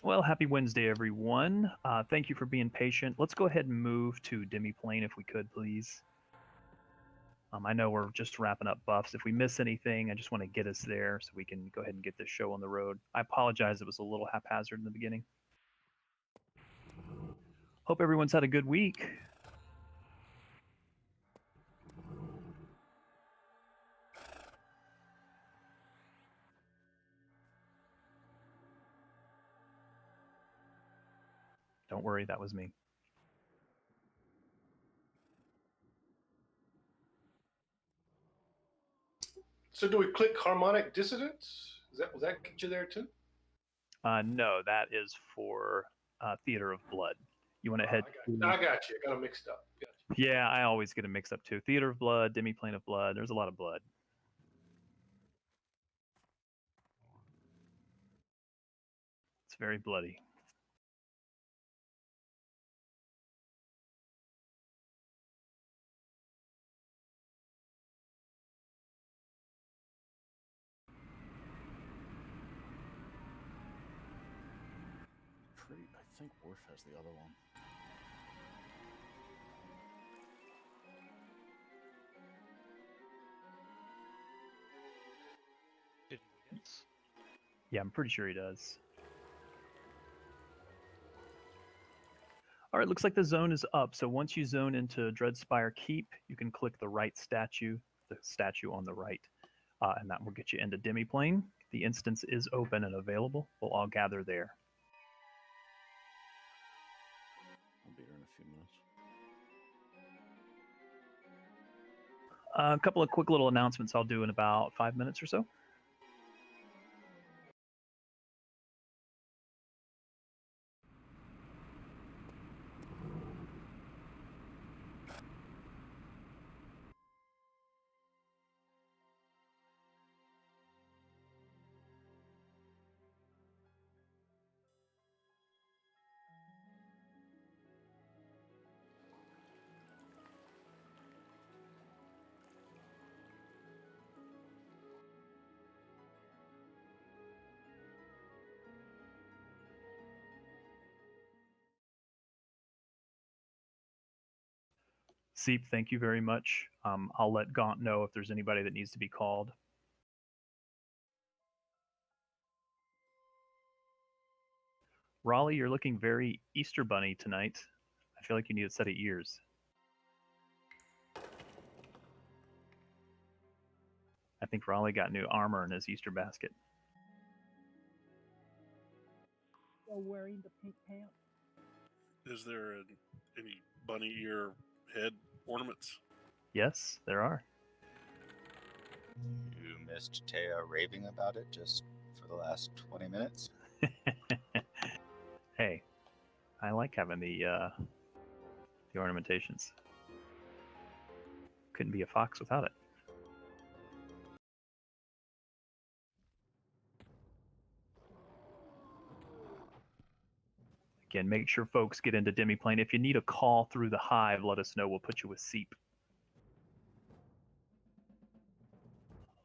Well, happy Wednesday, everyone. Thank you for being patient. Let's go ahead and move to Demi Plane if we could, please. I know we're just wrapping up buffs. If we miss anything, I just want to get us there so we can go ahead and get this show on the road. I apologize, it was a little haphazard in the beginning. Hope everyone's had a good week. Don't worry, that was me. So do we click harmonic dissonance? Was that get you there too? No, that is for Theater of Blood. You want to head to. I got you. I got them mixed up. Got you. Yeah, I always get them mixed up too. Theater of Blood, Demi Plane of Blood. There's a lot of blood. It's very bloody. I think Worf has the other one. Didn't he does? Yeah, I'm pretty sure he does. All right, looks like the zone is up. So once you zone into Dreadspire Keep, you can click the right statue, the statue on the right, and that will get you into Demiplane. The instance is open and available. We'll all gather there. I'll be there in a few minutes. A couple of quick little announcements I'll do in about 5 minutes or so. Seep, thank you very much. I'll let Gaunt know if there's anybody that needs to be called. Raleigh, you're looking very Easter Bunny tonight. I feel like you need a set of ears. I think Raleigh got new armor in his Easter basket. Still wearing the pink pants. Is there any bunny ear head ornaments? Yes, there are. You missed Taya raving about it just for the last 20 minutes. Hey, I like having the ornamentations. Couldn't be a fox without it. Again, make sure folks get into Demiplane. If you need a call through the hive, let us know. We'll put you with Seep.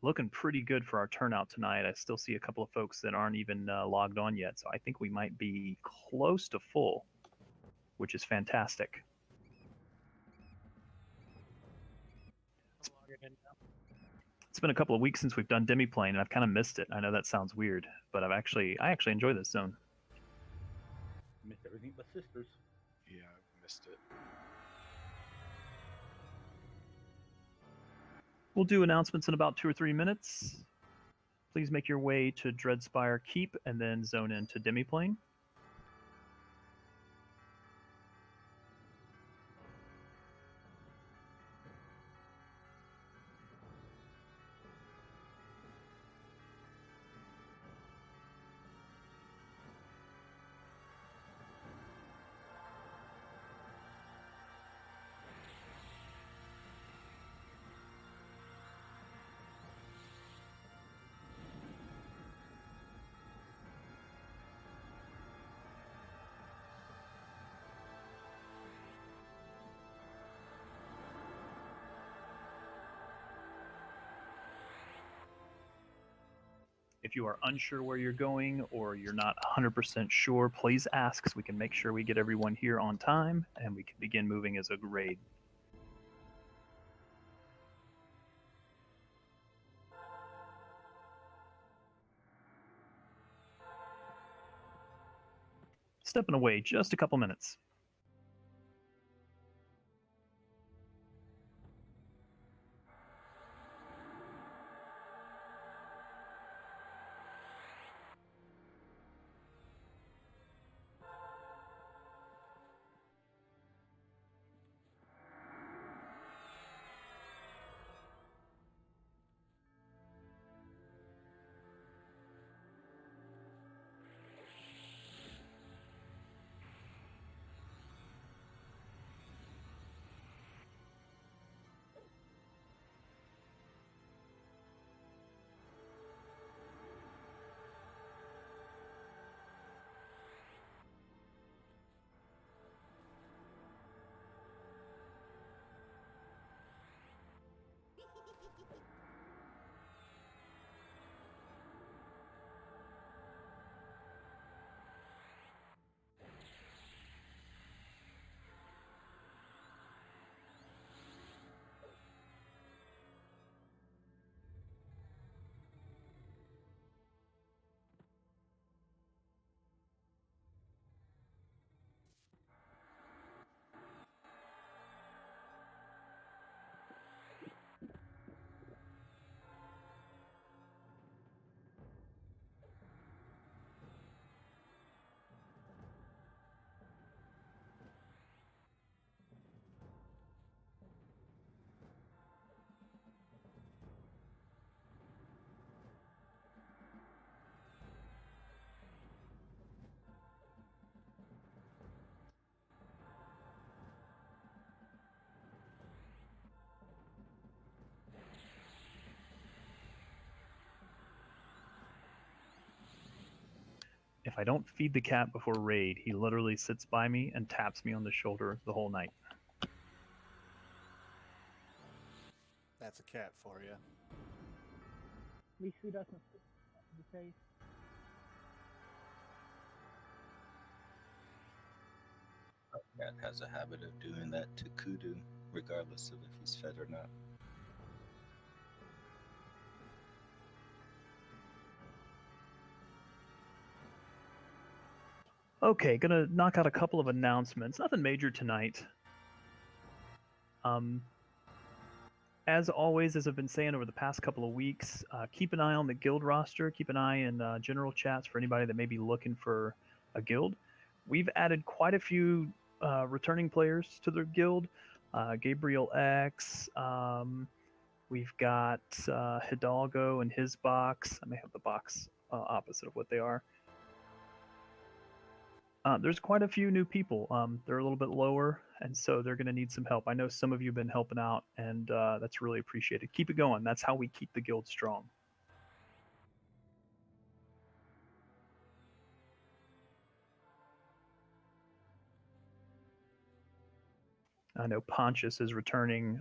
Looking pretty good for our turnout tonight. I still see a couple of folks that aren't even logged on yet, so I think we might be close to full, which is fantastic. It's been a couple of weeks since we've done Demiplane, and I've kind of missed it. I know that sounds weird, but I actually enjoy this zone. Missed everything but sisters. Yeah, I missed it. We'll do announcements in about 2 or 3 minutes. Please make your way to Dreadspire Keep and then zone into Demiplane. If you are unsure where you're going or you're not 100% sure, please ask so we can make sure we get everyone here on time and we can begin moving as a raid. Stepping away just a couple minutes. If I don't feed the cat before raid, he literally sits by me and taps me on the shoulder the whole night. That's a cat for you. At least he doesn't spit in the face. Cat has a habit of doing that to Kudu, regardless of if he's fed or not. Okay, gonna knock out a couple of announcements. Nothing major tonight. As always, as I've been saying over the past couple of weeks, keep an eye on the guild roster. Keep an eye in general chats for anybody that may be looking for a guild. We've added quite a few returning players to the guild. Gabriel X. We've got Hidalgo and his box. I may have the box opposite of what they are. There's quite a few new people. They're a little bit lower, and so they're going to need some help. I know some of you have been helping out, and that's really appreciated. Keep it going. That's how we keep the guild strong. I know Pontius is returning,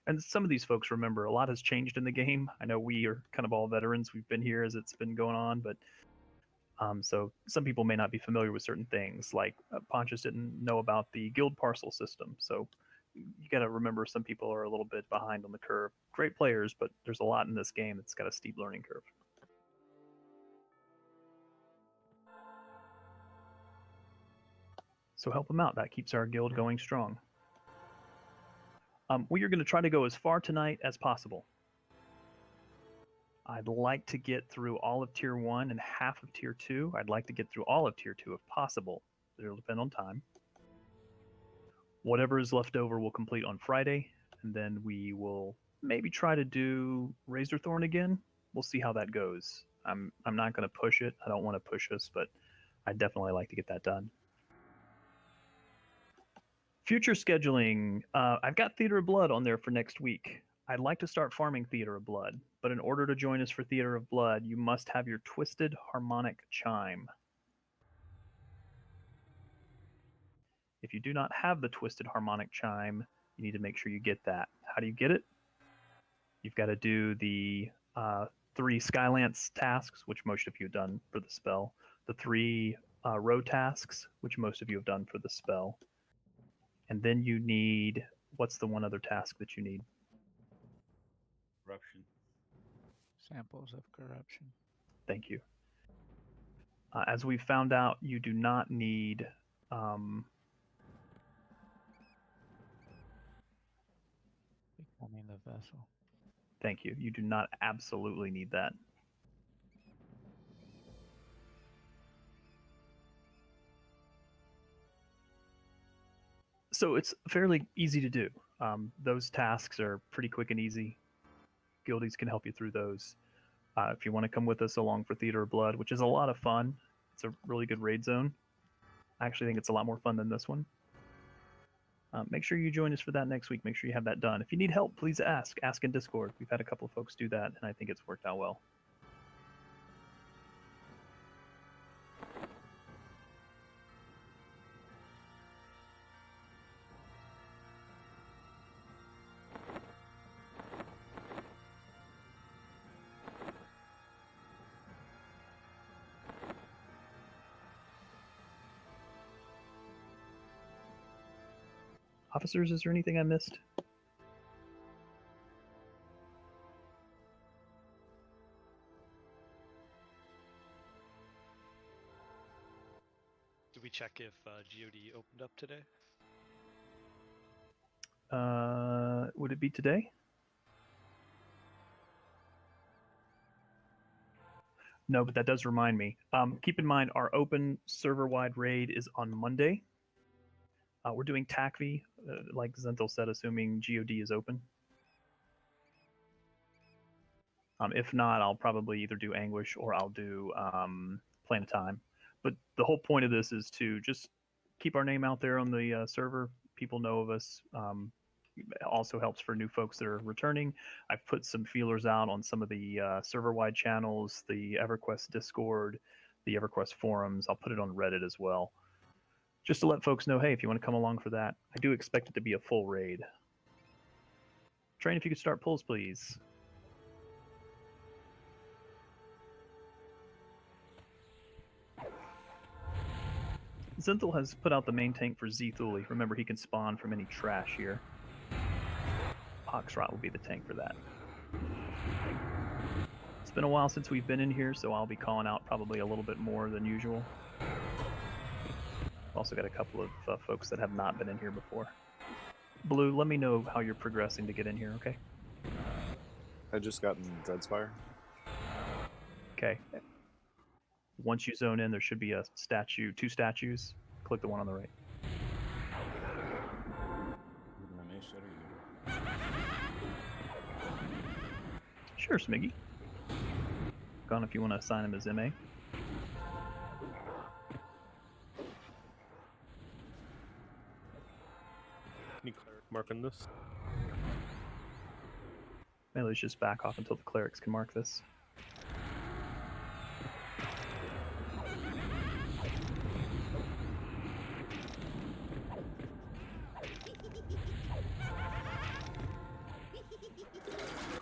and some of these folks remember a lot has changed in the game. I know we are kind of all veterans. We've been here as it's been going on, but so some people may not be familiar with certain things, like Pontius didn't know about the guild parcel system. So you got to remember some people are a little bit behind on the curve. Great players, but there's a lot in this game that's got a steep learning curve. So help them out. That keeps our guild going strong. We are going to try to go as far tonight as possible. I'd like to get through all of Tier 1 and half of Tier 2. I'd like to get through all of Tier 2 if possible. It'll depend on time. Whatever is left over we'll complete on Friday, and then we will maybe try to do Razorthorn again. We'll see how that goes. I'm not going to push it. I don't want to push us, but I'd definitely like to get that done. Future scheduling. I've got Theater of Blood on there for next week. I'd like to start farming Theater of Blood, but in order to join us for Theater of Blood, you must have your Twisted Harmonic Chime. If you do not have the Twisted Harmonic Chime, you need to make sure you get that. How do you get it? You've got to do the 3 Skylance tasks, which most of you have done for the spell, the 3 row tasks, which most of you have done for the spell, and then you need, what's the one other task that you need? Corruption. Samples of corruption. Thank you. As we found out, you do not need Becoming the vessel. thank you. You do not absolutely need that. So it's fairly easy to do. Those tasks are pretty quick and easy. Guildies can help you through those. If you want to come with us along for Theater of Blood, which is a lot of fun, it's a really good raid zone. I actually think it's a lot more fun than this one. Make sure you join us for that next week. Make sure you have that done. If you need help, please ask. Ask in Discord. We've had a couple of folks do that, and I think it's worked out well. Officers, is there anything I missed? Did we check if GOD opened up today? Would it be today? No, but that does remind me. Keep in mind, our open server-wide raid is on Monday. We're doing TACV, like Zenthal said, assuming GOD is open. If not, I'll probably either do Anguish or I'll do Plan of Time. But the whole point of this is to just keep our name out there on the server. People know of us. It also helps for new folks that are returning. I've put some feelers out on some of the server-wide channels, the EverQuest Discord, the EverQuest forums. I'll put it on Reddit as well, just to let folks know, hey, if you want to come along for that. I do expect it to be a full raid. Train, if you could start pulls, please. Zenthal has put out the main tank for Zethuli. Remember, he can spawn from any trash here. Poxrot will be the tank for that. It's been a while since we've been in here, so I'll be calling out probably a little bit more than usual. I've also got a couple of folks that have not been in here before. Blue, let me know how you're progressing to get in here, okay? I just gotten Dreadspire. Okay. Once you zone in, there should be a statue, 2 statues. Click the one on the right. Sure, Smiggy. Gone if you want to assign him as MA. Any cleric marking this? Maybe let's just back off until the clerics can mark this.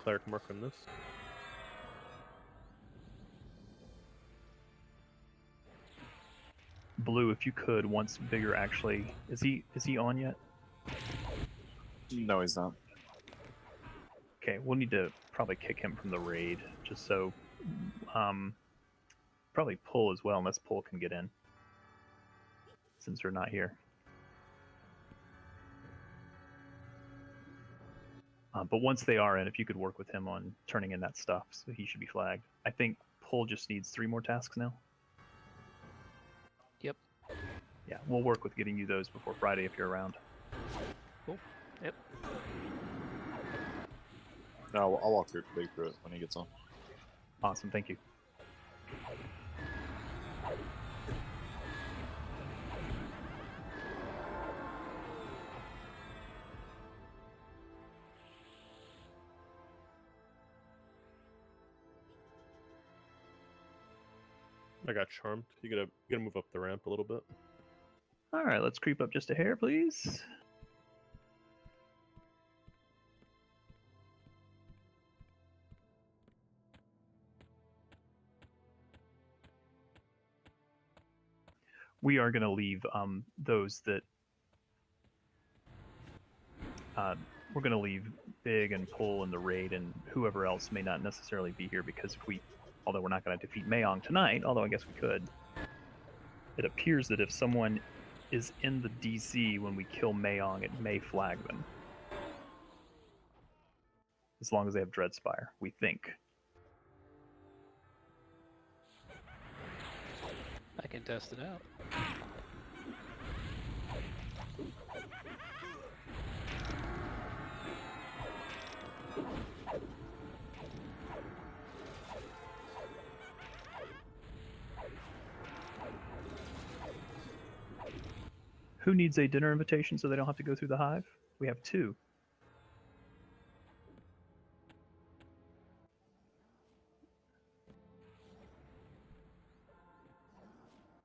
Cleric marking this. Blue, if you could, once Bigger actually is he on yet? No, he's not. Okay, we'll need to probably kick him from the raid, just so probably Pull as well, unless Pull can get in, since they're not here. But once they are in, if you could work with him on turning in that stuff, so he should be flagged. I think Pull just needs 3 more tasks now. Yep. Yeah, we'll work with getting you those before Friday if you're around. Cool. Yep. No, I'll walk through it when he gets on. Awesome, thank you. I got charmed. You gotta move up the ramp a little bit. All right, let's creep up just a hair, please. We are going to leave those that we're going to leave Big and Pull in the raid, and whoever else may not necessarily be here, because if we, although we're not going to defeat Mayong tonight, although I guess we could, it appears that if someone is in the DC when we kill Mayong, it may flag them. As long as they have Dreadspire, we think. I can test it out. Who needs a dinner invitation so they don't have to go through the hive? We have 2.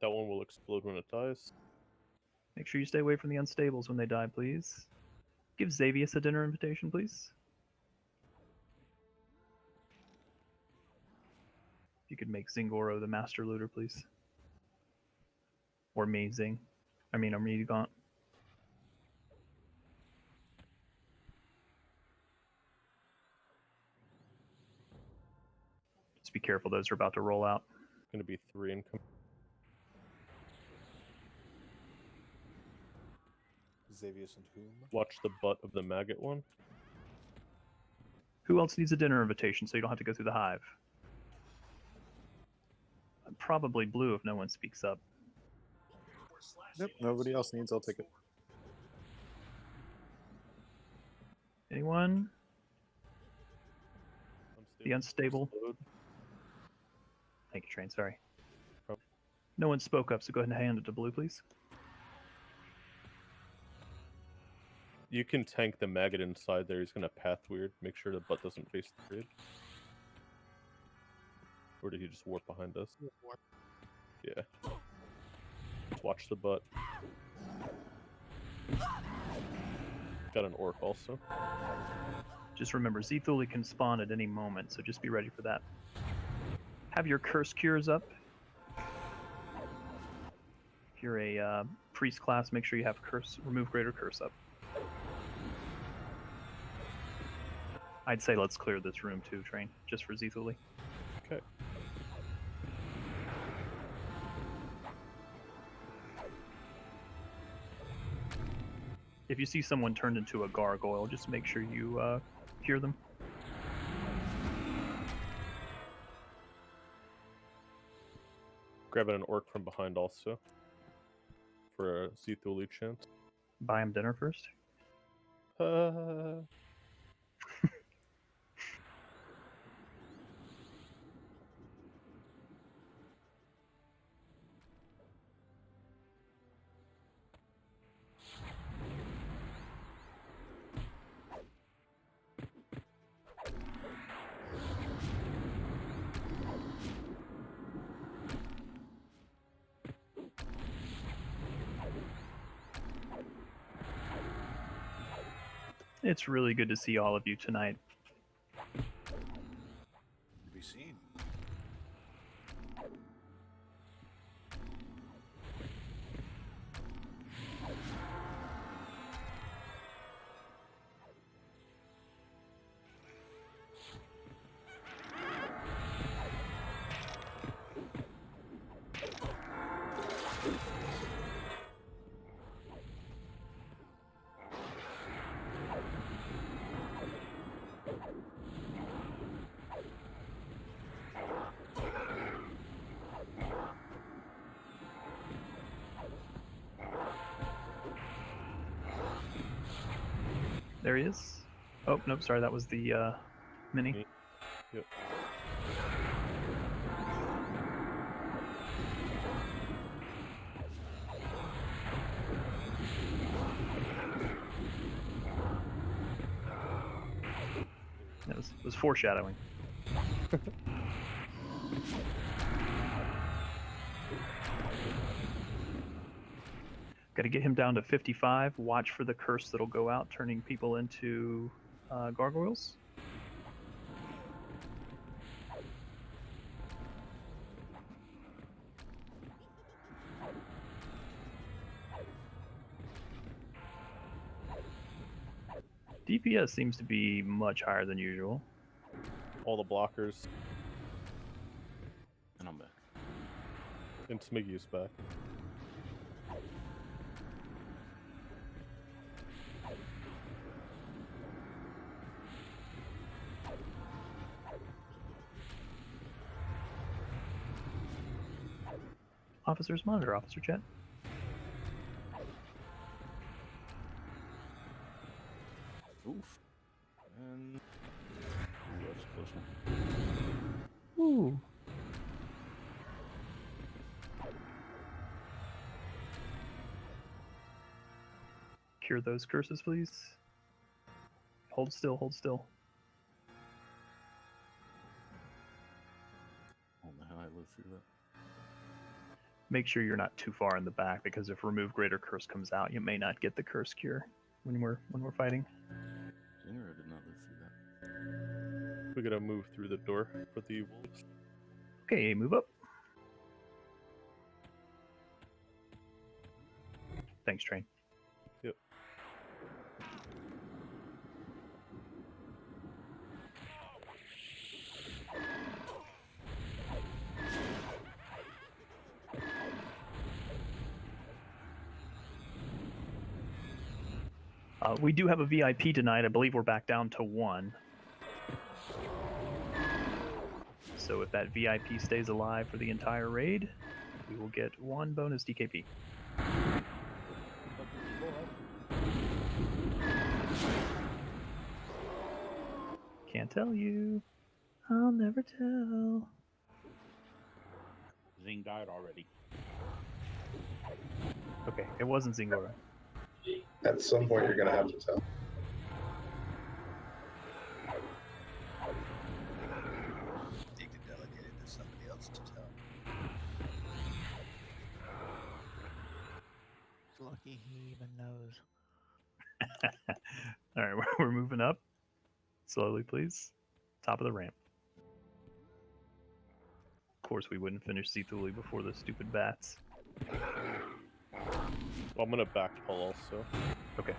That one will explode when it dies. Make sure you stay away from the unstables when they die, please. Give Xavius a dinner invitation, please. If you could make Zingoro the master looter, please. Or me, Zing. Or me, Gaunt. Just be careful, those are about to roll out. Going to be 3 incoming. Xavius and whom? Watch the butt of the maggot one. Who else needs a dinner invitation so you don't have to go through the hive? Probably Blue if no one speaks up. Yep, nobody else needs. I'll take it. Anyone? The unstable. Explode. Thank you, Train. Sorry. Problem. No one spoke up, so go ahead and hand it to Blue, please. You can tank the maggot inside there. He's going to path weird. Make sure the butt doesn't face the grid. Or did he just warp behind us? Yeah. Let's watch the butt. Got an orc also. Just remember, Zethuli can spawn at any moment, so just be ready for that. Have your curse cures up. If you're a priest class, make sure you have curse, remove greater curse up. I'd say let's clear this room too, Train, just for Zethuli. Okay. If you see someone turned into a gargoyle, just make sure you cure them. Grabbing an orc from behind also. For a Zethuli chance. Buy him dinner first. It's really good to see all of you tonight. To be seen. There he is. Oh, nope, sorry, that was the mini. Yep. It was foreshadowing. Got to get him down to 55. Watch for the curse that'll go out, turning people into gargoyles. DPS seems to be much higher than usual. All the blockers. And I'm back. And Smiggy's back. Officers monitor, officer chat. Oof. And ooh, that's a close one. Ooh. Cure those curses, please. Hold still, hold still. I don't know how I lived through that. Make sure you're not too far in the back, because if remove greater curse comes out, you may not get the curse cure when we're fighting. Zinger did not live through that. We gotta move through the door for the wolves. Okay, move up. Thanks, Train. Yep. We do have a VIP tonight. I believe we're back down to 1. So if that VIP stays alive for the entire raid, we will get 1 bonus DKP. Can't tell you. I'll never tell. Zing died already. Okay, it wasn't Zingora. At some point, you're gonna have to tell. You could delegate it to somebody else to tell. It's lucky he even knows. All right, we're moving up. Slowly, please. Top of the ramp. Of course, we wouldn't finish Cthulhu before the stupid bats. Well, I'm gonna backpedal also. Okay.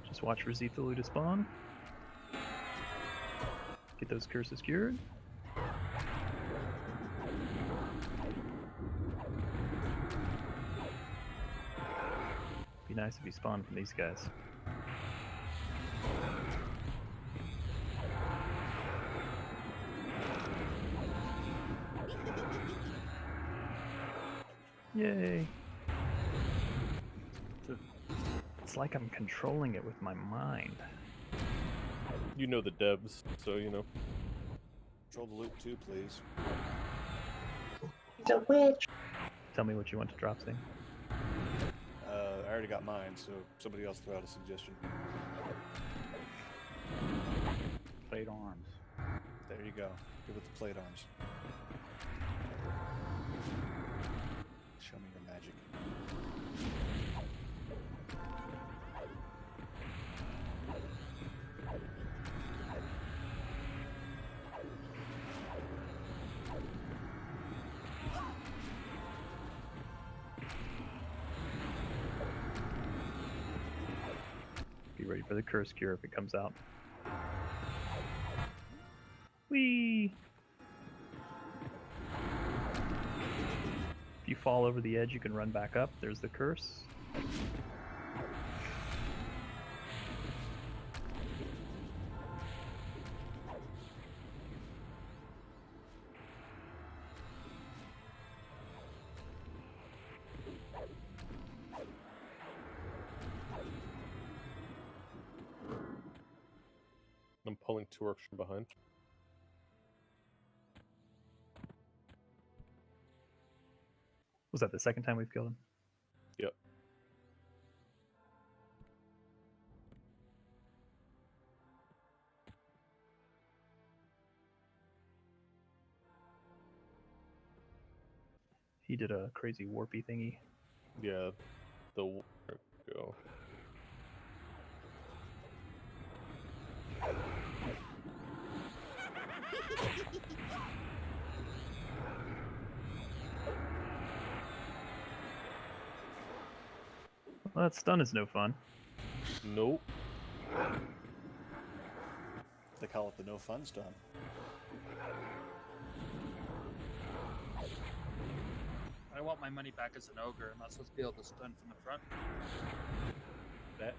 Just watch for Cthulhu to spawn. Get those curses cured. Be nice if he spawned from these guys. Yay! It's like I'm controlling it with my mind. You know the devs, so you know. Control the loop too, please. He's a witch. Tell me what you want to drop, Sting. I already got mine, so somebody else throw out a suggestion. Plate arms. There you go. Give it the plate arms. Show me your magic. Be ready for the curse cure if it comes out. Whee! If you fall over the edge, you can run back up. There's the curse. I'm pulling 2 orcs from behind. Was that the second time we've killed him? Yep. He did a crazy warpy thingy. Yeah, the there we go. Well, that stun is no fun. Nope. They call it the no fun stun. I want my money back as an ogre. I'm not supposed to be able to stun from the front. Bet.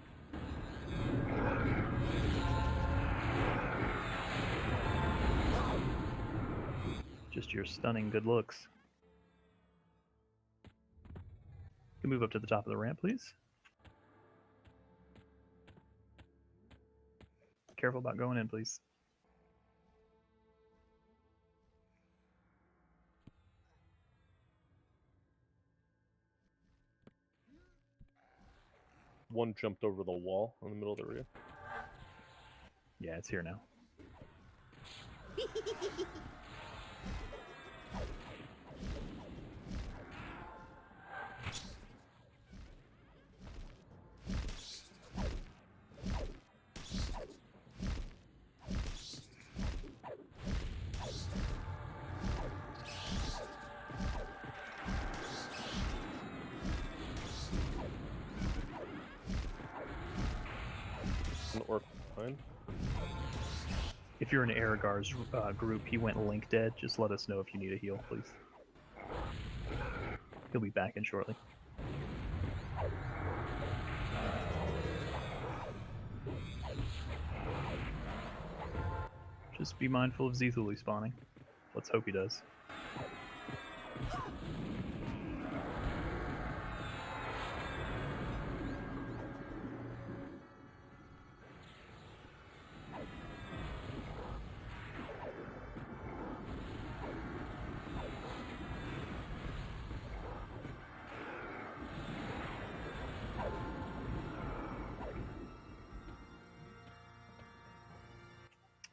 Just your stunning good looks. You can move up to the top of the ramp, please. Careful about going in, please. One jumped over the wall in the middle of the area. Yeah, it's here now. An orc behind. If you're in Aragar's group, he went link dead. Just let us know if you need a heal, please. He'll be back in shortly. Just be mindful of Zethuli spawning. Let's hope he does.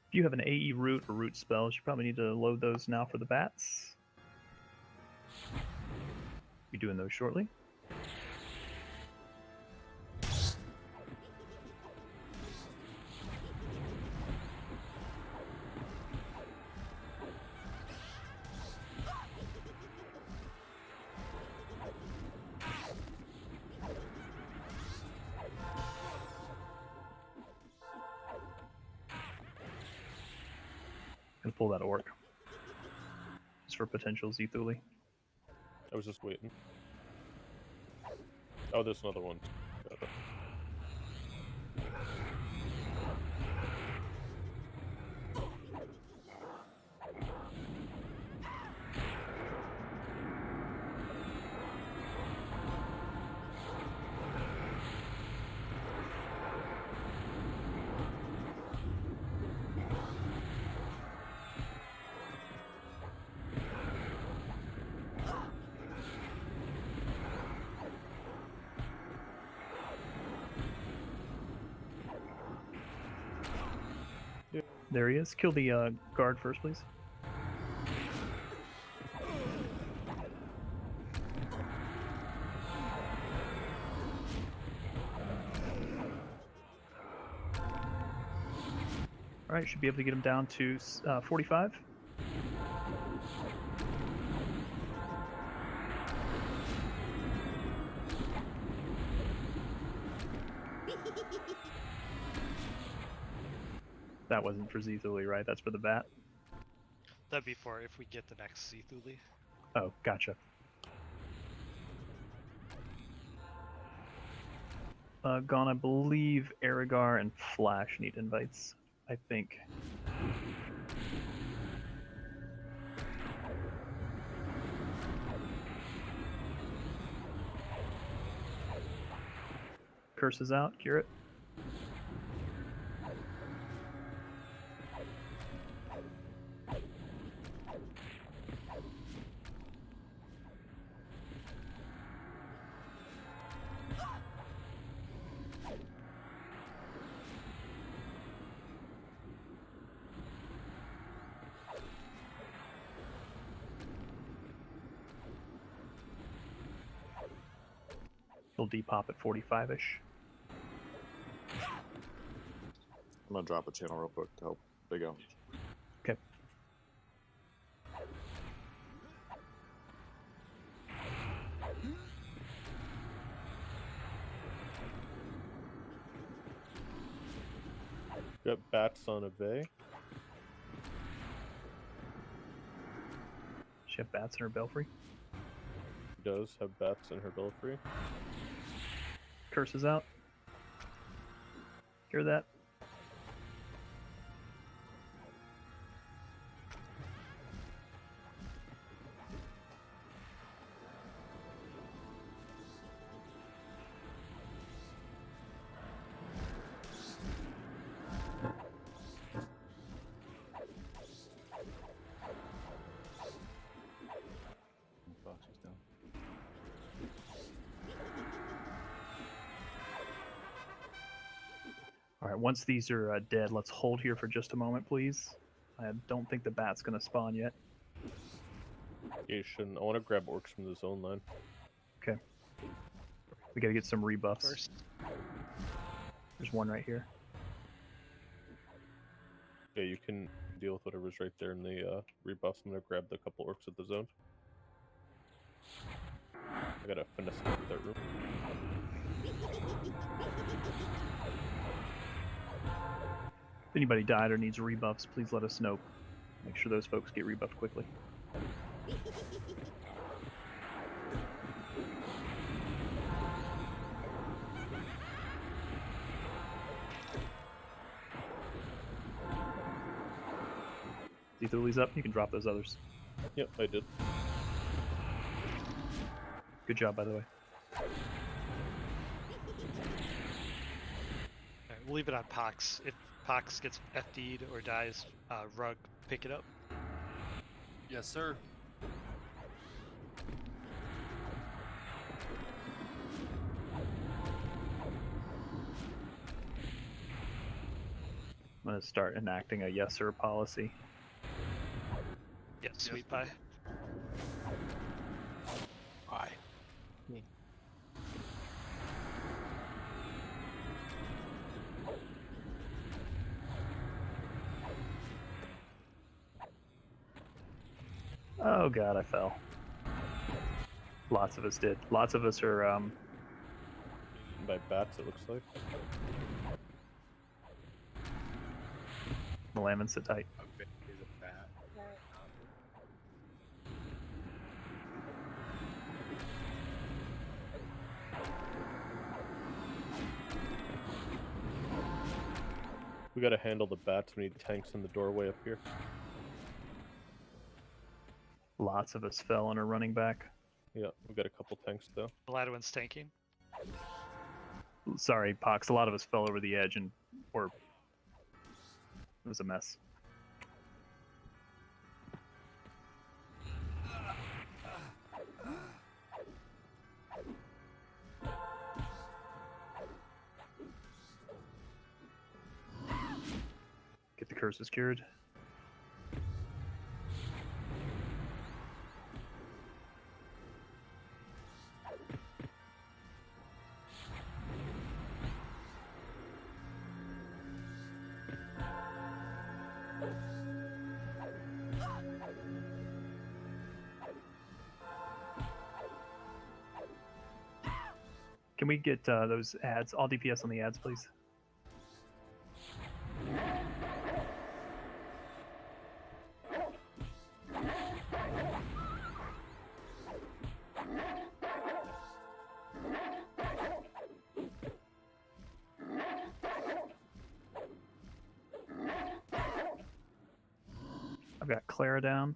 If you have an AE root or root spells, you probably need to load those now for the bats. Be doing those shortly. Gonna pull that orc. Just for potential Zethuli. I was just waiting. Oh, there's another one. Got it. There he is. Kill the guard first, please. Alright, should be able to get him down to 45. That wasn't for Zethuli, right? That's for the bat? That'd be for if we get the next Zethuli. Oh, gotcha. Gone, I believe Aragar and Flash need invites. I think. Curse is out, cure it. He'll depop at 45-ish. I'm gonna drop a channel real quick to help Big O. Okay. Got bats on a bay. She have bats in her belfry. Does have bats in her belfry. Curses out. Hear that? Foxy's down. All right, once these are dead, let's hold here for just a moment, please. I don't think the bat's going to spawn yet. I want to grab orcs from the zone line. Okay. We got to get some rebuffs. First. There's one right here. Yeah, you can deal with whatever's right there in the rebuffs. I'm gonna grab the couple orcs at the zone. I gotta finesse it through that room. If anybody died or needs rebuffs, please let us know. Make sure those folks get rebuffed quickly. Thuli's up, you can drop those others. Yep, I did. Good job, by the way. Alright, we'll leave it on Pox. If Pox gets FD'd or dies, Rug, pick it up. Yes, sir. I'm going to start enacting a yes sir policy. Yes, sweet pie. Why? Oh god, I fell. Lots of us did. Lots of us are By bats, it looks like. Malaman, sit tight. Okay, he's a bat. We gotta handle the bats. We need tanks in the doorway up here. Lots of us fell and are running back. Yeah, we got a couple tanks though. Gladwin's tanking. Sorry, Pox, a lot of us fell over the edge and were... It was a mess. Get the curses cured. Can we get those ads? All DPS on the ads, please. I've got Clara down.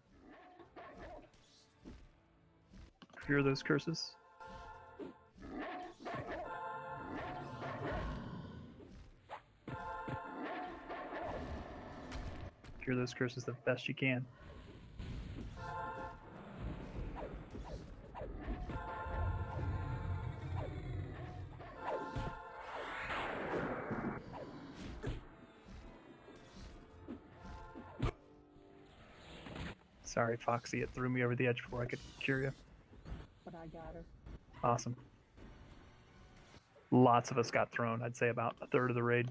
Clear those curses. Cure those curses the best you can. Sorry, Foxy, it threw me over the edge before I could cure you. But I got her. Awesome. Lots of us got thrown. I'd say about a third of the raid.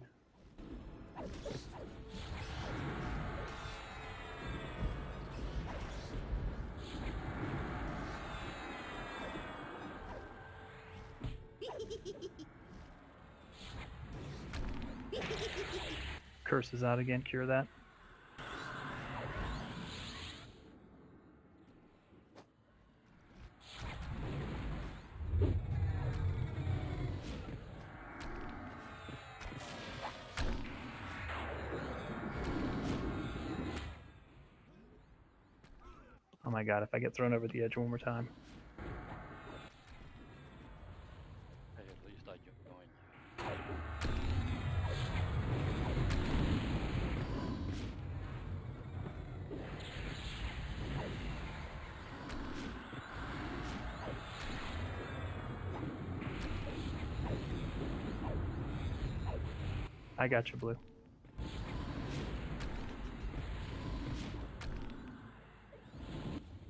Curse is out again. Cure that. Oh my god, if I get thrown over the edge one more time. Hey, at least I joined I got you, Blue.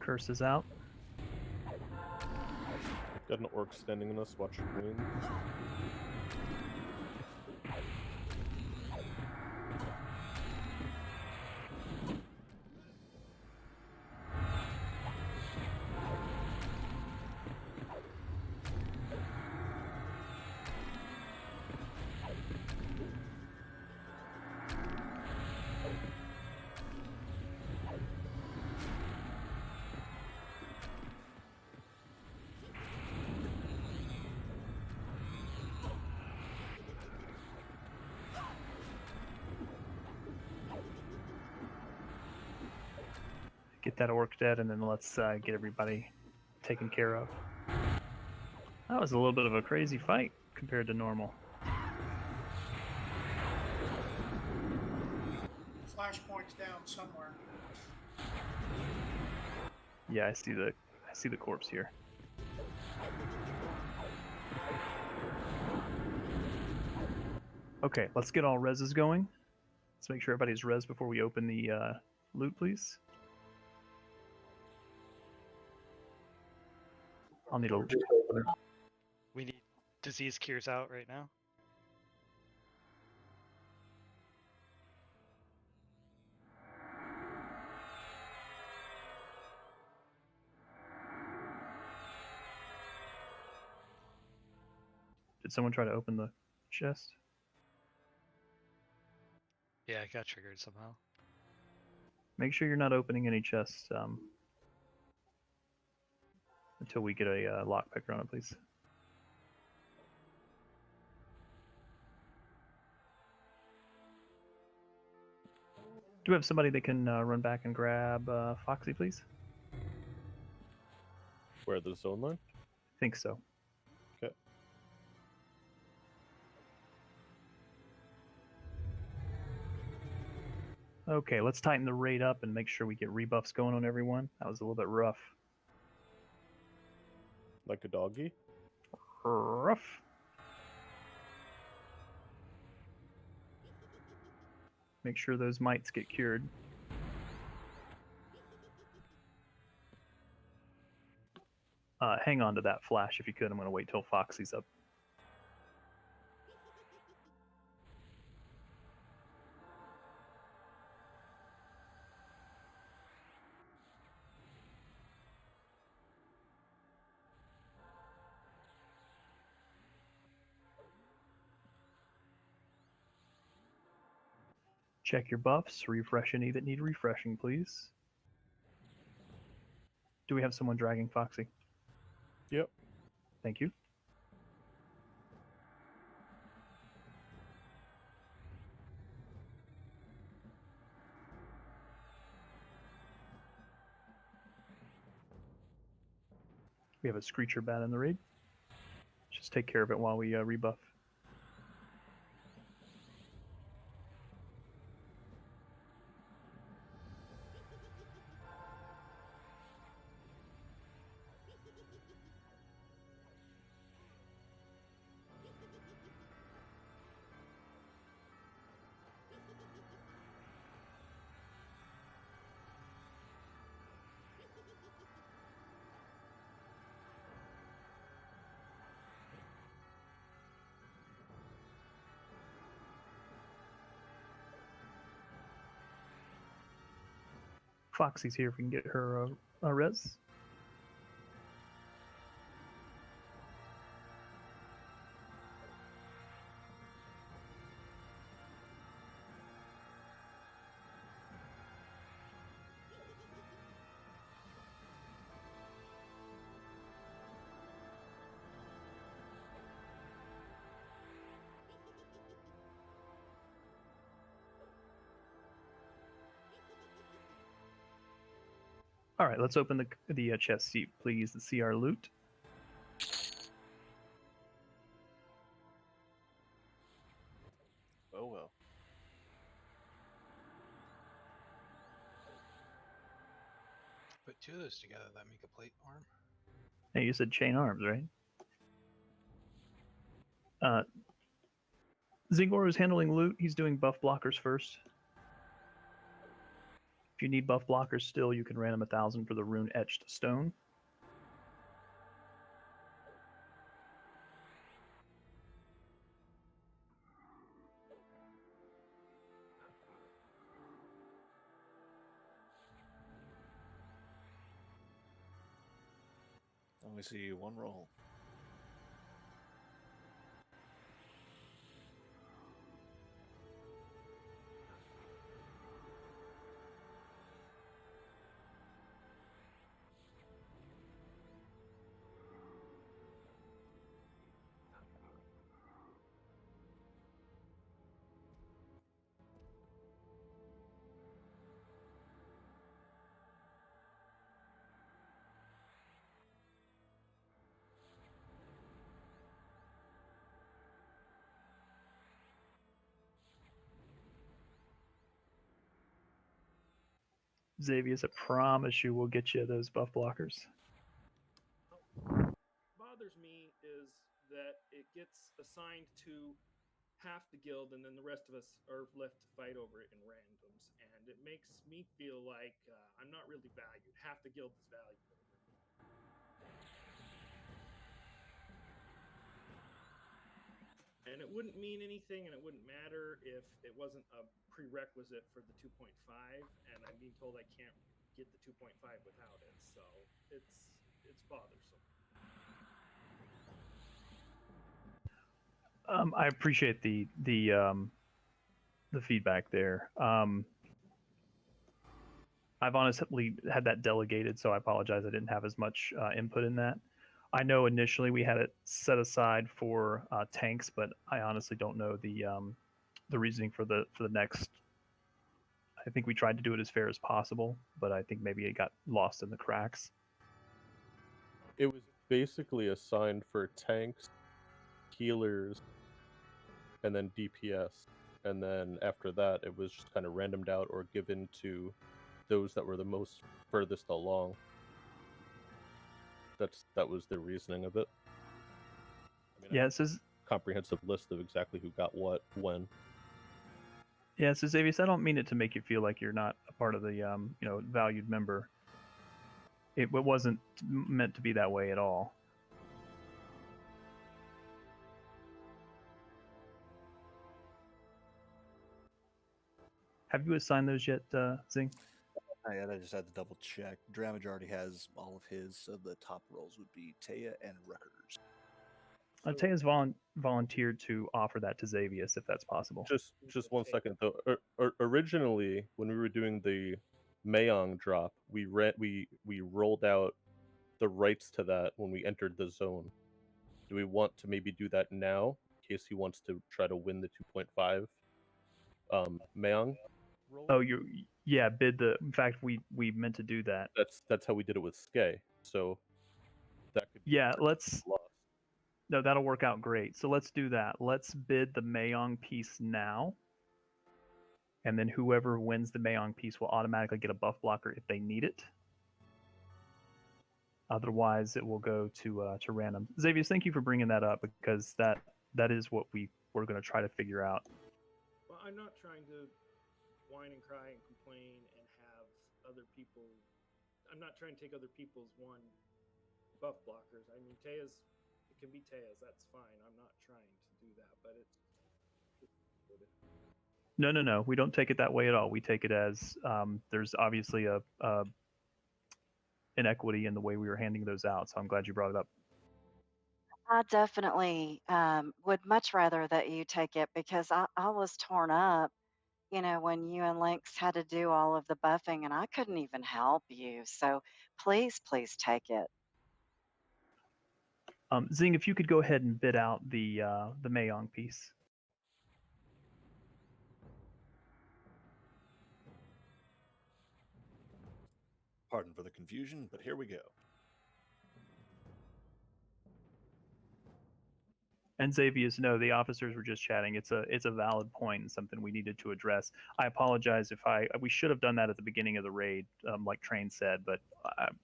Curse is out. Got an orc standing in us. Watch your green. Get that orc dead, and then let's get everybody taken care of. That was a little bit of a crazy fight compared to normal. Flashpoint's down somewhere. Yeah, I see the corpse here. Okay, let's get all reses going. Let's make sure everybody's res before we open the loot, please. I'll need a... We need disease cures out right now. Did someone try to open the chest? Yeah, it got triggered somehow. Make sure you're not opening any chests until we get a lockpicker on it, please. Do we have somebody that can run back and grab Foxy, please? Where, the zone line? I think so. Okay. Okay, let's tighten the rate up and make sure we get rebuffs going on everyone. That was a little bit rough. Like a doggy? Rough. Make sure those mites get cured. Hang on to that flash if you could. I'm going to wait till Foxy's up. Check your buffs. Refresh any that need refreshing, please. Do we have someone dragging Foxy? Yep. Thank you. We have a Screecher bat in the raid. Just take care of it while we rebuff. Foxy's here if we can get her a res. All right, let's open the chest seat, please, and see our loot. Oh well. Put two of those together, that make a plate arm. Hey, you said chain arms, right? Zingor is handling loot. He's doing buff blockers first. If you need buff blockers still, you can random 1,000 for the rune etched stone. Only see one roll. Xavius, I promise you we'll get you those buff blockers. Bothers me is that it gets assigned to half the guild, and then the rest of us are left to fight over it in randoms, and it makes me feel like I'm not really valued. Half the guild is valued over me. And it wouldn't mean anything, and it wouldn't matter if it wasn't a prerequisite for the 2.5, and I'm being told I can't get the 2.5 without it, so it's bothersome. I appreciate the feedback there. I've honestly had that delegated, so I apologize. I didn't have as much input in that. I know initially we had it set aside for tanks, but I honestly don't know the reasoning for the next. I think we tried to do it as fair as possible, but I think maybe it got lost in the cracks. It was basically assigned for tanks, healers, and then DPS. And then after that, it was just kind of randomed out or given to those that were the most furthest along. That was the reasoning of it. I mean, Yeah, it says comprehensive list of exactly who got what when. Yeah, so Xavius, I don't mean it to make you feel like you're not a part of the valued member. It wasn't meant to be that way at all. Have you assigned those yet, Zing? Not yet. I just had to double check. Dramage already has all of his, so the top rolls would be Taya and Rutgers. Taya's volunteered to offer that to Xavius if that's possible. Just 1 second though. Originally, when we were doing the Mayong drop, we rolled out the rights to that when we entered the zone. Do we want to maybe do that now in case he wants to try to win the 2.5 Mayong? Oh, bid the. In fact, we meant to do that. That's how we did it with Skay. So that could be let's. lost. No, that'll work out great. So let's do that. Let's bid the Mayong piece now. And then whoever wins the Mayong piece will automatically get a buff blocker if they need it. Otherwise, it will go to random. Xavius, thank you for bringing that up because that is what we're going to try to figure out. Well, I'm not trying to whine and cry and complain and have other people. I'm not trying to take other people's buff blockers. I mean, it can be Taya's. That's fine. I'm not trying to do that, but it's. No. We don't take it that way at all. We take it as there's obviously a inequity in the way we were handing those out. So I'm glad you brought it up. I definitely would much rather that you take it because I was torn up, when you and Lynx had to do all of the buffing and I couldn't even help you. So please take it. Zing, if you could go ahead and bid out the Mayong piece. Pardon for the confusion, but here we go. And Xavius, no, the officers were just chatting. It's a valid point and something we needed to address. I apologize if we should have done that at the beginning of the raid, like Train said, but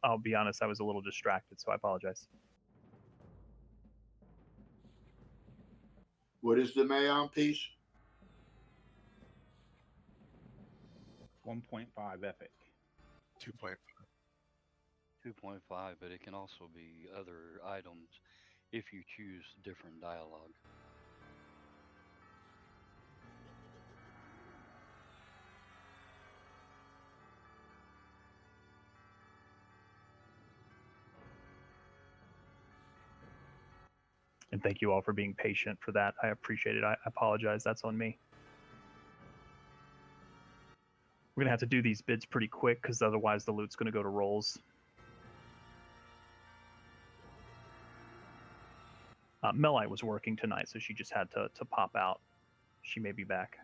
I'll be honest, I was a little distracted, so I apologize. What is the Mayon piece? 1.5 epic. 2.5. 2.5, but it can also be other items if you choose different dialogue. And thank you all for being patient for that. I appreciate it. I apologize. That's on me. We're going to have to do these bids pretty quick because otherwise the loot's going to go to rolls. Melite was working tonight, so she just had to pop out. She may be back.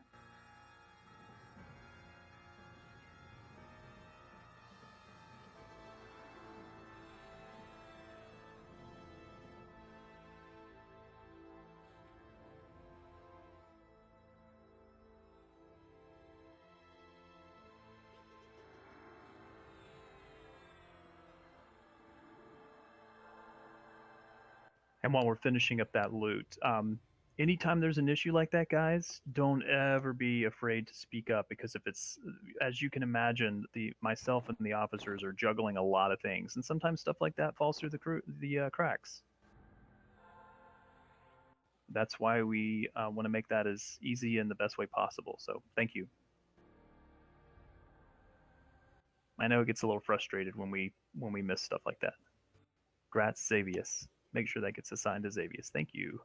And while we're finishing up that loot, anytime there's an issue like that, guys, don't ever be afraid to speak up, because if it's, as you can imagine, myself and the officers are juggling a lot of things, and sometimes stuff like that falls through the cracks. That's why we want to make that as easy and the best way possible. So thank you. I know it gets a little frustrated when we miss stuff like that. Grats, Xavius. Make sure that gets assigned to Xavius. Thank you.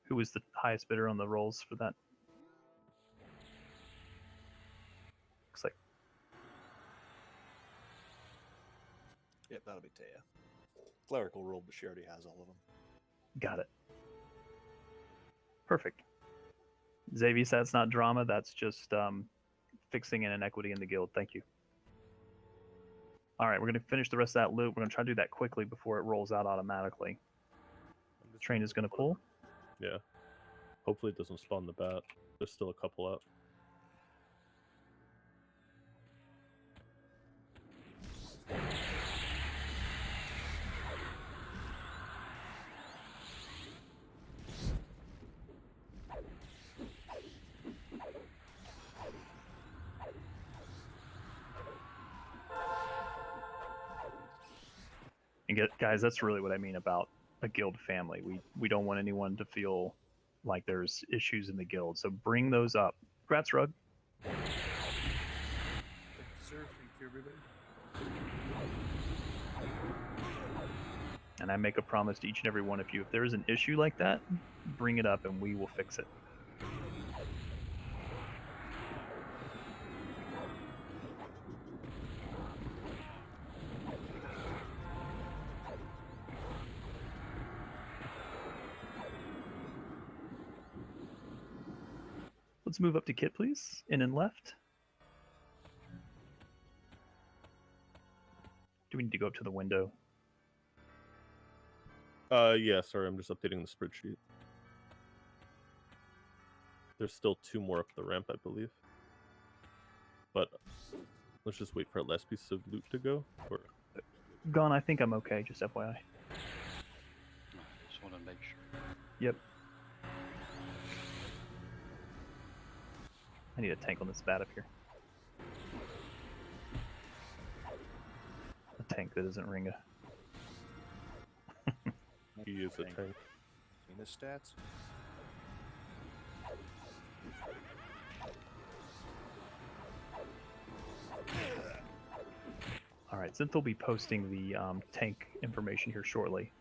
Who was the highest bidder on the rolls for that? Looks like. Yep, that'll be Taya. Clerical rolled, but she already has all of them. Got it. Perfect. Xavius, that's not drama. That's just fixing an inequity in the guild. Thank you. All right, we're going to finish the rest of that loot. We're going to try to do that quickly before it rolls out automatically. Train is going to pull. Yeah. Hopefully it doesn't spawn the bat. There's still a couple out. And guys, that's really what I mean about a guild family. We don't want anyone to feel like there's issues in the guild. So bring those up. Grats, Rug. Thank you, sir. Thank you, everybody. And I make a promise to each and every one of you. If there is an issue like that, bring it up and we will fix it. Let's move up to Kit, please. In and left. Do we need to go up to the window? Yeah, sorry, I'm just updating the spreadsheet. There's still 2 more up the ramp, I believe. But let's just wait for our last piece of loot to go. Or... Gone, I think I'm okay, just FYI. Just want to make sure. Yep. I need a tank on this bat up here. A tank that isn't Ringa. He is a tank. Seen his stats? Alright, Zinth will be posting the tank information here shortly.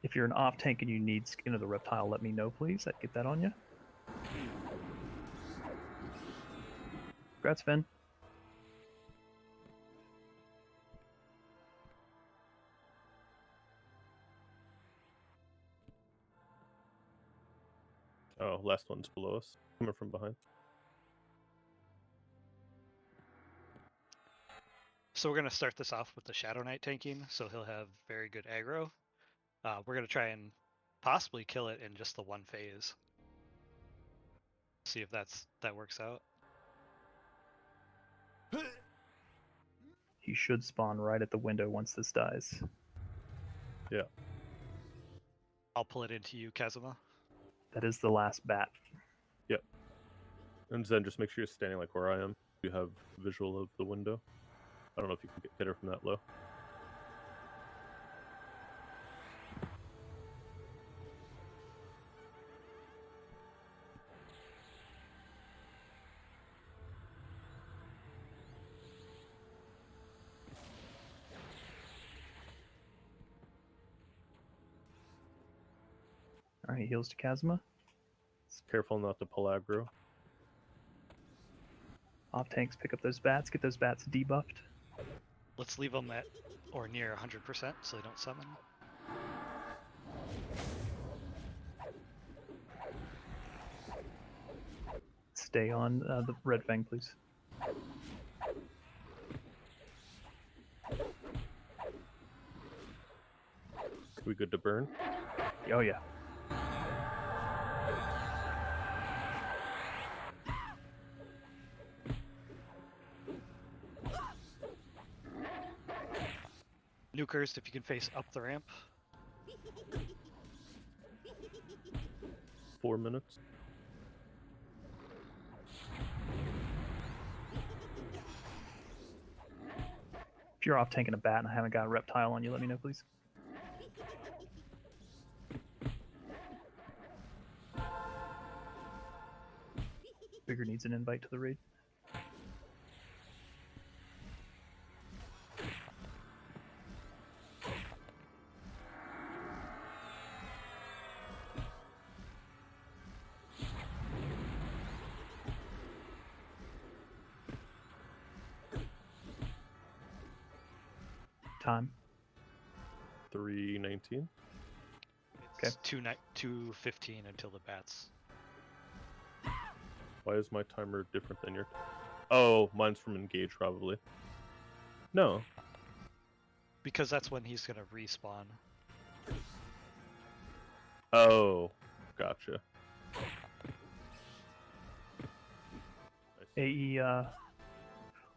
If you're an off tank and you need Skin of the Reptile, let me know, please. I'd get that on you. Congrats, Finn. Oh, last one's below us. Coming from behind. So we're going to start this off with the Shadow Knight tanking, so he'll have very good aggro. We're going to try and possibly kill it in just the one phase. See if that works out. He should spawn right at the window once this dies. Yeah. I'll pull it into you, Kazuma. That is the last bat. Yep. And then just make sure you're standing like where I am. You have visual of the window. I don't know if you can get her from that low. All right, heals to Kazuma. Just careful not to pull aggro. Off tanks, pick up those bats. Get those bats debuffed. Let's leave them at or near 100% so they don't summon. Stay on the red fang, please. We good to burn? Oh yeah. Nukers, if you can face up the ramp. 4 minutes. If you're off tanking a bat and I haven't got a reptile on you, let me know, please. Bigger needs an invite to the raid. Time. 3:19. It's 2:15 until the bats. Why is my timer different than your? Oh, mine's from engage probably. No. Because that's when he's gonna respawn. Oh, gotcha. AE,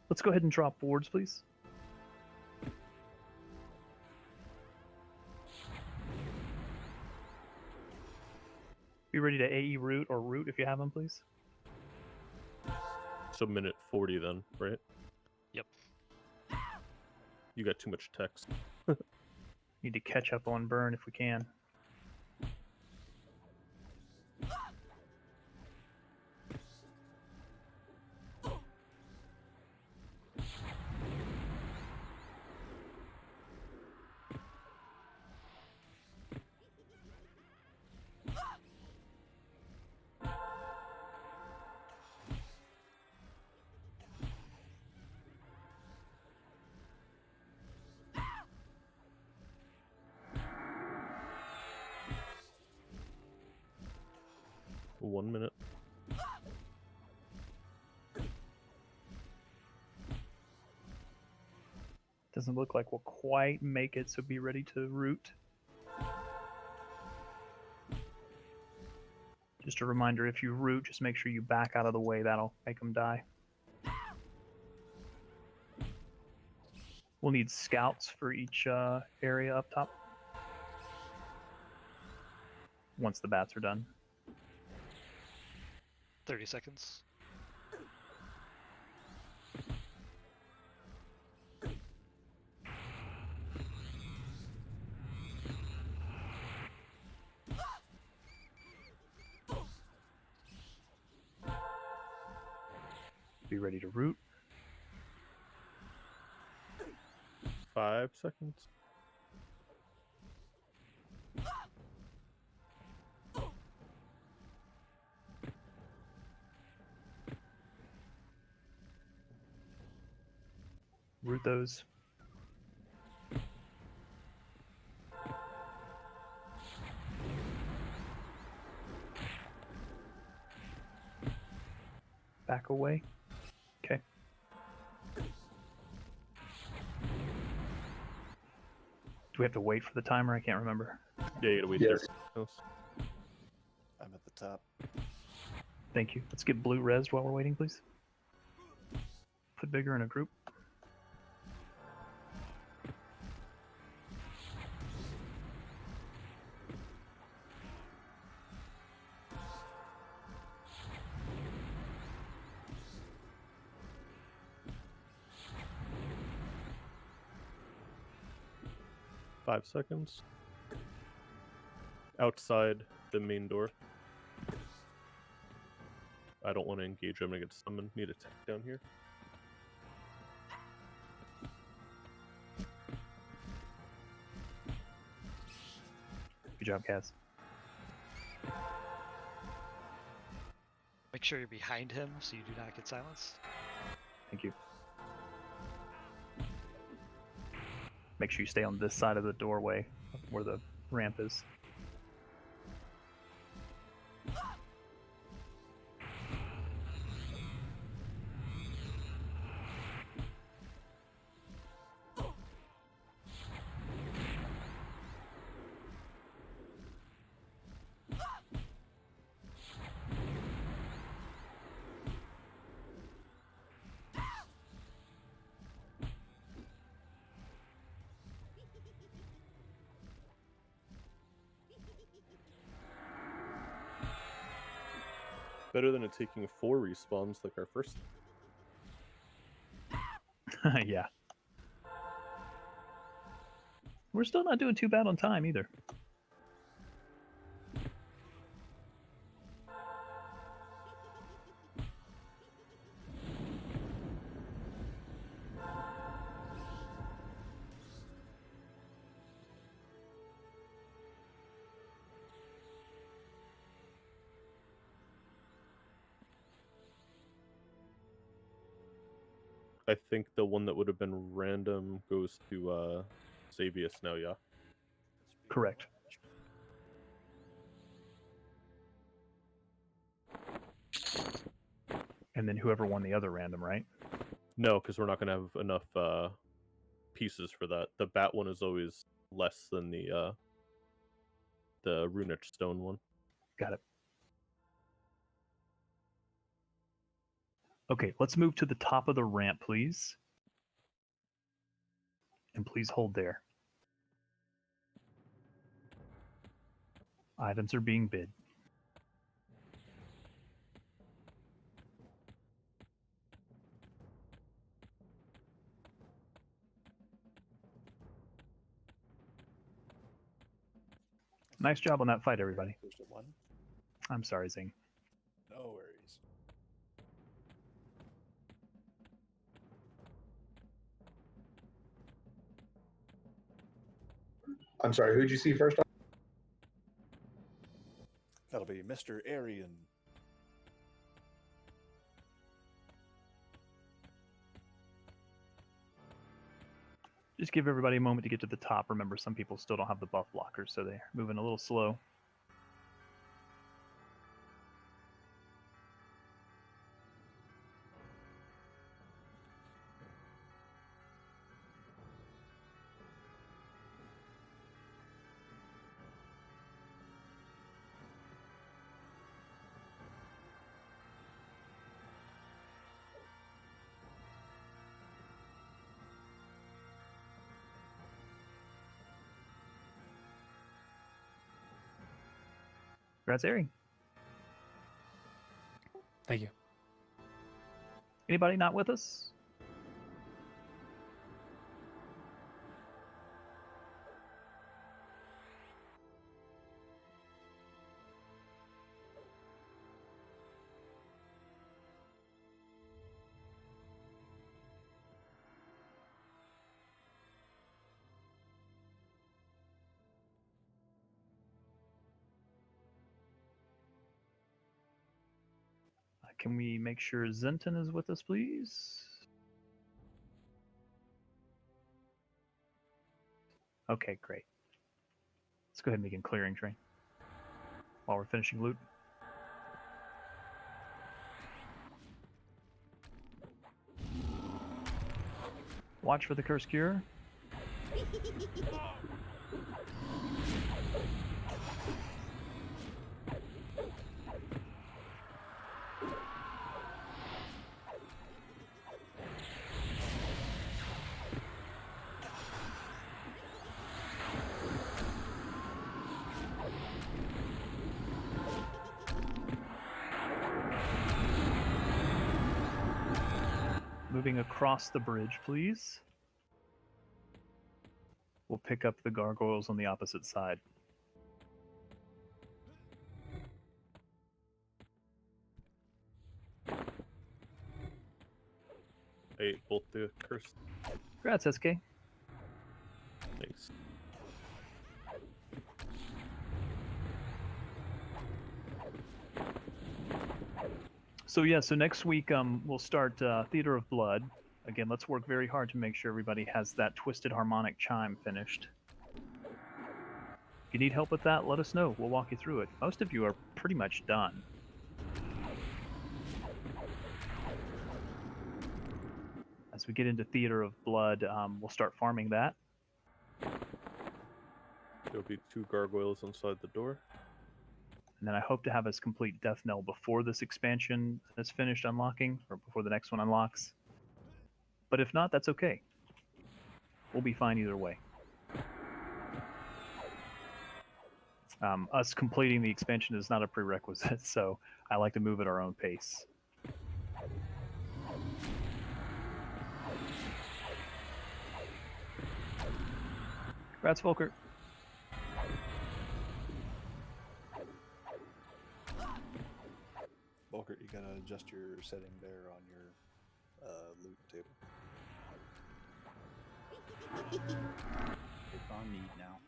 let's go ahead and drop boards, please. Be ready to AE root or root if you have them, please. So minute 40 then, right? Yep. You got too much text. Need to catch up on burn if we can. One minute. Doesn't look like we'll quite make it, so be ready to root. Just a reminder, if you root, just make sure you back out of the way. That'll make them die. We'll need scouts for each area up top. Once the bats are done. 30 seconds. Be ready to root. 5 seconds. Root those. Back away. Okay. we have to wait for the timer? I can't remember. Yeah, you gotta wait Yes. 30 seconds. I'm at the top. Thank you. Let's get blue rezzed while we're waiting, please. Put bigger in a group. Five seconds. Outside the main door. I don't want to engage. I'm gonna get summoned. Need a tech down here. Good job, Kaz. Make sure you're behind him so you do not get silenced. Thank you. Make sure you stay on this side of the doorway where the ramp is. Better than it taking 4 respawns like our first. Yeah. We're still not doing too bad on time either. I think the one that would have been random goes to Xavius now, yeah. Correct. And then whoever won the other random, right? No, because we're not going to have enough pieces for that. The bat one is always less than the runic stone one. Got it. Okay, let's move to the top of the ramp, please. And please hold there. Items are being bid. Nice job on that fight, everybody. Boost at 1. I'm sorry, Zing. No worries. I'm sorry, who'd you see first? That'll be Mr. Arian. Just give everybody a moment to get to the top. Remember, some people still don't have the buff blockers, so they're moving a little slow. Congrats, Ari. Thank you. Anybody not with us? Can we make sure Zenton is with us, please? Okay, great. Let's go ahead and begin clearing train while we're finishing loot. Watch for the curse cure. Moving across the bridge, please. We'll pick up the gargoyles on the opposite side. I ate both the curse. Congrats, SK. Thanks. So yeah, so next week we'll start Theater of Blood. Again, let's work very hard to make sure everybody has that Twisted Harmonic Chime finished. If you need help with that, let us know. We'll walk you through it. Most of you are pretty much done. As we get into Theater of Blood, we'll start farming that. There'll be 2 gargoyles inside the door. And then I hope to have us complete Death Knell before this expansion is finished unlocking, or before the next one unlocks. But if not, that's okay. We'll be fine either way. Us completing the expansion is not a prerequisite, so I like to move at our own pace. Congrats, Volker. Volker, you gotta adjust your setting there on your loot table. It's on need now.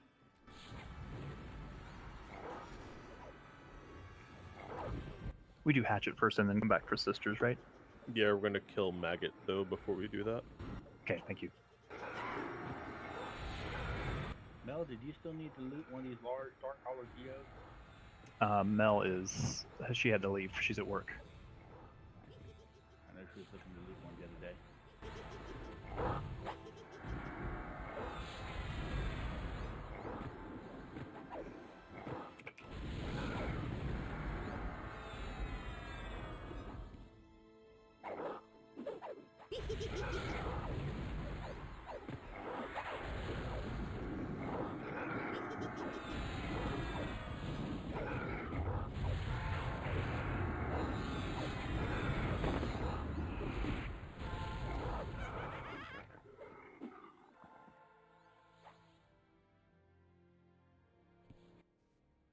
We do Hatchet first and then come back for Sisters, right? Yeah, we're gonna kill Maggot though before we do that. Okay, thank you. Mel, did you still need to loot one of these large Dark Holler Geos? Mel is... She had to leave. She's at work. I know she was looking to loot one the other day.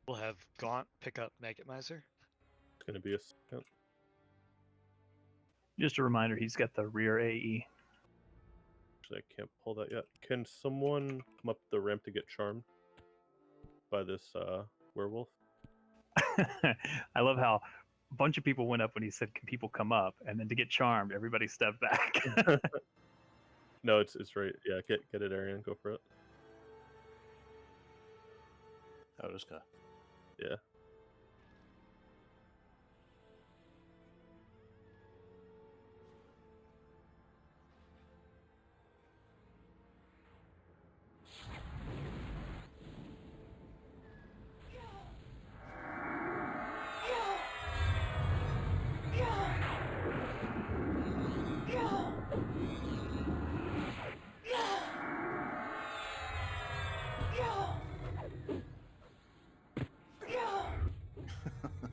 We'll have Gaunt pick up Maggot Miser. It's gonna be a second. Just a reminder, he's got the rear AE. Actually, I can't pull that yet. Can someone come up the ramp to get charmed by this werewolf? I love how a bunch of people went up when he said, "Can people come up?" And then to get charmed, everybody stepped back. No, it's right. Yeah, get it, Arian. Go for it. Oh, this guy. Yeah.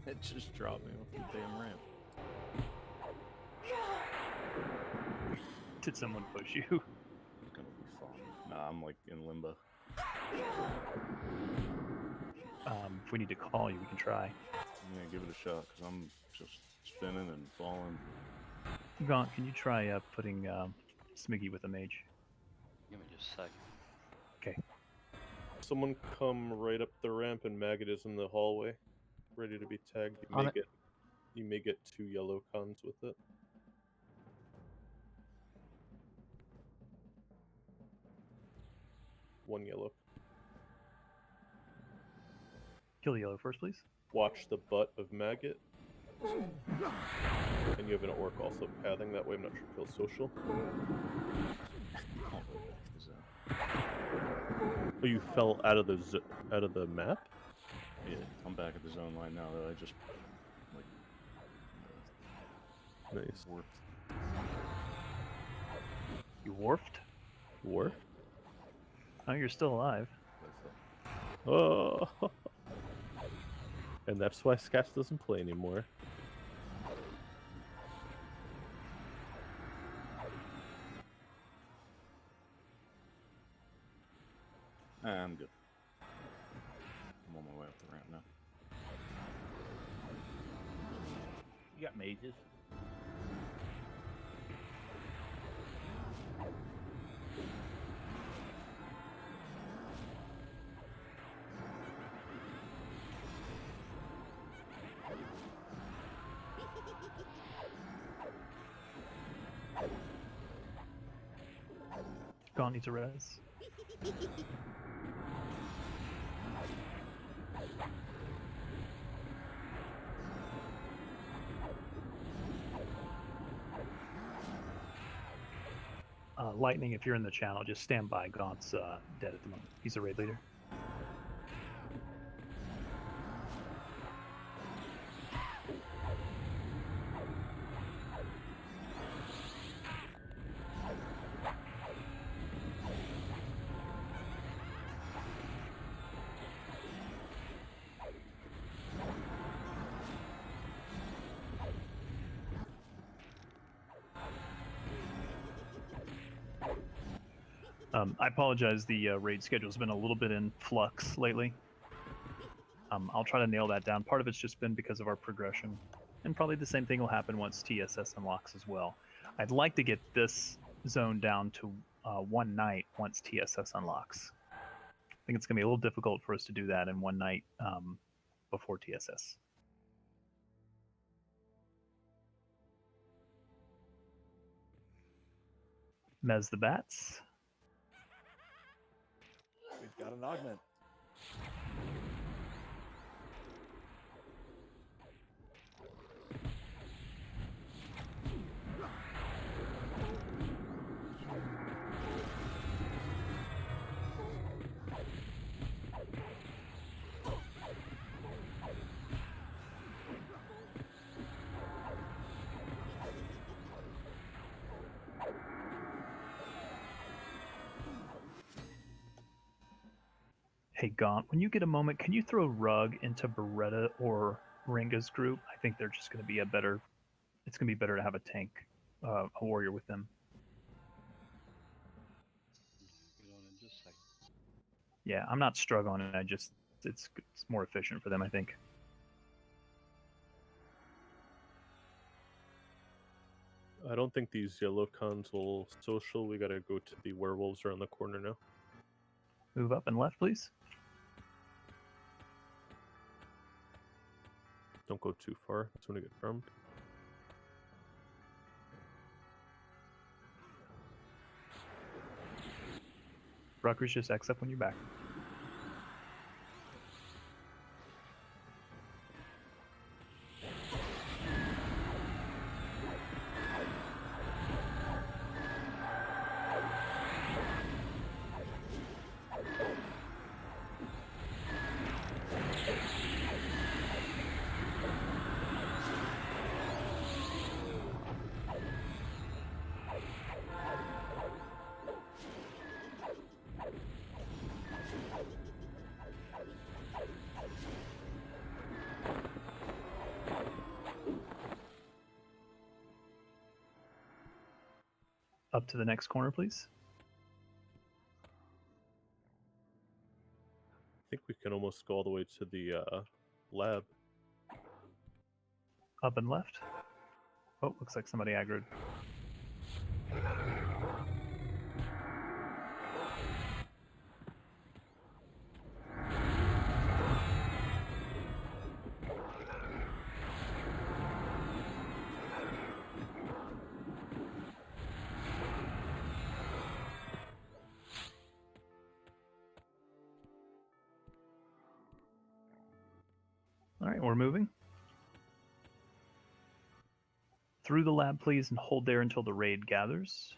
It just dropped me off the damn ramp. Did someone push you? It's gonna be fun. Nah, I'm like in limbo. If we need to call you, we can try. I'm gonna give it a shot because I'm just spinning and falling. Gaunt, can you try putting Smiggy with a mage? Give me just a second. Okay. Someone come right up the ramp, and Maggot is in the hallway, ready to be tagged. You may get 2 yellow cons with it. One yellow. Kill the yellow first, please. Watch the butt of Maggot. And you have an orc also pathing that way. I'm not sure if he'll social. Oh, you fell out of the out of the map? Yeah, I'm back at the zone line now. Though I just like Nice. warped. You warped? Warp? Oh, you're still alive. Oh. And that's why Scats doesn't play anymore. I'm good. I'm on my way up the ramp now. You got mages. Gaunt needs a res. Lightning, if you're in the channel, just stand by. Gaunt's dead at the moment. He's a raid leader. I apologize. The raid schedule's been a little bit in flux lately. I'll try to nail that down. Part of it's just been because of our progression, and probably the same thing will happen once TSS unlocks as well. I'd like to get this zone down to one night once TSS unlocks. I think it's going to be a little difficult for us to do that in one night before TSS. Mez the Bats. We've got an augment. Hey Gaunt, when you get a moment, can you throw Rug into Beretta or Ringa's group? I think they're just going to be a better. It's going to be better to have a tank, a warrior with them. Get on in just a second. Yeah, I'm not struggling it. It's more efficient for them, I think. I don't think these yellow cons will social. We gotta go to the werewolves around the corner now. Move up and left, please. Don't go too far. That's when I get farmed. Rutgers, just X up when you're back. Up to the next corner, please. I think we can almost go all the way to the lab. Up and left. Oh, looks like somebody aggroed. All right, we're moving. Through the lab, please, and hold there until the raid gathers.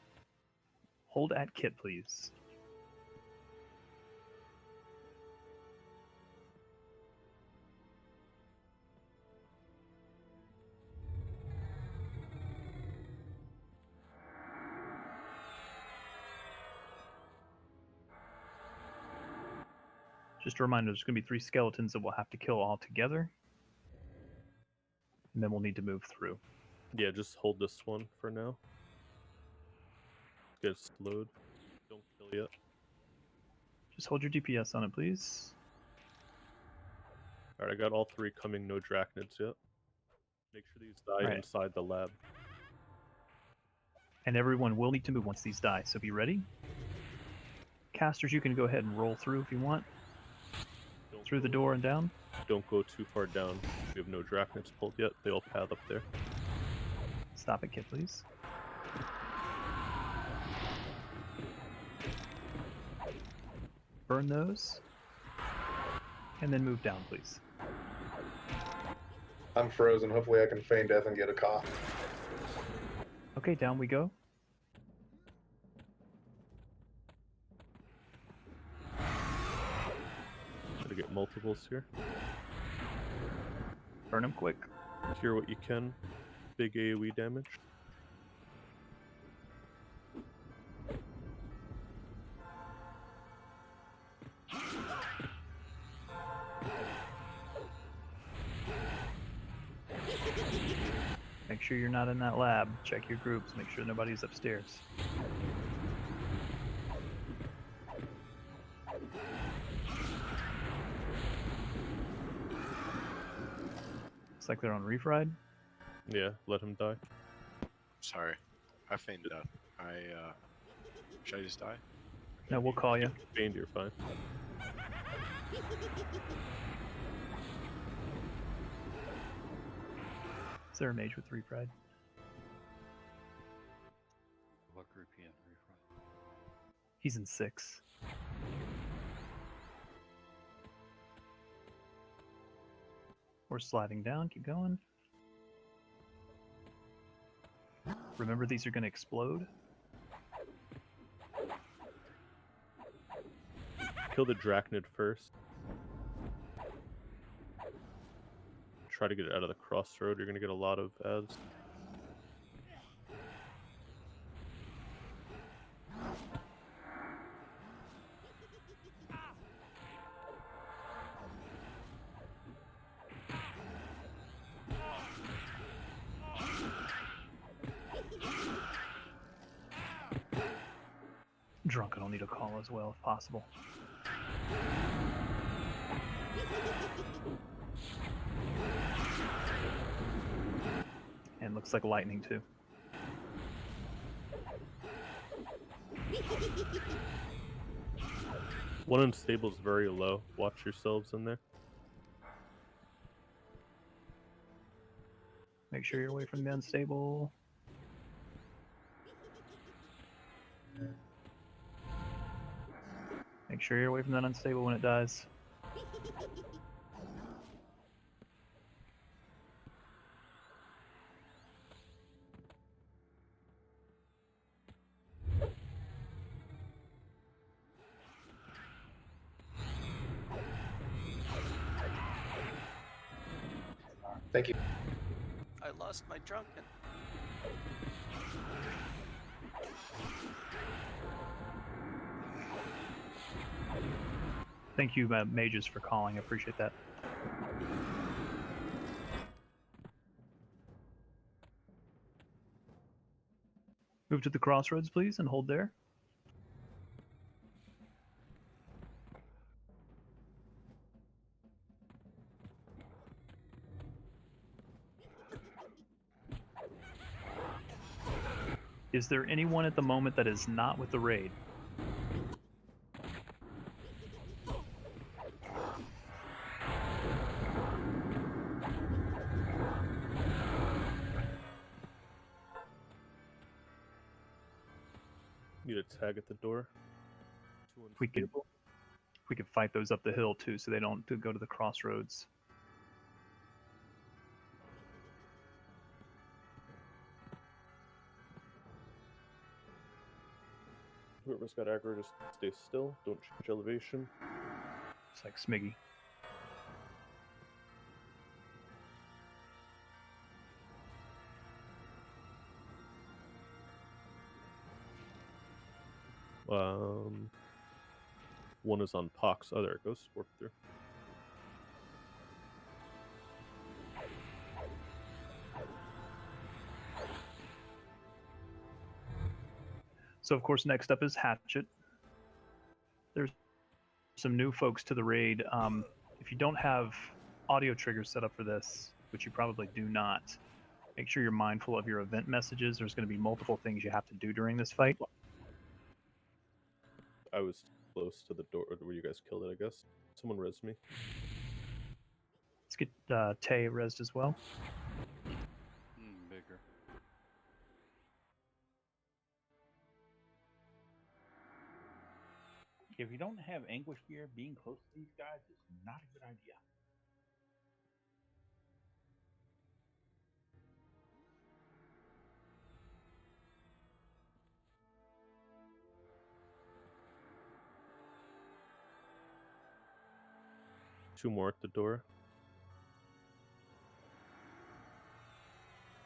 Hold at kit, please. Just a reminder, there's going to be 3 skeletons that we'll have to kill all together. And then we'll need to move through. Yeah, just hold this one for now. Get it slowed. Don't kill yet. Just hold your DPS on it, please. Alright, I got all 3 coming, no drachnids yet. Make sure these die Right. inside the lab. And everyone will need to move once these die, so be ready. Casters, you can go ahead and roll through if you want. Through the door and down. Don't go too far down. We have no drachnids pulled yet. They all path up there. Stop it, kid, please. Burn those. And then move down, please. I'm frozen. Hopefully I can feign death and get a cough. Okay, down we go. Gotta get multiples here. Burn them quick. Cure what you can. Big AoE damage. Make sure you're not in that lab. Check your groups. Make sure nobody's upstairs. Looks like they're on refried. Yeah, let him die. Sorry, I feigned death. Should I just die? No, we'll call you. Feigned, you're fine. Is there a mage with refried? What group you in? Refresh. He's in 6. We're sliding down. Keep going. Remember, these are going to explode. Kill the drachnid first. Try to get it out of the crossroad. You're gonna get a lot of ads. Drunken will need a call as well, if possible. And looks like lightning too. One unstable is very low. Watch yourselves in there. Make sure you're away from the unstable. Make sure you're away from that unstable when it dies. Thank you. I lost my drunken. Thank you, mages, for calling. I appreciate that. Move to the crossroads, please, and hold there. Is there anyone at the moment that is not with the raid? Need a tag at the door. We could fight those up the hill too, so they don't go to the crossroads. Whoever's got aggro, just stay still. Don't change elevation. It's like Smiggy. One is on Pox. Oh, there it goes. Warp through. So, of course, next up is Hatchet. There's some new folks to the raid. If you don't have audio triggers set up for this, which you probably do not, make sure you're mindful of your event messages. There's going to be multiple things you have to do during this fight. I was close to the door where you guys killed it, I guess. Someone res me. Let's get Tay resed as well. Bigger. If you don't have anguish gear, being close to these guys is not a good idea. Two more at the door.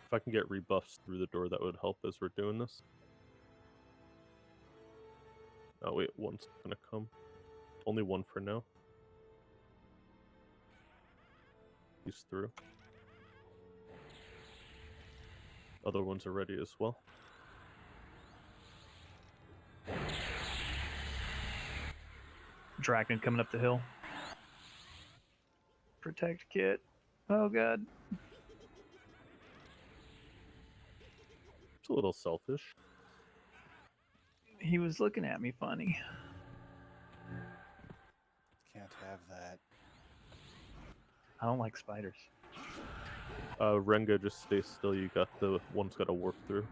If I can get rebuffs through the door, that would help as we're doing this. Oh wait, one's gonna come. Only one for now. He's through. Other ones are ready as well. Dragon coming up the hill. Protect Kit. Oh god. It's a little selfish. He was looking at me funny. Can't have that. I don't like spiders. Renga, just stay still. You got the one's got to warp through.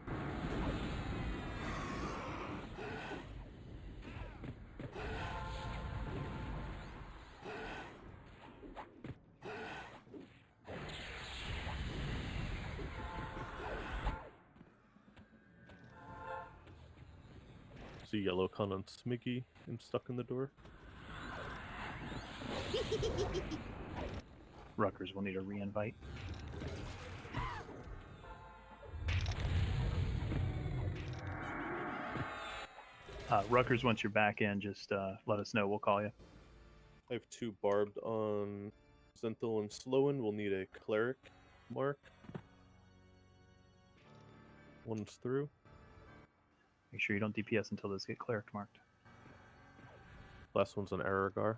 See yellow con on Smiggy and stuck in the door. Rutgers will need a re-invite. Rutgers, once you're back in, just let us know. We'll call you. I have two barbed on Zenthal and Slowen. We'll need a cleric mark. One's through. Make sure you don't DPS until those get cleric marked. Last one's on Aragar.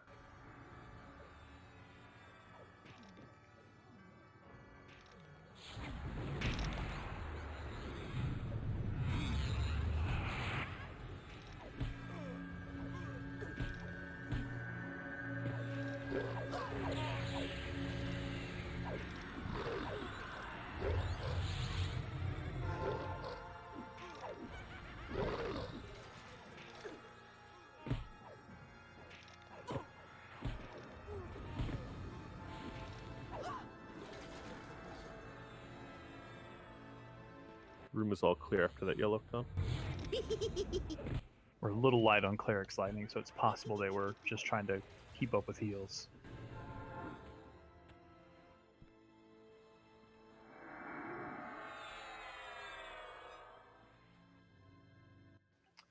Room is all clear after that yellow con. We're a little light on cleric's lightning, so it's possible they were just trying to keep up with heals.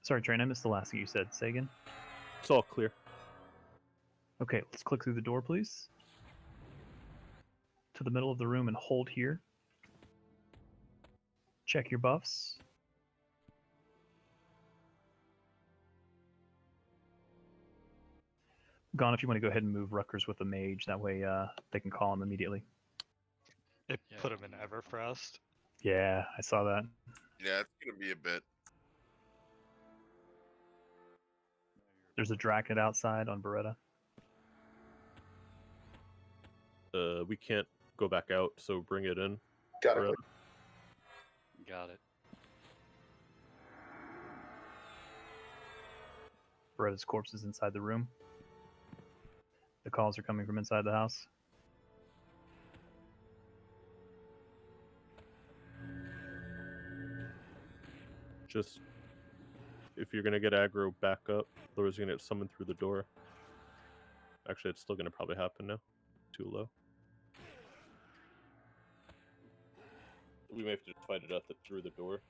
Sorry, Train, I missed the last thing you said. Say again? It's all clear. Okay, let's click through the door, please. To the middle of the room and hold here. Check your buffs. Gone, if you want to go ahead and move Rutgers with the mage, that way they can call him immediately. It put him in Everfrost. Yeah, I saw that. Yeah, it's gonna be a bit. There's a Draken outside on Beretta. We can't go back out, so bring it in. Got it. Got it. Beretta's corpse is inside the room. The calls are coming from inside the house. Just, if you're going to get aggro, back up. Otherwise, you're going to get summoned through the door. Actually, it's still going to probably happen now. Too low. We may have to just fight it out through the door.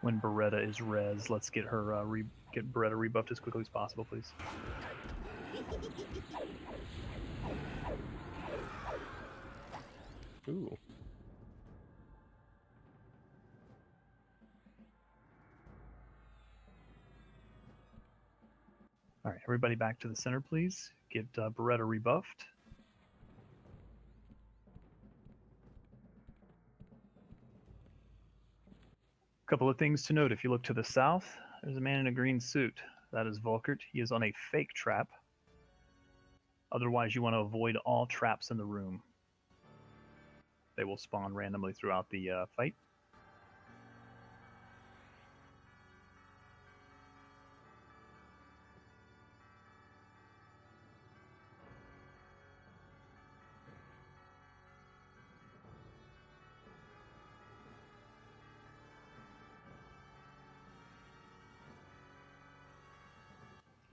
When Beretta is res, let's get her get Beretta rebuffed as quickly as possible, please. Ooh. All right, everybody back to the center, please. Get Beretta rebuffed. Couple of things to note. If you look to the south, there's a man in a green suit. That is Volkert. He is on a fake trap. Otherwise, you want to avoid all traps in the room. They will spawn randomly throughout the fight.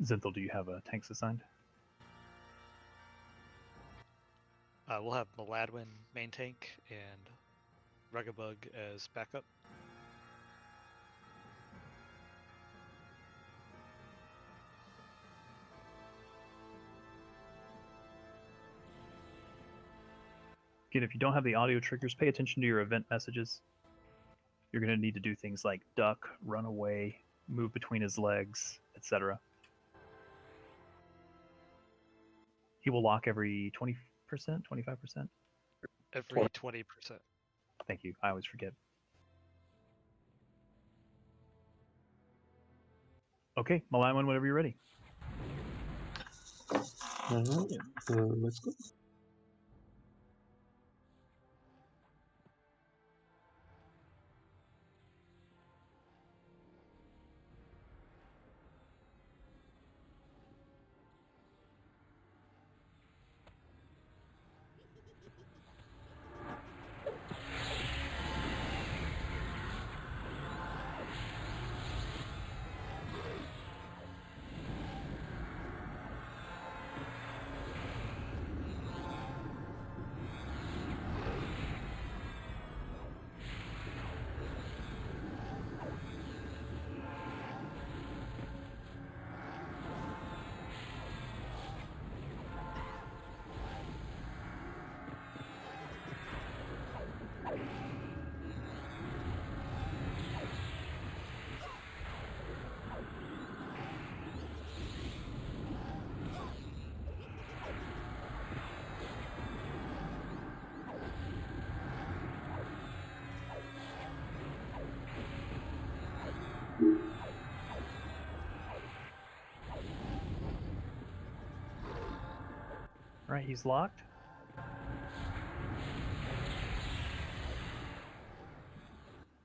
Zenthal, do you have tanks assigned? We'll have Maladwin main tank and Ruggabug as backup. Again, if you don't have the audio triggers, pay attention to your event messages. You're going to need to do things like duck, run away, move between his legs, etc. He will lock every 20%, 25%? Every 20%. Thank you. I always forget. Okay, Malaiwan, whenever you're ready. Let's go. All right, he's locked.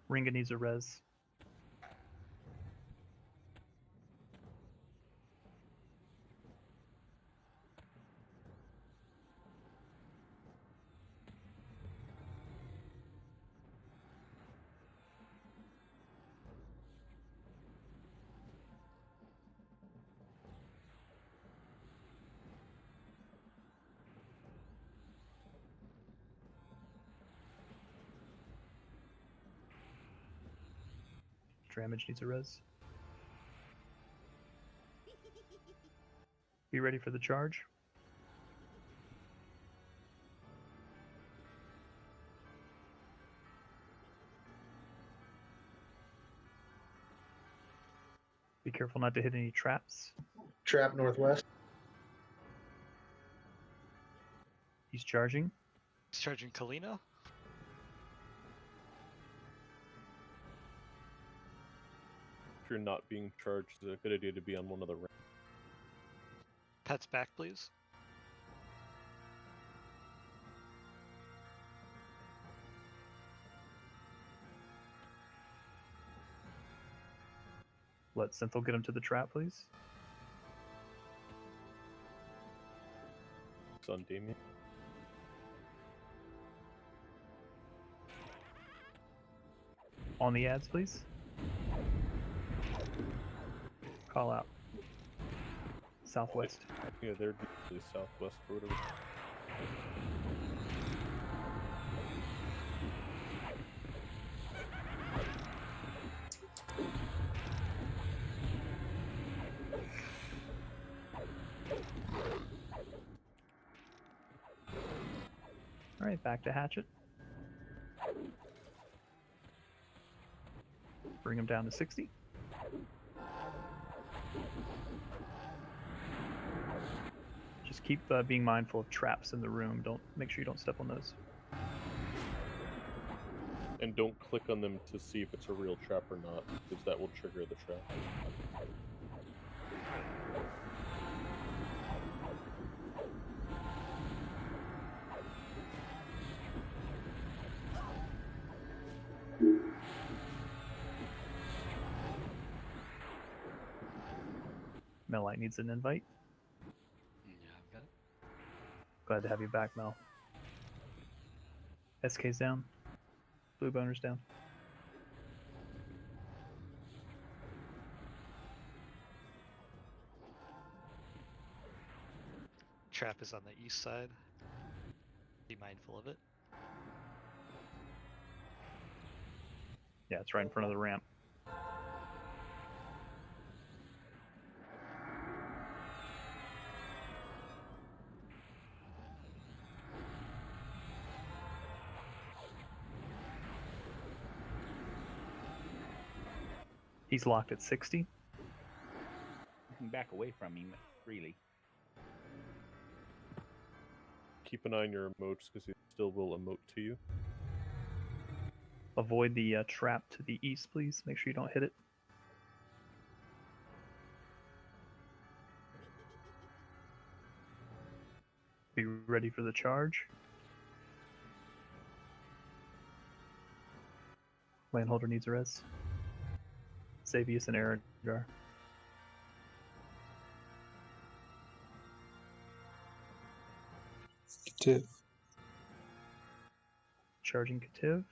Ringa needs a res. Dramage needs a res. Be ready for the charge. Be careful not to hit any traps. Trap northwest. He's charging. He's charging Kalina. If you're not being charged, it's a good idea to be on one of the ramps. Pets back, please. Let Synthel get him to the trap, please. It's on Demi. On the ads, please. Call out. Southwest. Yeah, they're usually southwest for whatever. right, back to Hatchet. Bring him down to 60. Just keep being mindful of traps in the room. Make sure you don't step on those. And don't click on them to see if it's a real trap or not, because that will trigger the trap. Melite needs an invite. Yeah, I've got it. Glad to have you back, Mel. SK's down. Blue boner's down. Trap is on the east side. Be mindful of it. Yeah, it's right in front of the ramp. He's locked at 60. You can back away from him freely. Keep an eye on your emotes, because he still will emote to you. Avoid the trap to the east, please. Make sure you don't hit it. Be ready for the charge. Landholder needs a res. Xavius and Aragar. Cative. Charging Cative.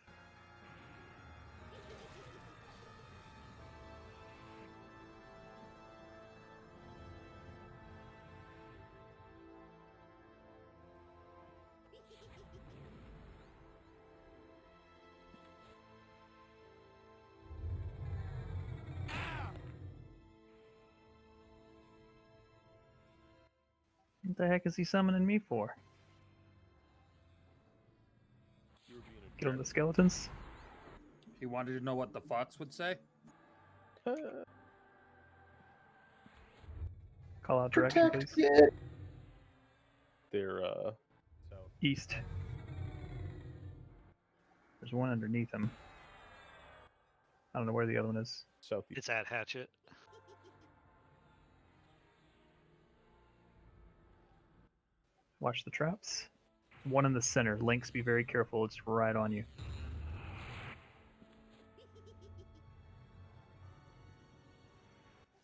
What the heck is he summoning me for? Get on the skeletons. He wanted to know what the fox would say. Call out direction, please. They're East. There's one underneath him. I don't know where the other one is. Southeast. It's at Hatchet. Watch the traps. One in the center. Lynx, be very careful. It's right on you.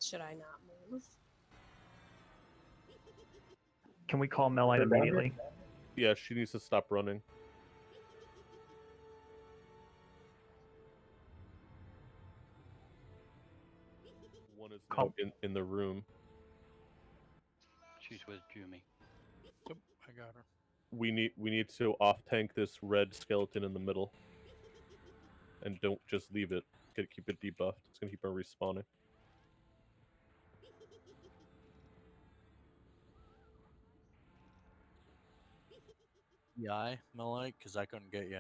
Should I not move? Can we call Melite immediately? Yeah, she needs to stop running. One is now in the room. She's with Jumi. Yep, I got her. We need to off tank this red skeleton in the middle. And don't just leave it. Gotta keep it debuffed. It's gonna keep her respawning. Yeah, Melite, because I couldn't get you.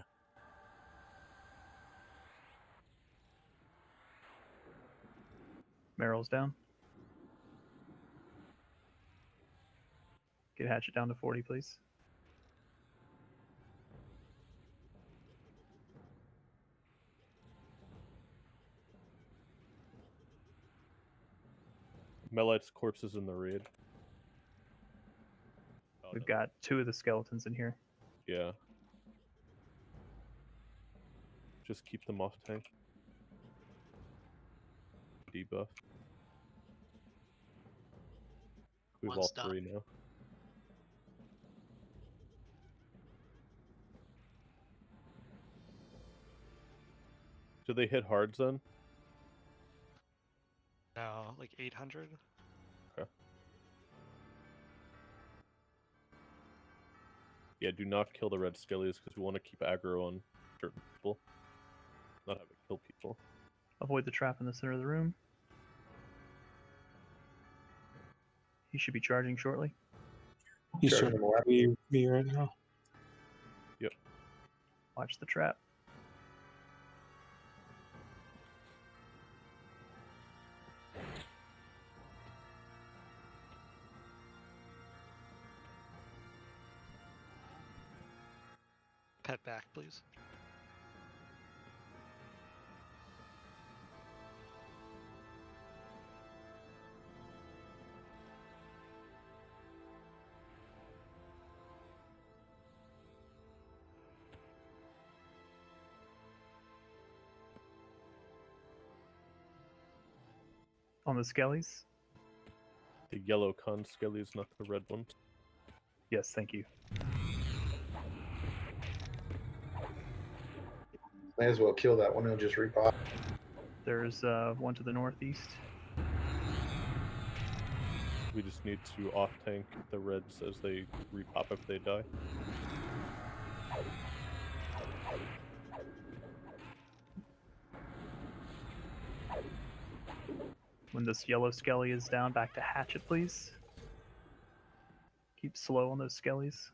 Meryl's down. Get Hatchet down to 40, please. Melite's corpse is in the raid. We've got 2 of the skeletons in here. Yeah. Just keep them off tank. Debuff. We have all One's done. 3 now. Do they hit hard zone? No, like 800. Okay. Yeah, do not kill the red skellies because we want to keep aggro on certain people. Not have it kill people. Avoid the trap in the center of the room. He should be charging shortly. He's charging me right now. Yep. Watch the trap. Pet back, please. On the skellies? The yellow con skellies, not the red ones. Yes, thank you. May as well kill that one. It'll just repop. There's one to the northeast. We just need to off-tank the reds as they repop if they die. When this yellow skelly is down, back to hatchet, please. Keep slow on those skellies.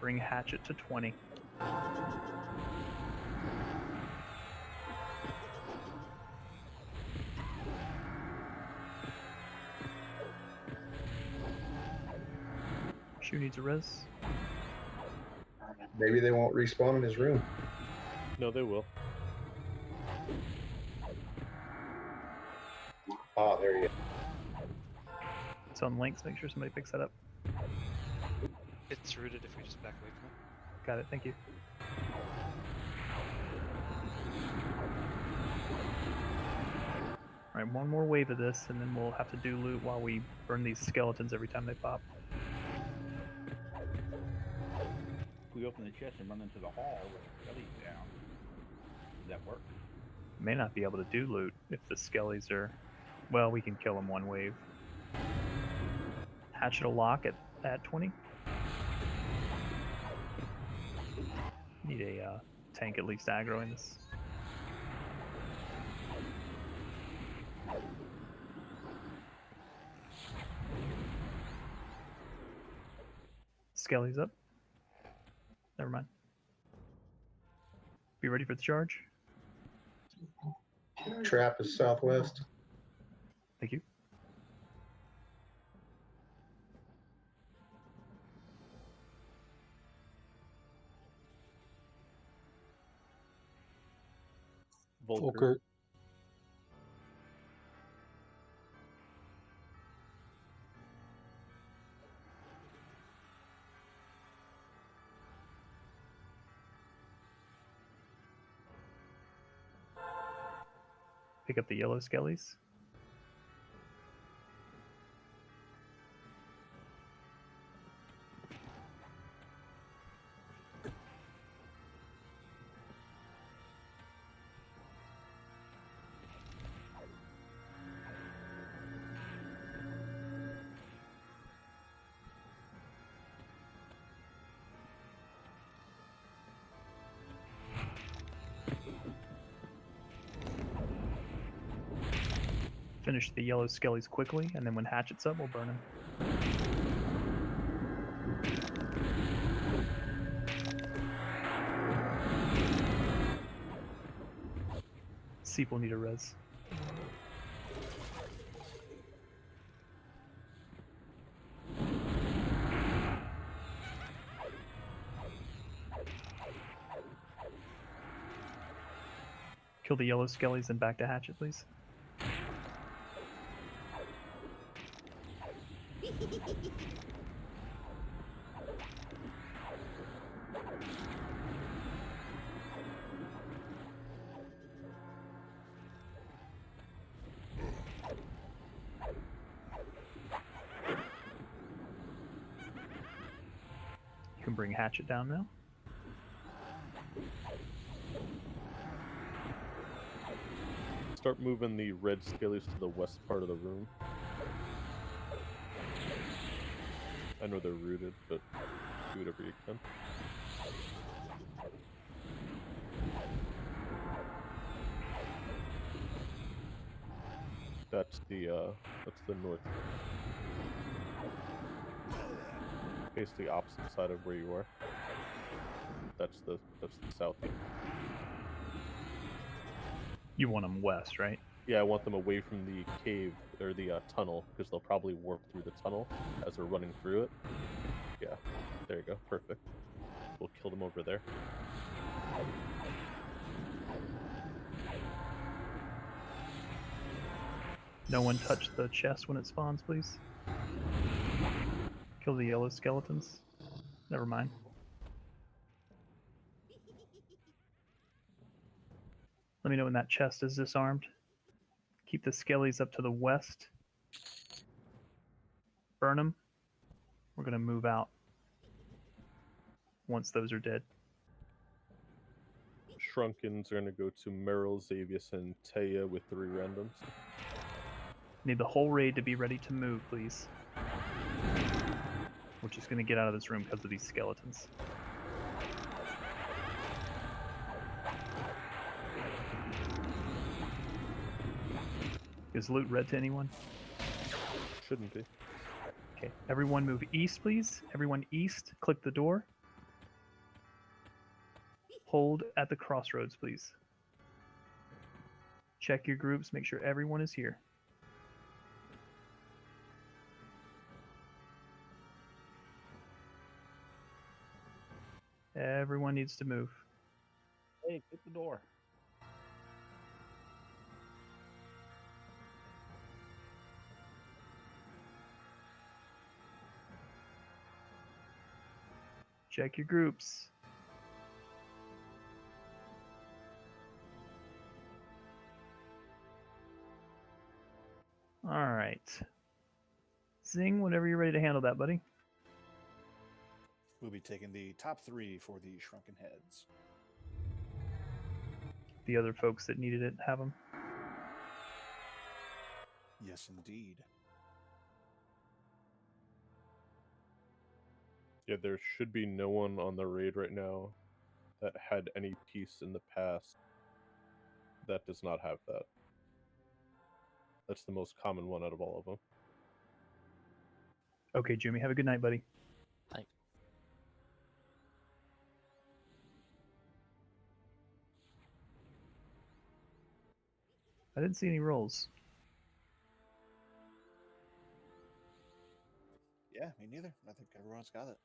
Bring hatchet to 20. Shoe needs a res. Maybe they won't respawn in his room. No, they will. Ah, there you go. It's on links. Make sure somebody picks that up. It's rooted if we just back away from it. Got it. Thank you. All right, one more wave of this, and then we'll have to do loot while we burn these skeletons every time they pop. We open the chest and run into the hall with the skellies down. Does that work? May not be able to do loot if the skellies are... Well, we can kill them one wave. Hatchet will lock at 20. Need a tank at least aggroing this. Skelly's up. Never mind. Be ready for the charge. Trap is southwest. Thank you. Volker. Okay. Pick up the yellow skellies. Finish the yellow skellies quickly, and then when hatchet's up, we'll burn him. Seep will need a res. Kill the yellow skellies and back to hatchet, please. You can bring hatchet down now. Start moving the red skellies to the west part of the room. I know they're rooted, but do whatever you can. That's the north. face the opposite side of where you are. That's the south. You want them west, right? Yeah, I want them away from the cave or the tunnel because they'll probably warp through the tunnel as they're running through it. Yeah, there you go, perfect. We'll kill them over there. No one touch the chest when it spawns, please. Kill the yellow skeletons. Never mind. Let me know when that chest is disarmed. Keep the skellies up to the west. Burn them. We're going to move out once those are dead. Shrunkins are going to go to Meryl, Xavius, and Taya with 3 randoms. Need the whole raid to be ready to move, please. We're just going to get out of this room because of these skeletons. Is loot red to anyone? Shouldn't be. Okay, everyone move east, please. Everyone east, click the door. Hold at the crossroads, please. Check your groups, make sure everyone is here. Everyone needs to move. Hey, hit the door. Check your groups. All right. Zing, whenever you're ready to handle that, buddy. We'll be taking the top 3 for the Shrunken Heads. The other folks that needed it, have them. Yes, indeed. Yeah, there should be no one on the raid right now that had any piece in the past that does not have that. That's the most common one out of all of them. Okay, Jimmy, have a good night, buddy. Thanks. I didn't see any rolls. Yeah, me neither. I think everyone's got it.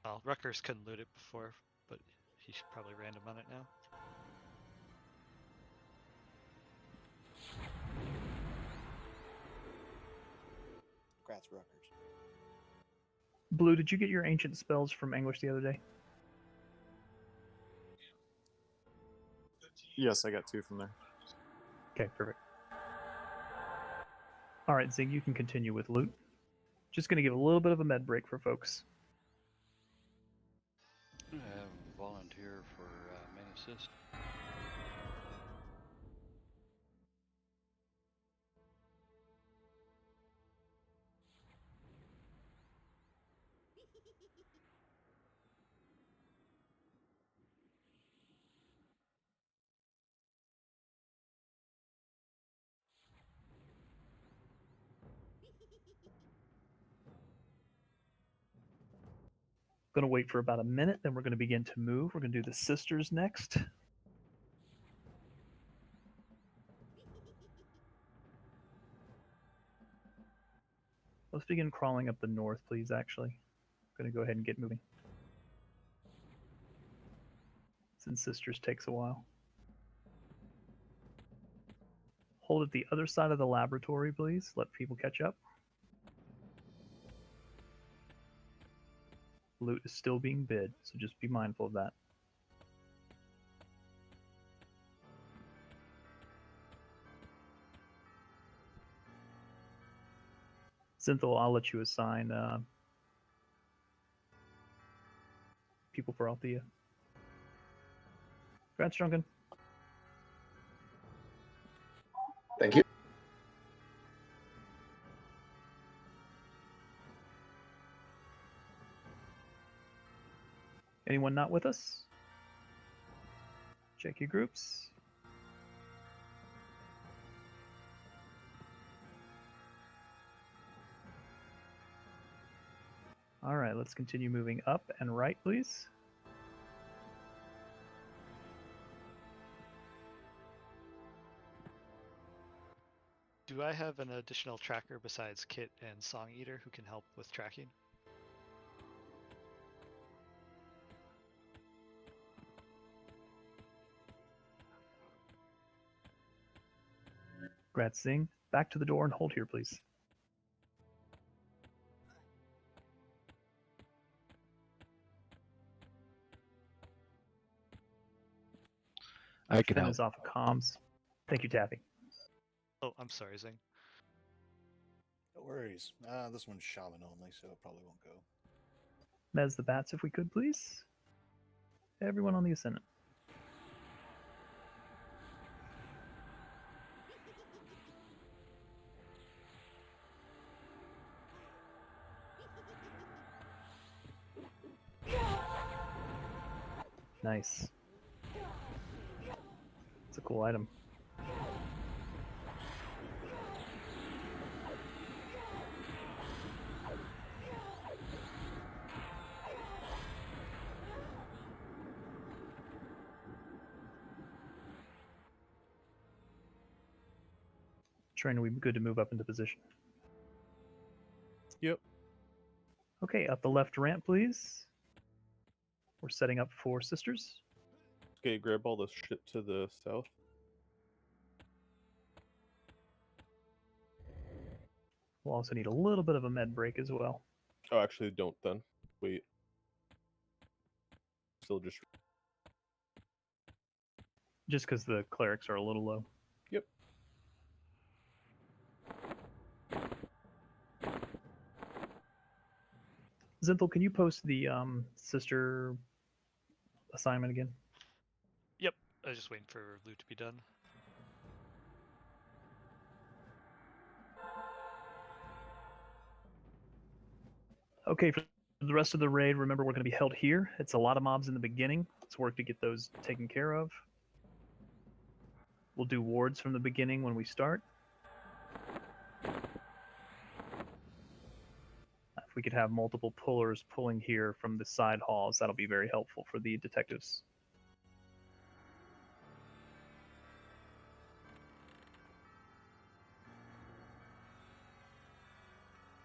Well, Rutgers couldn't loot it before, but he should probably random on it now. Congrats, Rutgers. Blue, did you get your ancient spells from Anguish the other day? Yes, I got 2 from there. Okay, perfect. All right, Zig, you can continue with loot. Just going to give a little bit of a med break for folks. I have a volunteer for main assist. Going to wait for about a minute, then we're going to begin to move. We're going to do the sisters next. Let's begin crawling up the north, please, actually. I'm going to go ahead and get moving. Since sisters takes a while. Hold at the other side of the laboratory, please. Let people catch up. Loot is still being bid, so just be mindful of that. Synthil, I'll let you assign people for Althea. Congrats, Drunken. Thank you. Anyone not with us? Check your groups. All right, let's continue moving up and right, please. Do I have an additional tracker besides Kit and Song Eater who can help with tracking? Singh, back to the door and hold here, please. I can Finn help. is off of comms. Thank you, Taffy. Oh, I'm sorry, Zing. No worries. This one's shaman only, so it probably won't go. Mez the bats, if we could, please. Everyone on the ascendant. Nice. It's a cool item. Trainer, we good to move up into position. Yep. Okay, up the left ramp, please. We're setting up for sisters. Okay, grab all the shit to the south. We'll also need a little bit of a med break as well. Oh, actually, don't then. Wait. Still just. Just because the clerics are a little low. Yep. Zinthal, can you post the sister assignment again? Yep, I was just waiting for loot to be done. Okay, for the rest of the raid, remember we're going to be held here. It's a lot of mobs in the beginning. Let's work to get those taken care of. We'll do wards from the beginning when we start. If we could have multiple pullers pulling here from the side halls, that'll be very helpful for the detectives.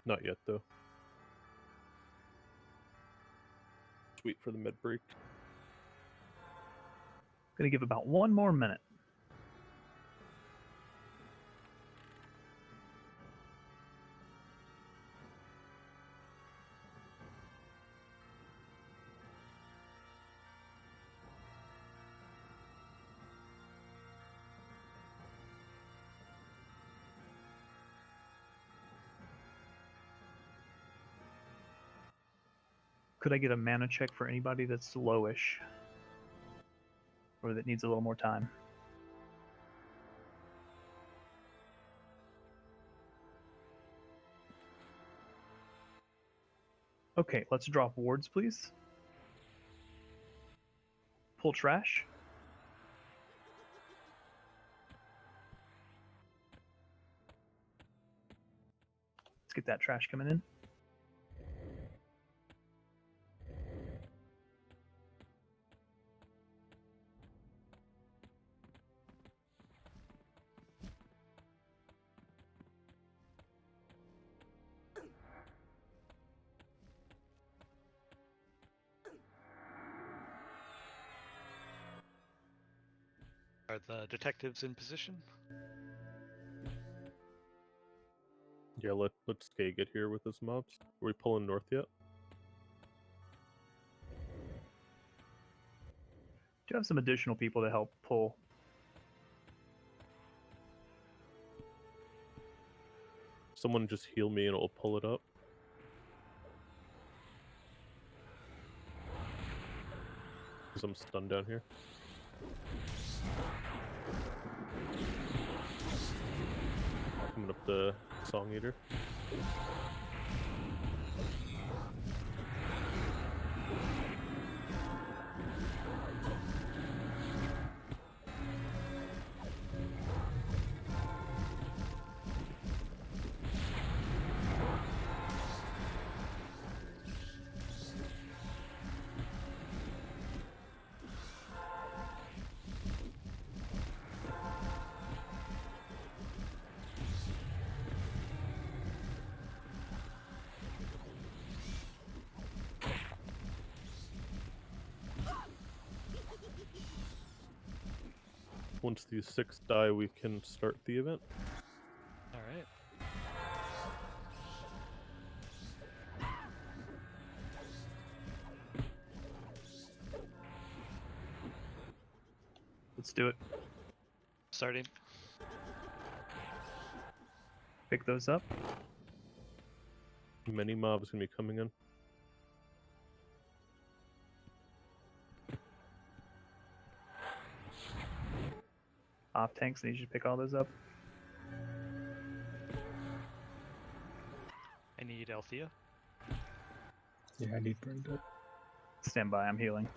Not yet, though. Wait for the med break. Gonna give about 1 more minute. Could I get a mana check for anybody that's lowish? Or that needs a little more time? Okay, let's drop wards, please. Pull trash. Let's get that trash coming in. Are the detectives in position? Yeah, let Skay get here with his mobs. Are we pulling north yet? Do you have some additional people to help pull? Someone just heal me and it'll pull it up. Because I'm stunned down here. Coming up the Song Eater. Once these 6 die, we can start the event. All right. Let's do it. Starting. Pick those up. Many mobs gonna be coming in. Off tanks, need you to pick all those up. I need Althea. Yeah, I need Brenda. Stand by, I'm healing.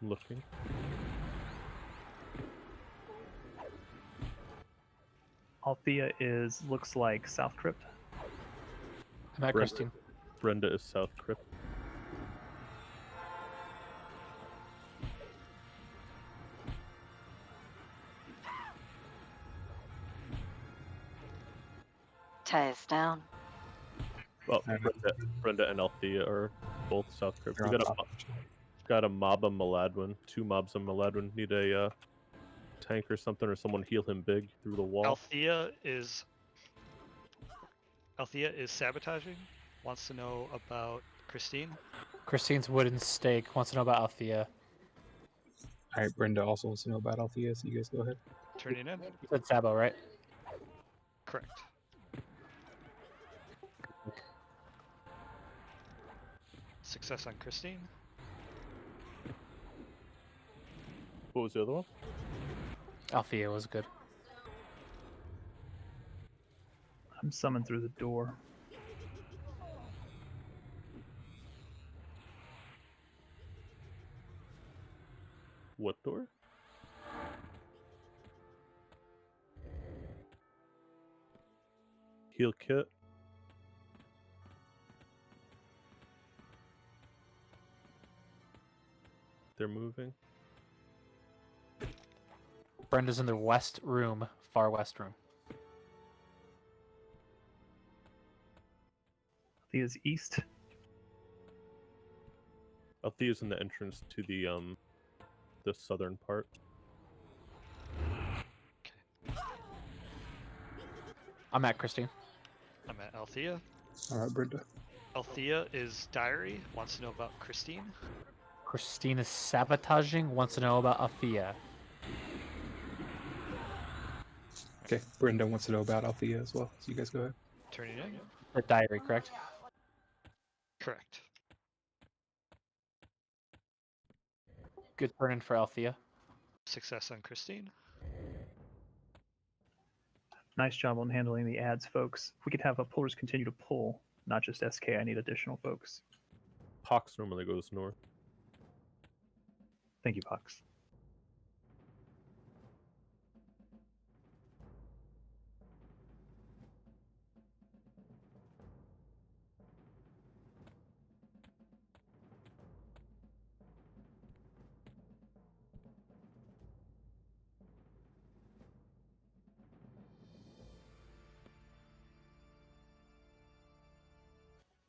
Looking. Althea looks like South Crypt. I'm at Christine. Brenda is South Crypt. Taya's down. Well, Brenda and Althea are both South Crypt. We They're on got top. a mob of Maladwin. 2 mobs of Maladwin. Need a tank or something, or someone heal him big through the wall. Althea is sabotaging. Wants to know about Christine. Christine's wooden stake wants to know about Althea. Alright, Brenda also wants to know about Althea, so you guys go ahead. Turning in. You said Sabo, right? Correct. Success on Christine. What was the other one? Althea was good. I'm summoned through the door. What door? Heal kit. They're moving. Brenda's in the west room, far west room. Althea's east. Althea's in the entrance to the southern part. I'm at Christine. I'm at Althea. Alright, Brenda. Althea is diary. Wants to know about Christine. Christine is sabotaging, wants to know about Althea. Okay, Brenda wants to know about Althea as well, so you guys go ahead. Turning in. The diary, correct? Correct. Good turn in for Althea. Success on Christine. Nice job on handling the ads, folks. If we could have pullers continue to pull, not just SK, I need additional folks. Pox normally goes north. Thank you, Pox.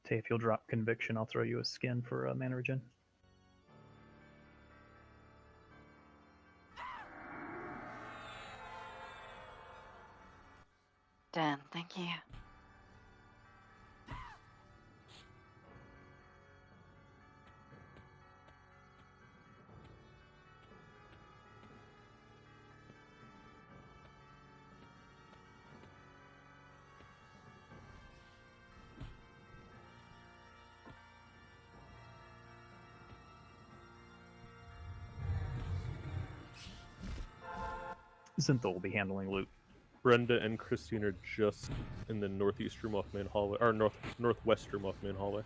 Tay, if you'll drop conviction, I'll throw you a skin for mana regen. Dan, thank you. Zinthal will be handling loot. Brenda and Christine are just in the northeast room off main hallway, or northwest room off main hallway.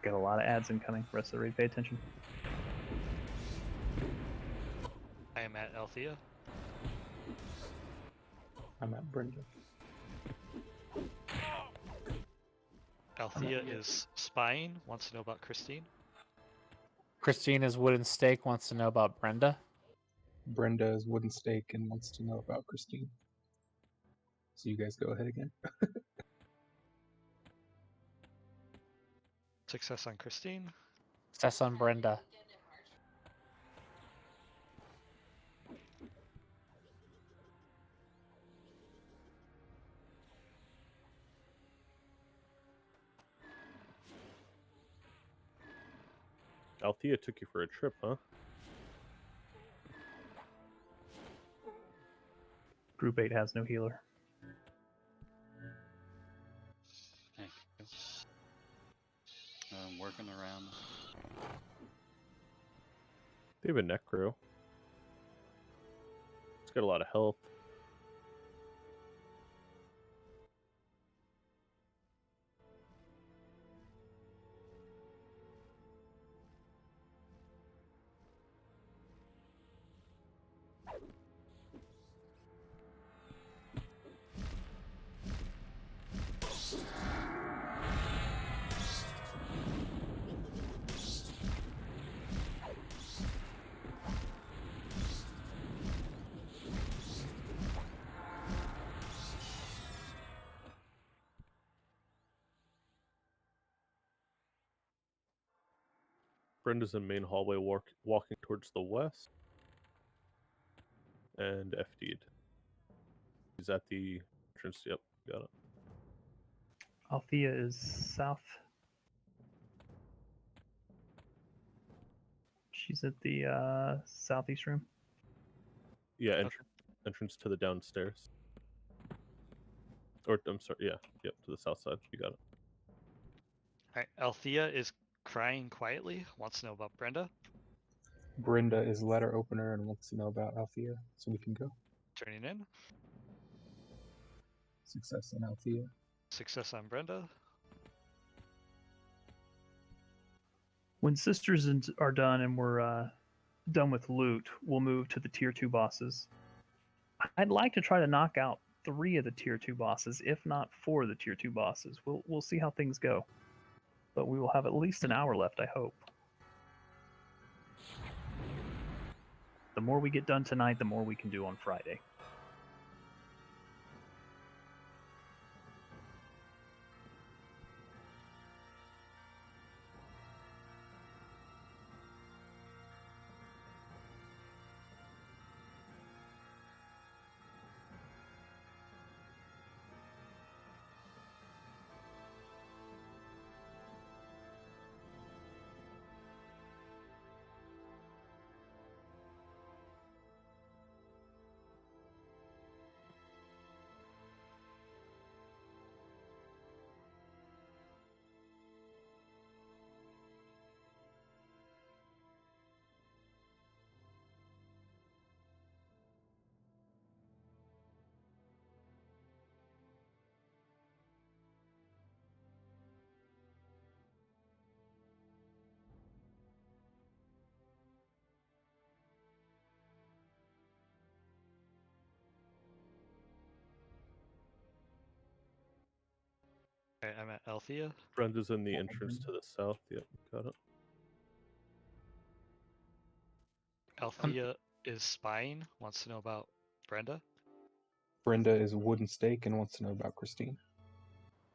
Got a lot of ads incoming. Rest of the raid, pay attention. I am at Althea. I'm at Brenda. Althea is spying. Wants to know about Christine. Christine is wooden stake, wants to know about Brenda. Brenda is wooden stake and wants to know about Christine. So you guys go ahead again. Success on Christine. Success on Brenda. Althea took you for a trip, huh? Group 8 has no healer. Thank you. I'm working around. They have a necro. It's got a lot of health. Brenda's in main hallway walking towards the west. And FD'd. He's at the entrance. Yep, got it. Althea is south. She's at the southeast room. Yeah, entrance to the downstairs. Or, I'm sorry, yeah. Yep, to the south side. You got it. Alright, Althea is crying quietly, wants to know about Brenda. Brenda is letter opener and wants to know about Althea, so we can go. Turning in. Success on Althea. Success on Brenda. When sisters are done and we're done with loot, we'll move to the tier 2 bosses. I'd like to try to knock out 3 of the tier 2 bosses, if not 4 of the tier 2 bosses. We'll see how things go. But we will have at least an hour left, I hope. The more we get done tonight, the more we can do on Friday. Alright, I'm at Althea. Brenda's in the entrance to the south. Yep, got it. Althea is spying, wants to know about Brenda. Brenda is wooden stake and wants to know about Christine.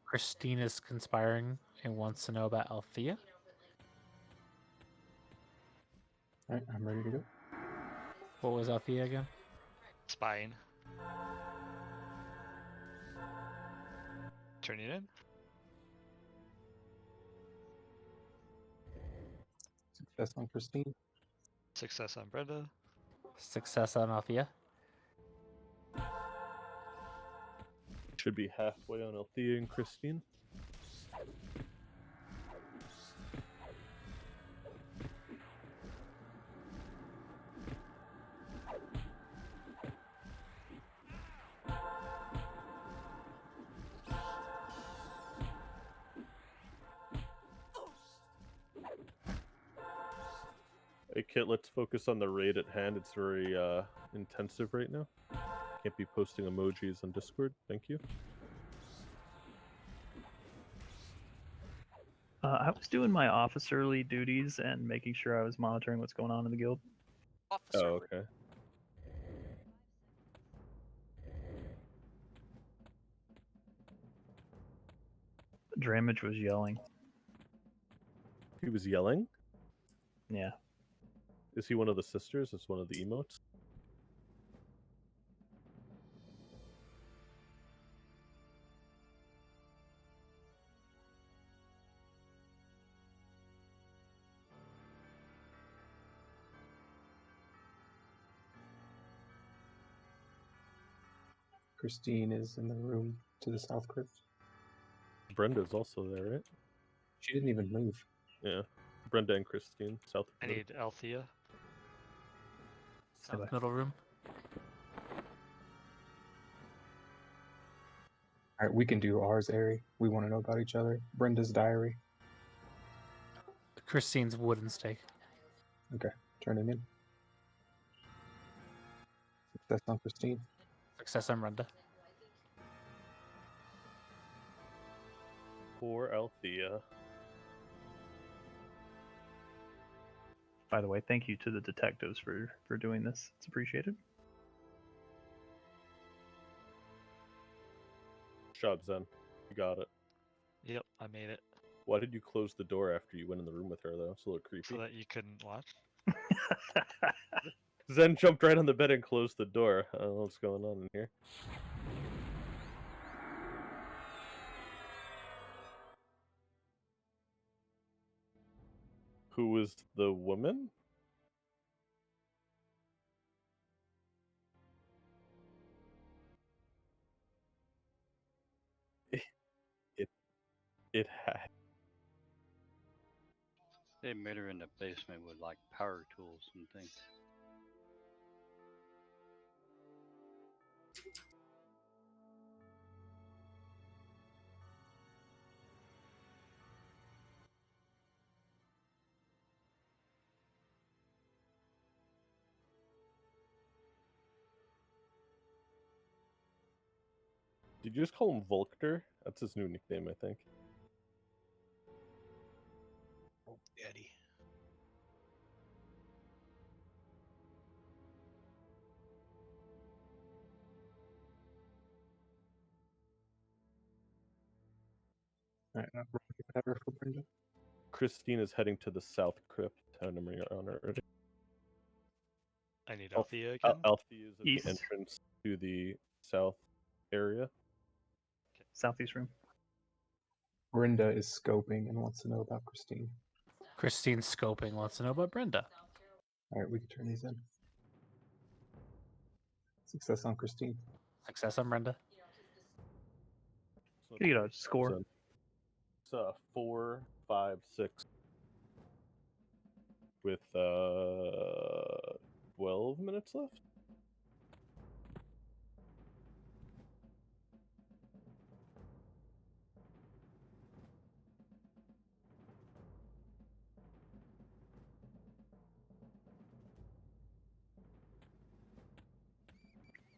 Christine is conspiring and wants to know about Althea. Alright, I'm ready to go. What was Althea again? Spying. Turning in. Success on Christine. Success on Brenda. Success on Althea. Should be halfway on Althea and Christine. Hey Kit, let's focus on the raid at hand. It's very intensive right now. Can't be posting emojis on Discord. Thank you. I was doing my officerly duties and making sure I was monitoring what's going on in the guild. Oh, okay. Dramage was yelling. He was yelling? Yeah. Is he one of the sisters? Is one of the emotes? Christine is in the room to the south crypt. Brenda's also there, right? She didn't even move. Yeah. Brenda and Christine, south. I need Althea. Stay by. South middle room. All right, we can do ours, Ari. We want to know about each other. Brenda's diary. Christine's wooden stake. Okay, turning in. Success on Christine. Success on Brenda. Poor Althea. By the way, thank you to the detectives for doing this. It's appreciated. Good job, Zen. You got it. Yep, I made it. Why did you close the door after you went in the room with her, though? It's a little creepy. So that you couldn't watch. Zen jumped right on the bed and closed the door. I don't know what's going on in here. Who was the woman? It had. They made her in the basement with like power tools and things. Did you just call him Volkner? That's his new nickname, I think. Daddy. All right, whatever for Brenda. Christine is heading to the south crypt. Number on her. I need Althea again. Althea is at East. the entrance to the south area. Southeast room. Brenda is scoping and wants to know about Christine. Christine's scoping wants to know about Brenda. All right, we can turn these in. Success on Christine. Success on Brenda. Can you get a score? It's 4, 5, 6. With 12 minutes left.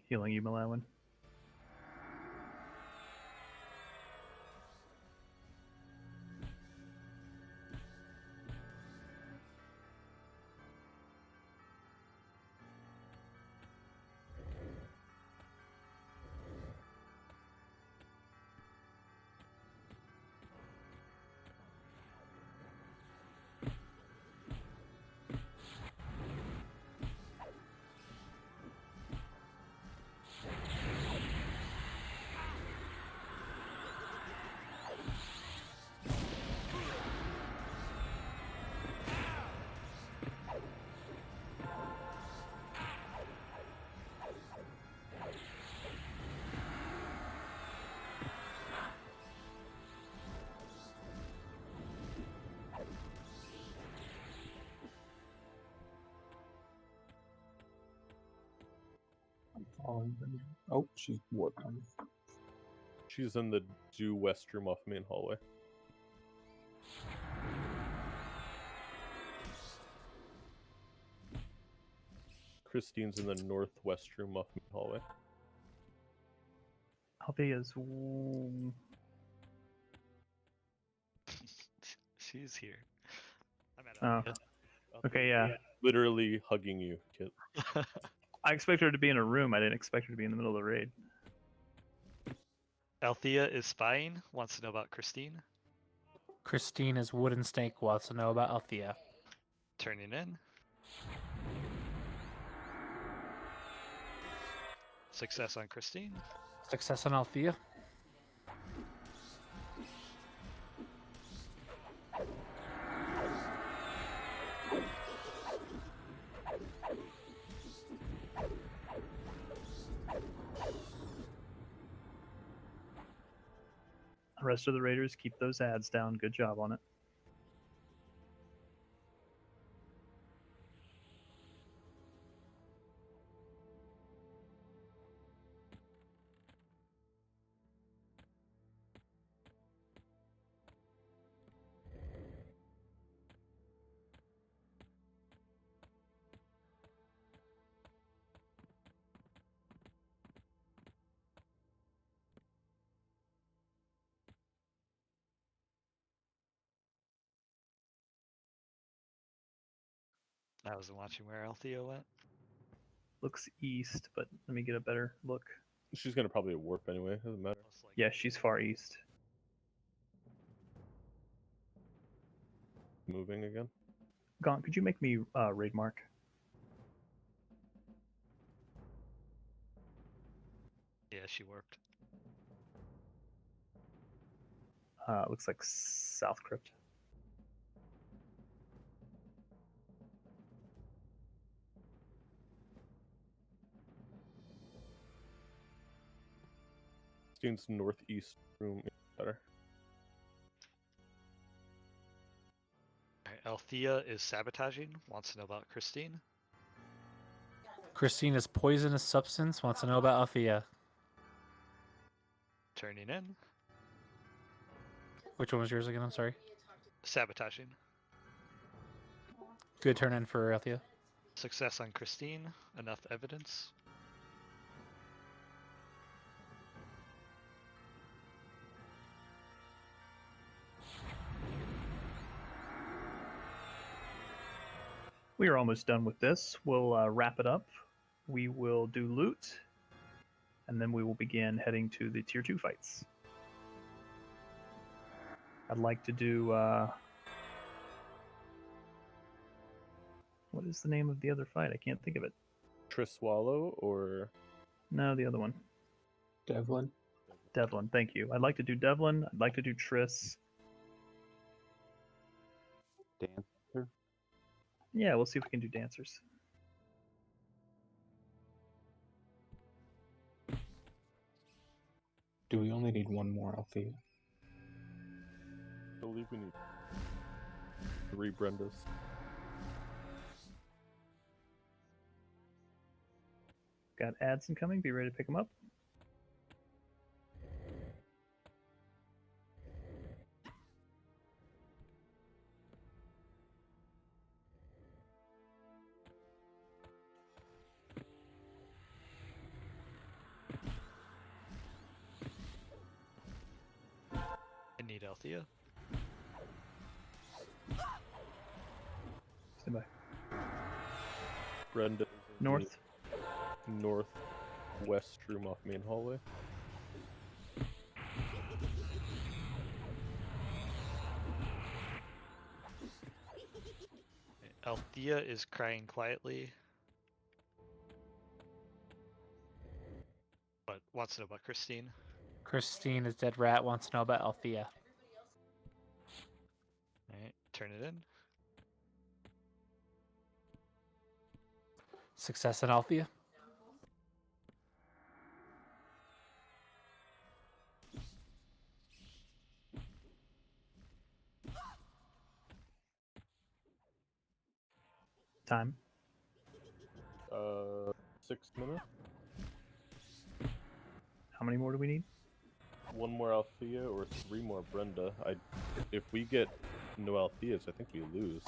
Healing you, Malawan. Oh, she's warped on me. She's in the due west room off main hallway. Christine's in the northwest room off main hallway. Althea's. She's here. I'm at Oh. Althea. Okay, yeah. Literally hugging you, Kit. I expect her to be in a room. I didn't expect her to be in the middle of the raid. Althea is spying. Wants to know about Christine. Christine is wooden stake wants to know about Althea. Turning in. Success on Christine. Success on Althea. Rest of the raiders, keep those ads down. Good job on it. I wasn't watching where Althea went. Looks east, but let me get a better look. She's gonna probably warp anyway. Doesn't matter. Yeah, she's far east. Moving again. Gaunt, could you make me raid mark? Yeah, she warped. Looks like South Crypt. Christine's northeast room is better. Alright, Althea is sabotaging. Wants to know about Christine. Christine is poisonous substance. Wants to know about Althea. Turning in. Which one was yours again? I'm sorry. Sabotaging. Good turn in for Althea. Success on Christine. Enough evidence. We are almost done with this. We'll wrap it up. We will do loot, and then we will begin heading to the tier 2 fights. I'd like to do... what is the name of the other fight? I can't think of it. Triswallow or... No, the other one. Devlin. Devlin, thank you. I'd like to do Devlin. I'd like to do Triss. Dancer. Yeah, we'll see if we can do dancers. Do we only need one more Althea? I believe we need 3 Brendas. Got ads incoming. Be ready to pick them up. I need Althea. Stand by. Brenda. North. Northwest room off main hallway. Althea is crying quietly. But wants to know about Christine. Christine is dead rat. Wants to know about Althea. Alright, turn it in. Success on Althea. Time. 6 minutes. How many more do we need? 1 more Althea or 3 more Brenda. If we get no Altheas, I think we lose.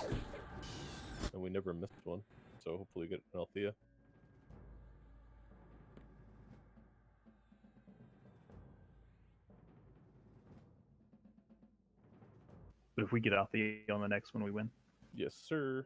And we never missed one. So hopefully get an Althea. But if we get Althea on the next one, we win. Yes, sir.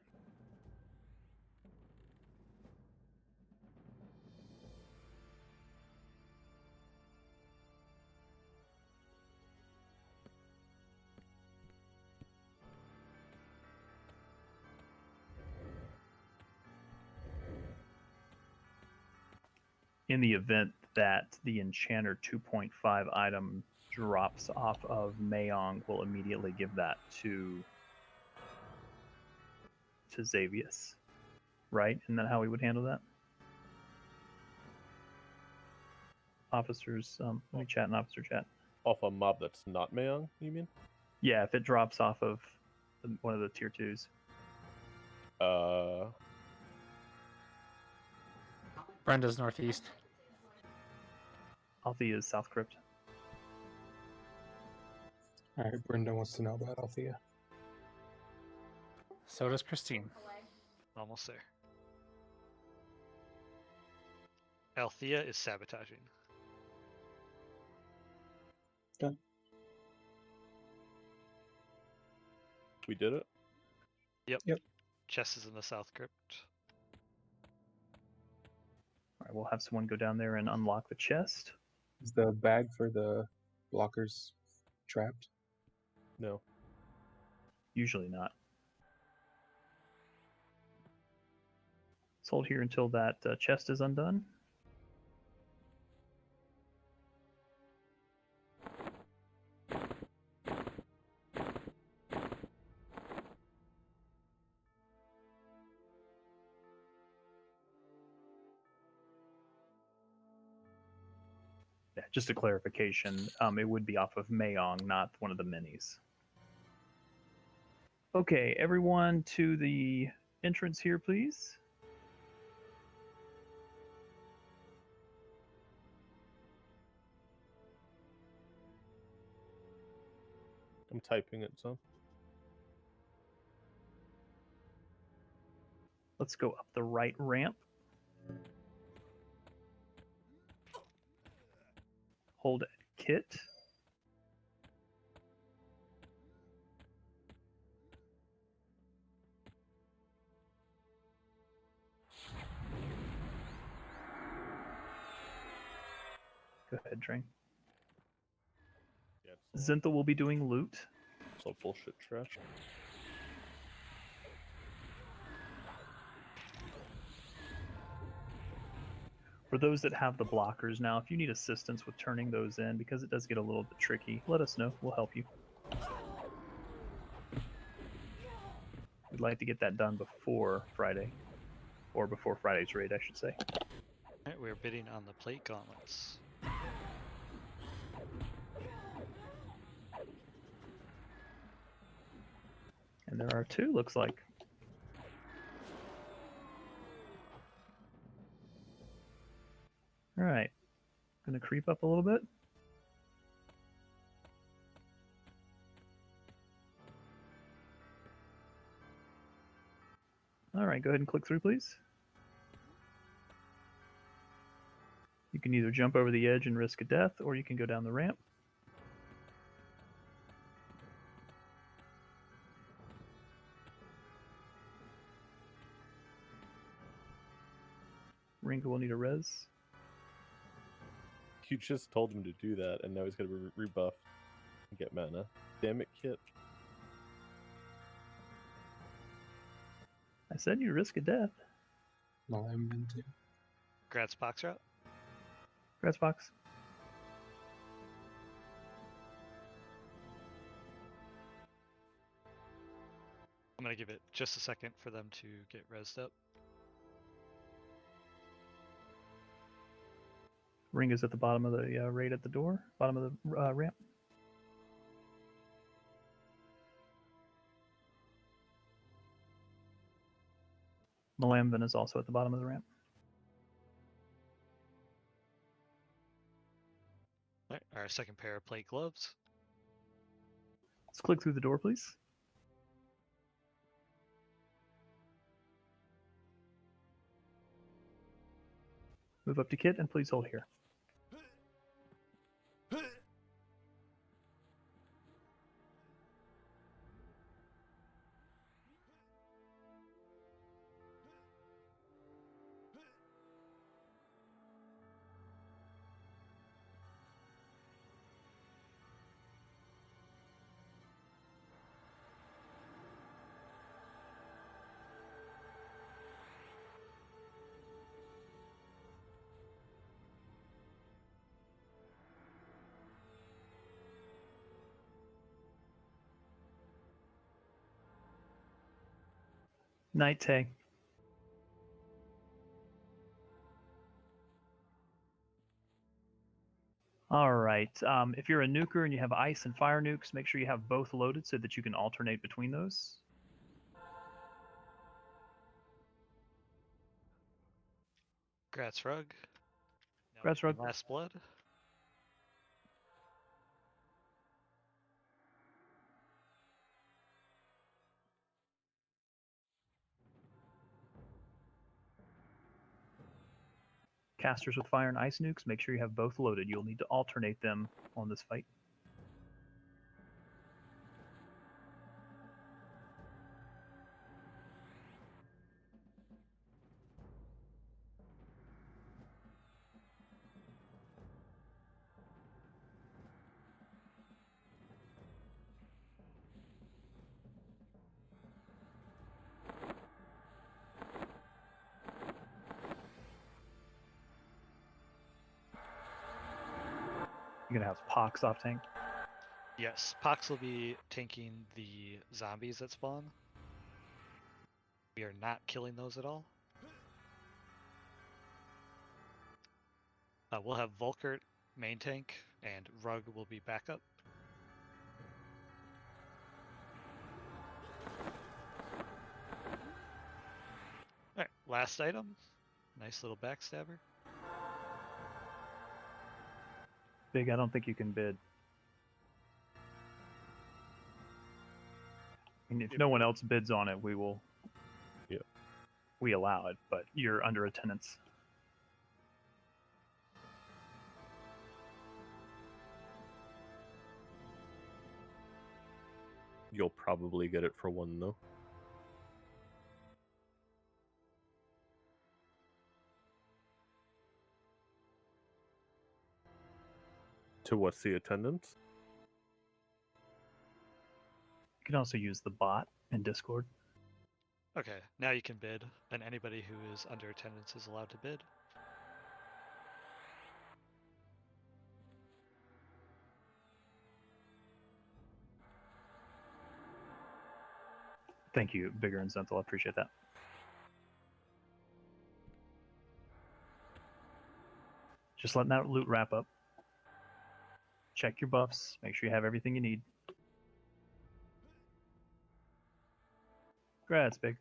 In the event that the Enchanter 2.5 item drops off of Mayong, we'll immediately give that to Xavius. Right? Isn't that how we would handle that? Officers, let me chat in officer chat. off a mob that's not Mayong, you mean? Yeah, if it drops off of one of the tier 2s. Brenda's northeast. Althea's south crypt. Alright, Brenda wants to know about Althea. So does Christine. Almost there. Althea is sabotaging. Done. We did it? Yep. Chest is in the south crypt. All right, we'll have someone go down there and unlock the chest. Is the bag for the blockers trapped? No. Usually not. Let's hold here until that chest is undone. Yeah, just a clarification. It would be off of Mayong, not one of the minis. Okay, everyone to the entrance here, please. I'm typing it, so. Let's go up the right ramp. Hold kit. Go ahead, Train. Yeah, Zinthal will be doing loot. It's all bullshit trash. For those that have the blockers now, if you need assistance with turning those in, because it does get a little bit tricky, let us know. We'll help you. We'd like to get that done before Friday. Or before Friday's raid, I should say. Alright, we're bidding on the plate gauntlets. And there are two, looks like. All right. Gonna creep up a little bit. All right, go ahead and click through, please. You can either jump over the edge and risk a death, or you can go down the ramp. Ringo will need a res. You just told him to do that, and now he's gonna be rebuffed and get mana. Damn it, Kit. I said you risk a death. No, I'm into. Gratz box route. Grass box. I'm gonna give it just a second for them to get rezzed up. Ring is at the bottom of the raid at the door, bottom of the ramp. Malamvin is also at the bottom of the ramp. Alright, our second pair of plate gloves. Let's click through the door, please. Move up to Kit and please hold here. Night Tay. All right. If you're a nuker and you have ice and fire nukes, make sure you have both loaded so that you can alternate between those. Grats, Rug. Now Grats, Rug. Last blood. Casters with fire and ice nukes, make sure you have both loaded. You'll need to alternate them on this fight. You're gonna have Pox off tank. Yes, Pox will be tanking the zombies that spawn. We are not killing those at all. We'll have Volkert main tank, and Rug will be backup. Alright, last item. Nice little backstabber. Big, I don't think you can bid. And if no one else bids on it, we will. Yeah. We allow it, but you're under attendance. You'll probably get it for 1 though. To what's the attendance? You can also use the bot in Discord. Okay, now you can bid, and anybody who is under attendance is allowed to bid. Thank you, Bigger and Zenthal. I appreciate that. Just letting that loot wrap up. Check your buffs. Make sure you have everything you need. Congrats, Big.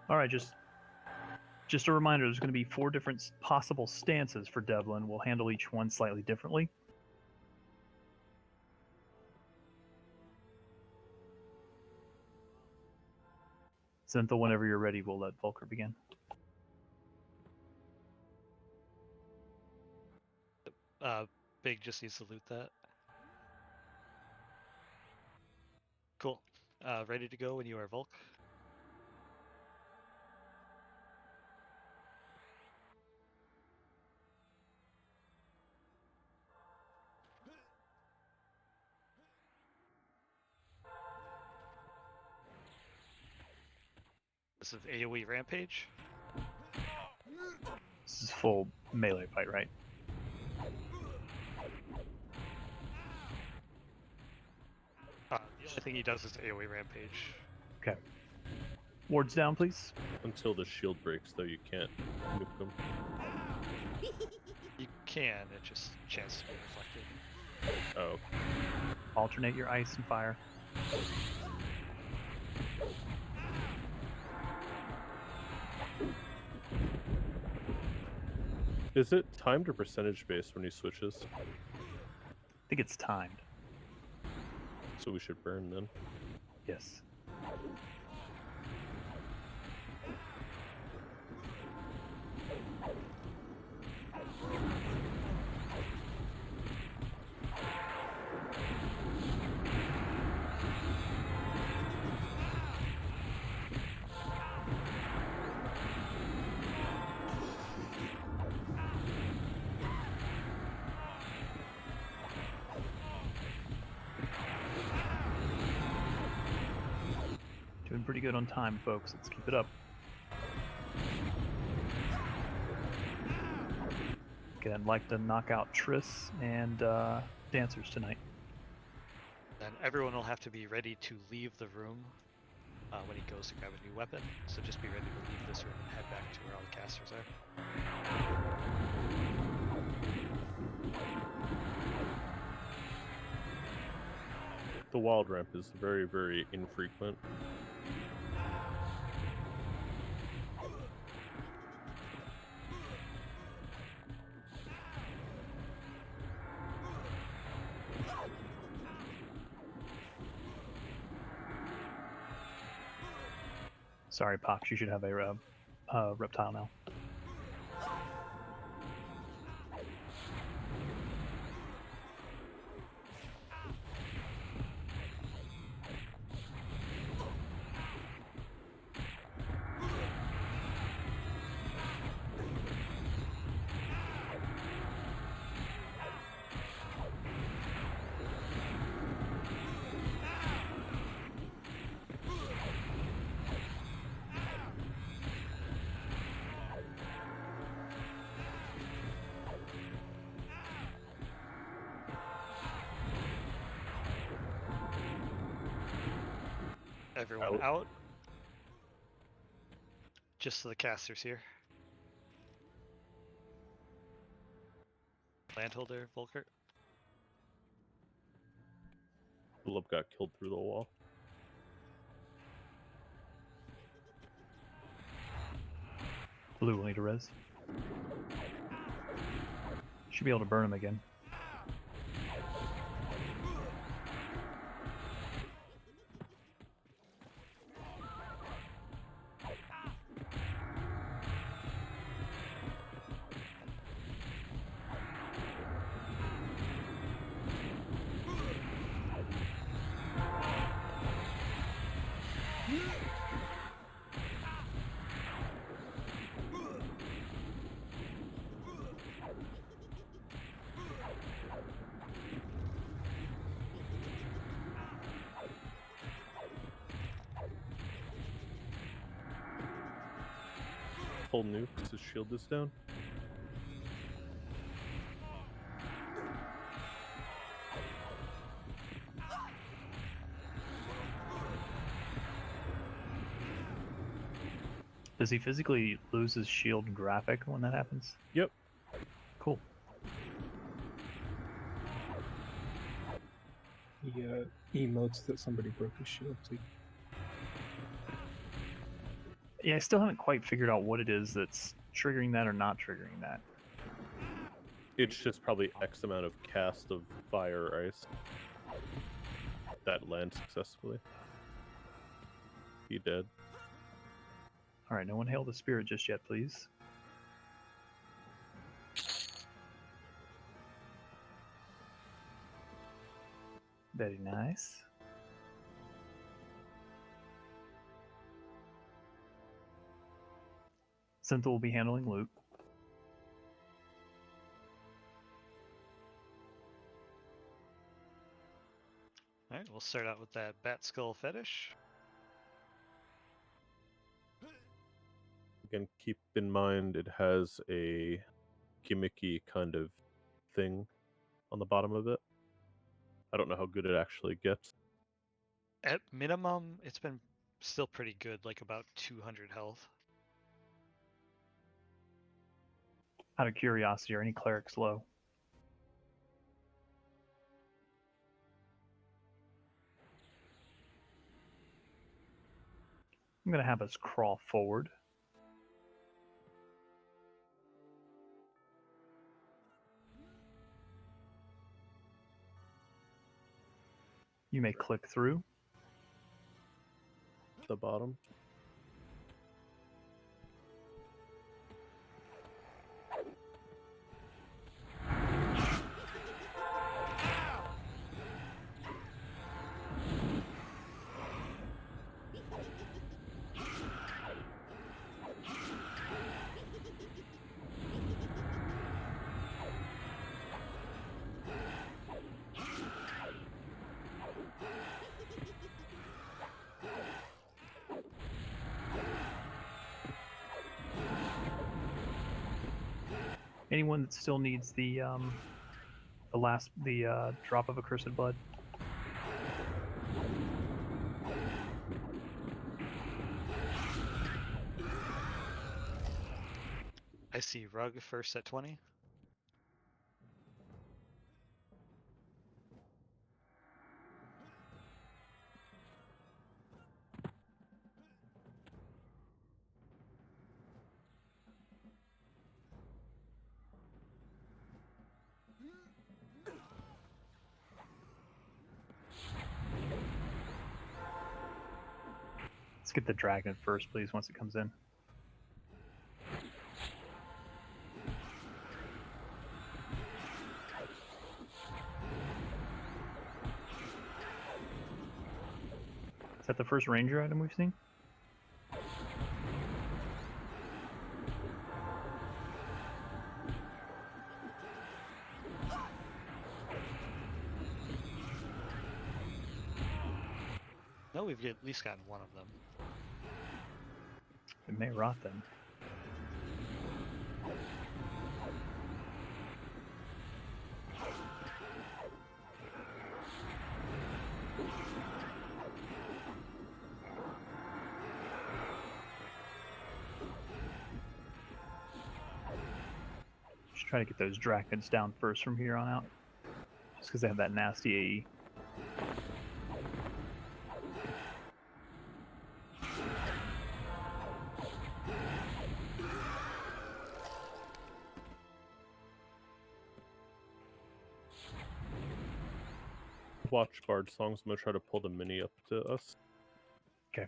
All right, just a reminder, there's going to be 4 different possible stances for Devlin. We'll handle each one slightly differently. Zenthal, whenever you're ready, we'll let Volker begin. Big just needs to loot that. Cool. Ready to go when you are, Volk. This is AoE Rampage. This is full melee fight, right? The only thing he does is AoE Rampage. Okay. Wards down, please. Until the shield breaks, though, you can't nuke them. You can, it just chance to be reflected. Oh. Alternate your ice and fire. Is it timed or percentage based when he switches? I think it's timed. So we should burn then. Yes. Doing pretty good on time, folks. Let's keep it up. Again, I'd like to knock out Triss and Dancers tonight. Then everyone will have to be ready to leave the room when he goes to grab a new weapon. So just be ready to leave this room and head back to where all the casters are. The wild ramp is very, very infrequent. Sorry, Pox, you should have a reptile now. Everyone out. Just the casters here. Landholder, Volkert. Philip got killed through the wall. Blue will need a res. Should be able to burn him again. Full nukes, his shield is down. Does he physically lose his shield graphic when that happens? Yep. Cool. He emotes that somebody broke his shield too. Yeah, I still haven't quite figured out what it is that's triggering that or not triggering that. It's just probably X amount of cast of fire or ice that lands successfully. He did. Alright, no one hail the spirit just yet, please. Very nice. Synthel will be handling loot. Alright, we'll start out with that bat skull fetish. Again, keep in mind it has a gimmicky kind of thing on the bottom of it. I don't know how good it actually gets. At minimum, it's been still pretty good, like about 200 health. Out of curiosity, are any clerics low? I'm going to have us crawl forward. You may click through. The bottom. Anyone that still needs the drop of accursed blood? I see Rug first at 20. Let's get the dragon first, please, once it comes in. Is that the first ranger item we've seen? No, we've at least gotten one of them. It may rot then. Just try to get those dragons down first from here on out. Just because they have that nasty AE. Watch Bard songs. I'm gonna try to pull the mini up to us. Okay.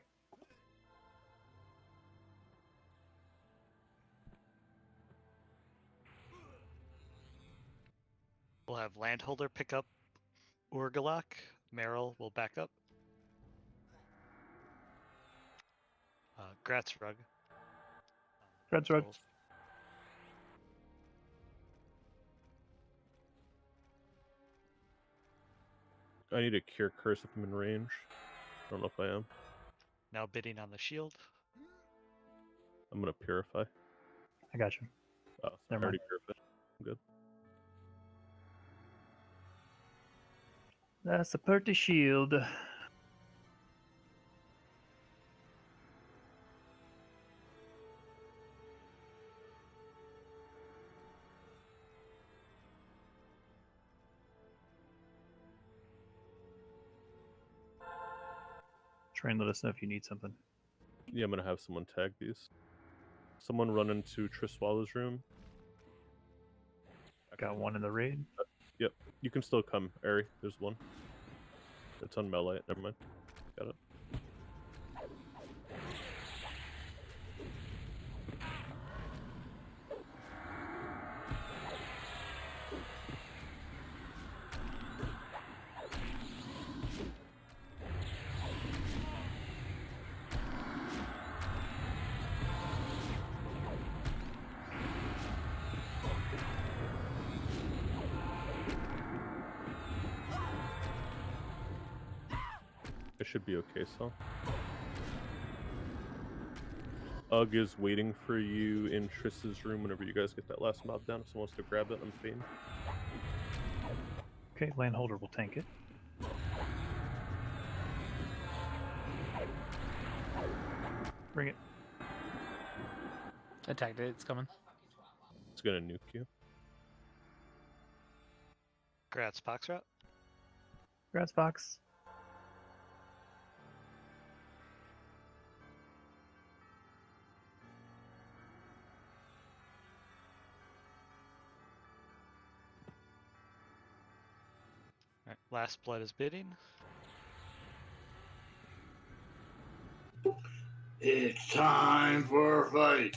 We'll have Landholder pick up Urgalok. Meryl will back up. Gratz Rug. Gratz Rug. I need a cure curse if I'm in range. I don't know if I am. Now bidding on the shield. I'm gonna purify. I got you. Oh, sorry, I Never already mind. purified. I'm good. That's a pretty shield. Try and let us know if you need something. Yeah, I'm gonna have someone tag these. Someone run into Triswala's room. Got one in the raid. Yep, you can still come, Ari. There's one. It's on melee. Never mind. Got it. It should be okay, so. Ugg is waiting for you in Triss's room whenever you guys get that last mob down. If someone wants to grab it, I'm Fiend. Okay, Landholder will tank it. Bring it. I tagged it. It's coming. It's gonna nuke you. Gratz Poxrot. Gratz box. Alright, Last Blood is bidding. It's time for a fight.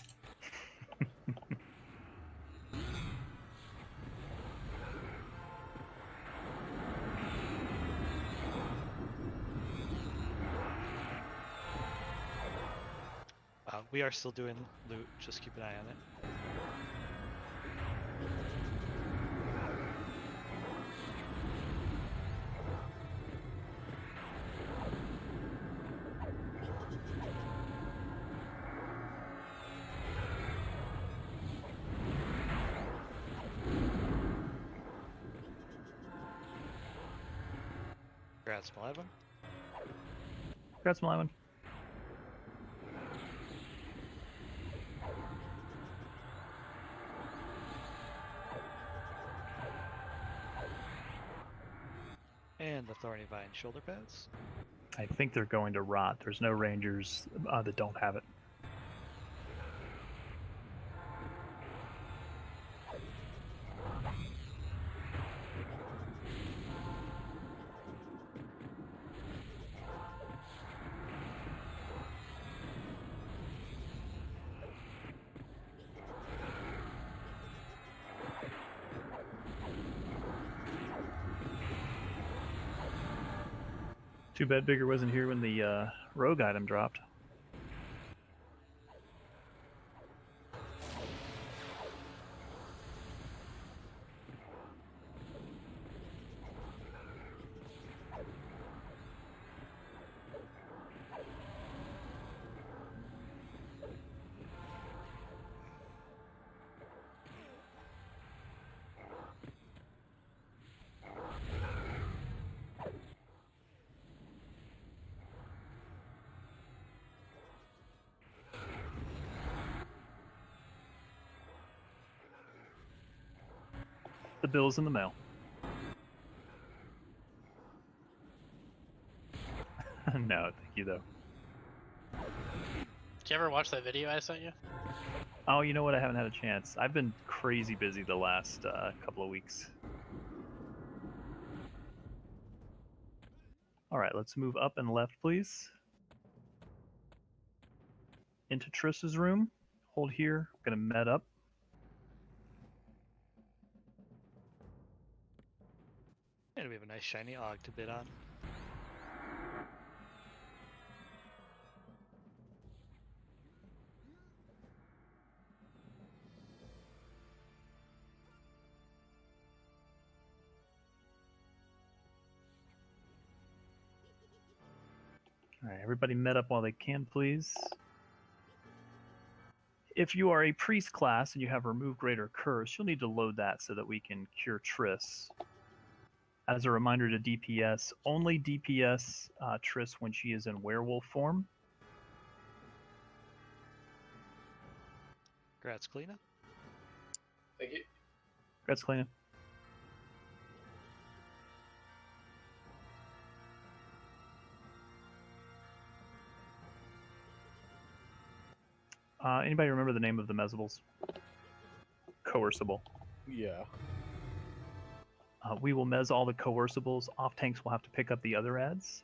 We are still doing loot, just keep an eye on it. Gratz Malevan. Gratz Malevan. And the Thorny Vine shoulder pads. I think they're going to rot. There's no rangers that don't have it. Too bad Bigger wasn't here when the rogue item dropped. The bill's in the mail. No, thank you though. Did you ever watch that video I sent you? Oh, you know what? I haven't had a chance. I've been crazy busy the last couple of weeks. All right, let's move up and left, please. Into Triss's room. Hold here. I'm gonna med up. And we have a nice shiny Og to bid on. All right, everybody med up while they can, please. If you are a priest class and you have remove greater curse, you'll need to load that so that we can cure Triss. As a reminder to DPS, only DPS Triss when she is in werewolf form. Congrats, Kalina. Thank you. Congrats, Kalina. Anybody remember the name of the Mesables? Coercible. Yeah. We will mez all the coercibles. Off tanks will have to pick up the other ads.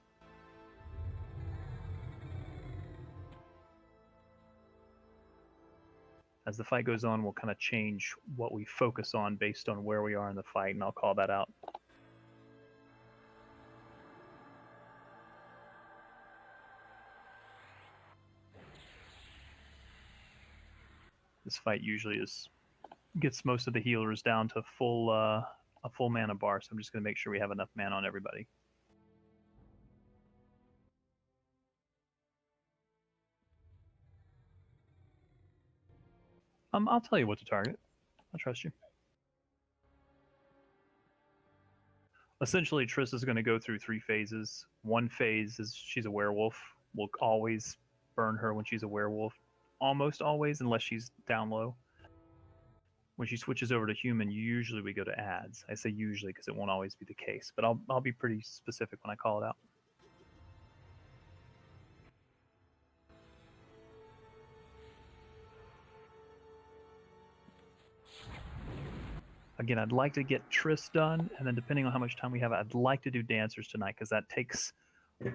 As the fight goes on, we'll kind of change what we focus on based on where we are in the fight, and I'll call that out. This fight usually gets most of the healers down to a full mana bar, so I'm just going to make sure we have enough mana on everybody. I'll tell you what to target. I trust you. Essentially, Triss is going to go through 3 phases. One phase is she's a werewolf. We'll always burn her when she's a werewolf. Almost always, unless she's down low. When she switches over to human, usually we go to ads. I say usually because it won't always be the case, but I'll be pretty specific when I call it out. Again, I'd like to get Triss done, and then depending on how much time we have, I'd like to do dancers tonight because that takes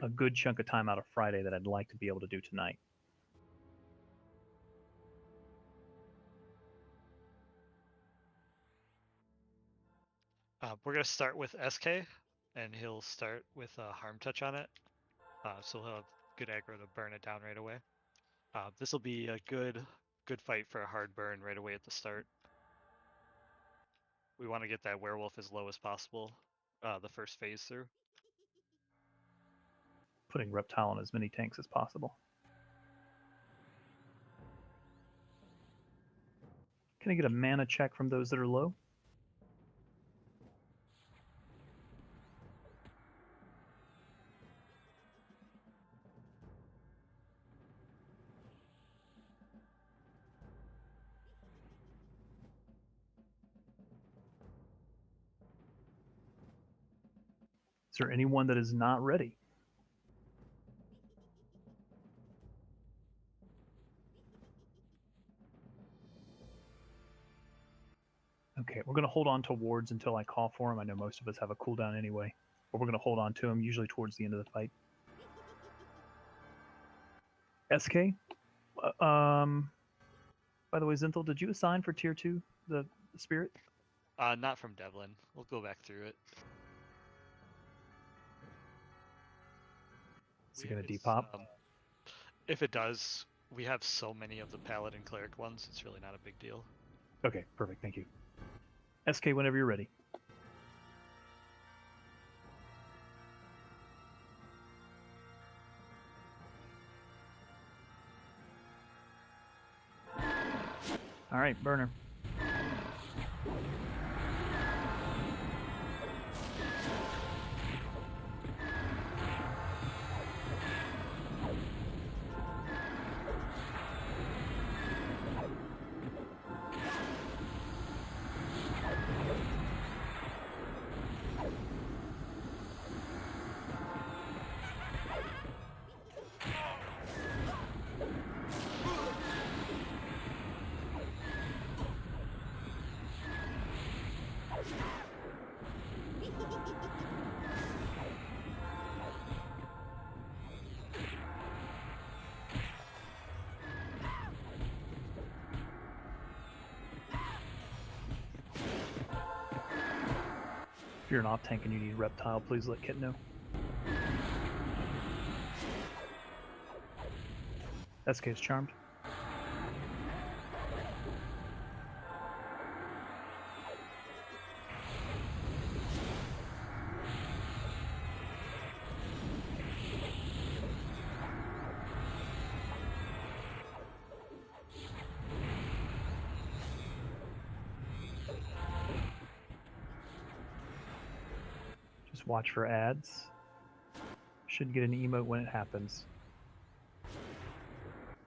a good chunk of time out of Friday that I'd like to be able to do tonight. We're going to start with SK, and he'll start with a harm touch on it. So he'll have good aggro to burn it down right away. This will be a good fight for a hard burn right away at the start. We want to get that werewolf as low as possible the first phase through. Putting Reptile on as many tanks as possible. Can I get a mana check from those that are low? Is there anyone that is not ready? Okay, we're going to hold on to wards until I call for them. I know most of us have a cooldown anyway, but we're going to hold on to them usually towards the end of the fight. SK, by the way, Zinthal, did you assign for tier 2 the spirit? Not from Devlin. We'll go back through it. Is it going to depop? If it does, we have so many of the paladin cleric ones, it's really not a big deal. Okay, perfect. Thank you. SK, whenever you're ready. All right, burner. If you're an off tank and you need reptile, please let Kit know. SK is charmed. Just watch for ads. Should get an emote when it happens.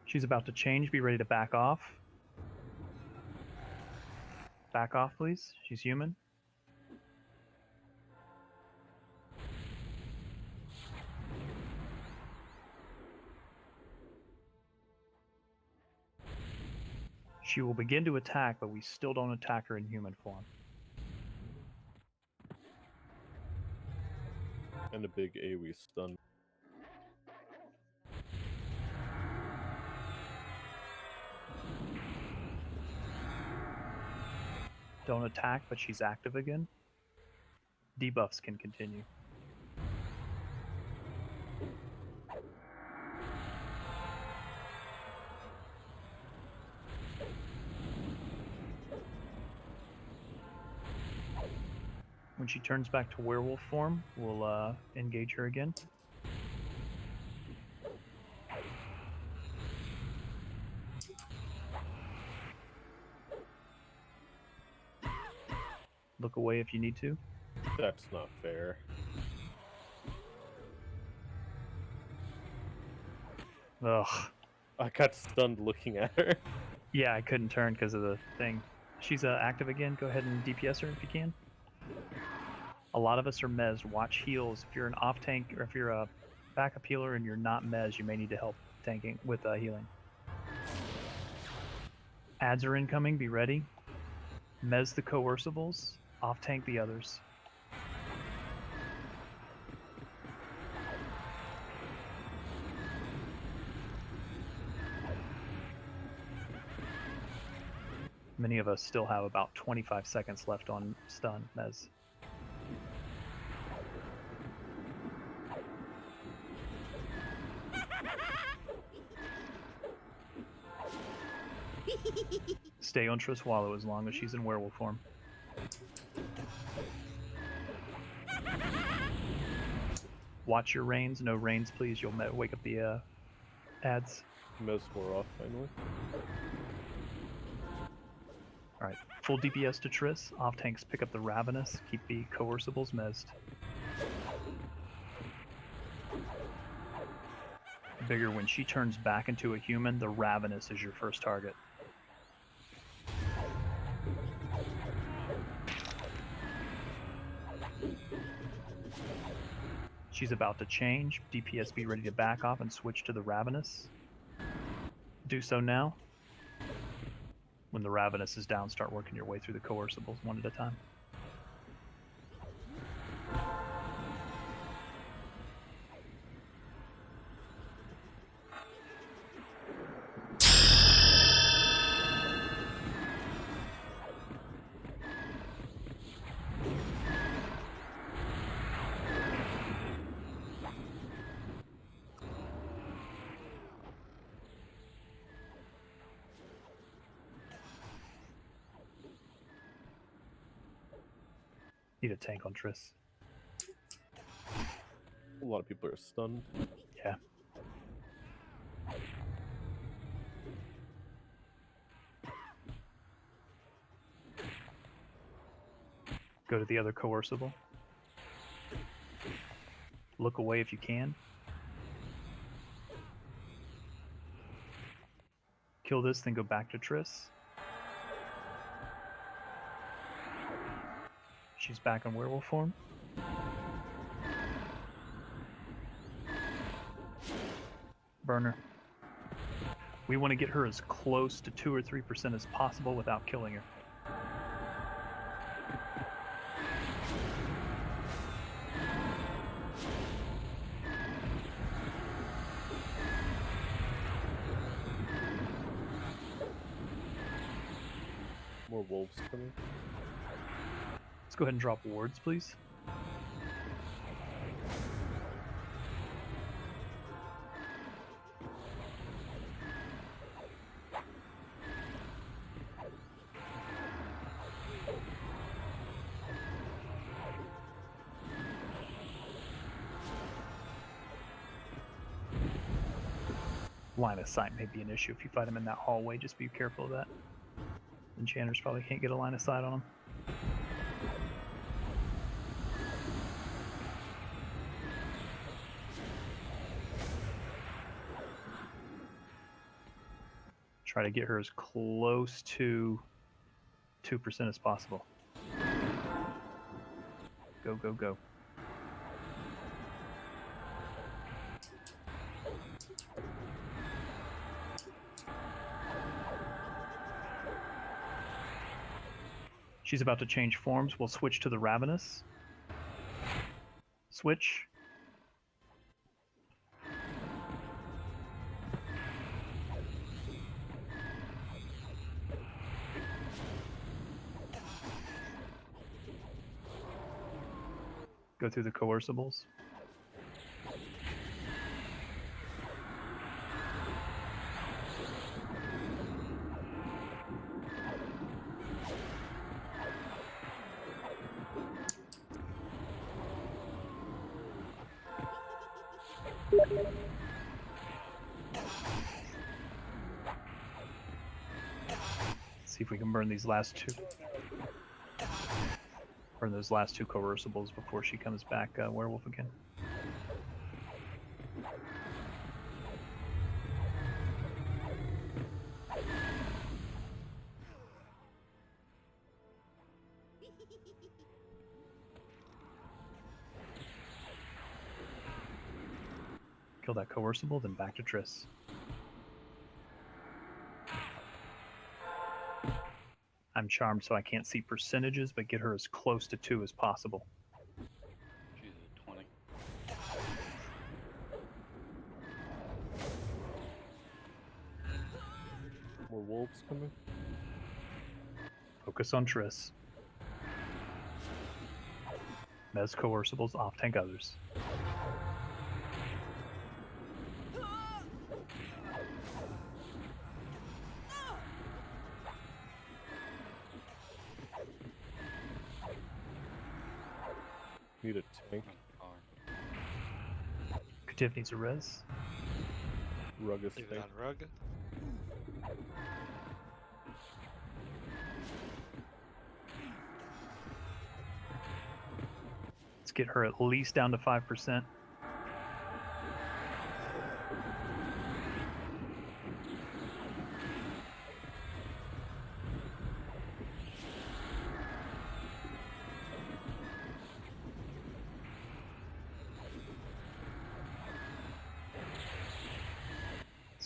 She's about to change. Be ready to back off. Back off, please. She's human. She will begin to attack, but we still don't attack her in human form. And a big AoE stun. Don't attack, but she's active again. Debuffs can continue. When she turns back to werewolf form, we'll engage her again. Look away if you need to. That's not fair. Ugh. I got stunned looking at her. Yeah, I couldn't turn because of the thing. She's active again. Go ahead and DPS her if you can. A lot of us are mezzed. Watch heals. If you're an off tank or if you're a backup healer and you're not mezzed, you may need to help tanking with healing. Ads are incoming. Be ready. Mez the coercibles. Off tank the others. Many of us still have about 25 seconds left on stun, Mez. Stay on Triswallow as long as she's in werewolf form. Watch your reins. No reins, please. You'll wake up the ads. Mez wore off finally. Alright, full DPS to Triss. Off tanks pick up the Ravenous. Keep the coercibles mezzed. Bigger, when she turns back into a human, the Ravenous is your first target. She's about to change. DPS be ready to back off and switch to the Ravenous. Do so now. When the Ravenous is down, start working your way through the coercibles one at a time. Need a tank on Triss. A lot of people are stunned. Yeah. Go to the other coercible. Look away if you can. Kill this, then go back to Triss. She's back in werewolf form. Burner. We want to get her as close to 2 or 3% as possible without killing her. More wolves coming. Let's go ahead and drop wards, please. Line of sight may be an issue if you fight him in that hallway. Just be careful of that. Enchanters probably can't get a line of sight on him. Try to get her as close to 2% as possible. Go, go, go. She's about to change forms. We'll switch to the Ravenous. Switch. Go through the coercibles. See if we can burn these last two. Burn those last two coercibles before she comes back werewolf again. Kill that coercible, then back to Triss. I'm charmed, so I can't see percentages, but get her as close to 2 as possible. She's at 20. More wolves coming. Focus on Triss. Mez coercibles, off tank others. Need a tank. Kativ needs a res. Rug is Leave it tank. on rug. Let's get her at least down to 5%.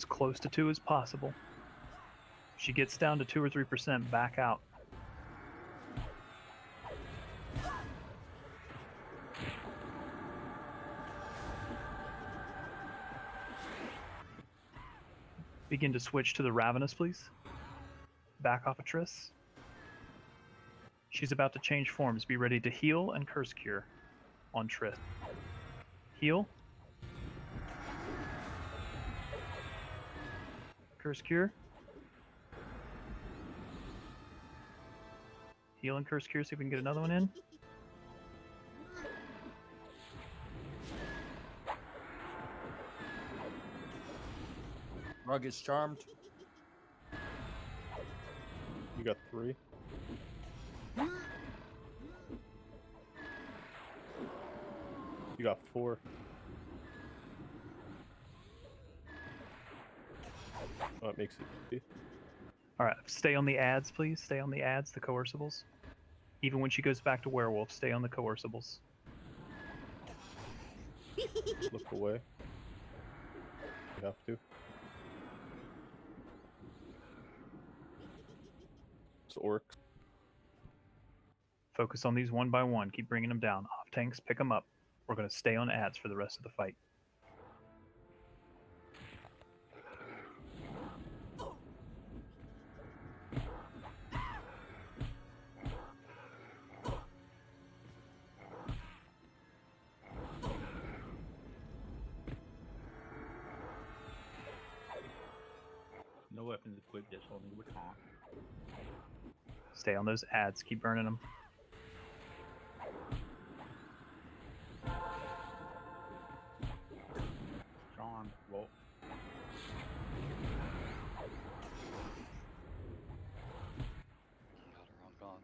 as close to 2 as possible. If she gets down to 2 or 3%, back out. Begin to switch to the Ravenous, please. Back off of Triss. She's about to change forms. Be ready to heal and Curse Cure on Triss. Heal. Curse Cure. Heal and Curse Cure, see if we can get another one in. Rug is charmed. You got 3. You got 4. Oh, it makes it easy. All right, stay on the ads, please. Stay on the ads, the coercibles. Even when she goes back to werewolf, stay on the coercibles. Look away. You have to. It's orcs. Focus on these one by one. Keep bringing them down. Off tanks, pick them up. We're going to stay on ads for the rest of the fight. No weapons equipped, just holding a baton. Stay on those ads. Keep burning them. Strong, roll. Got her on gone.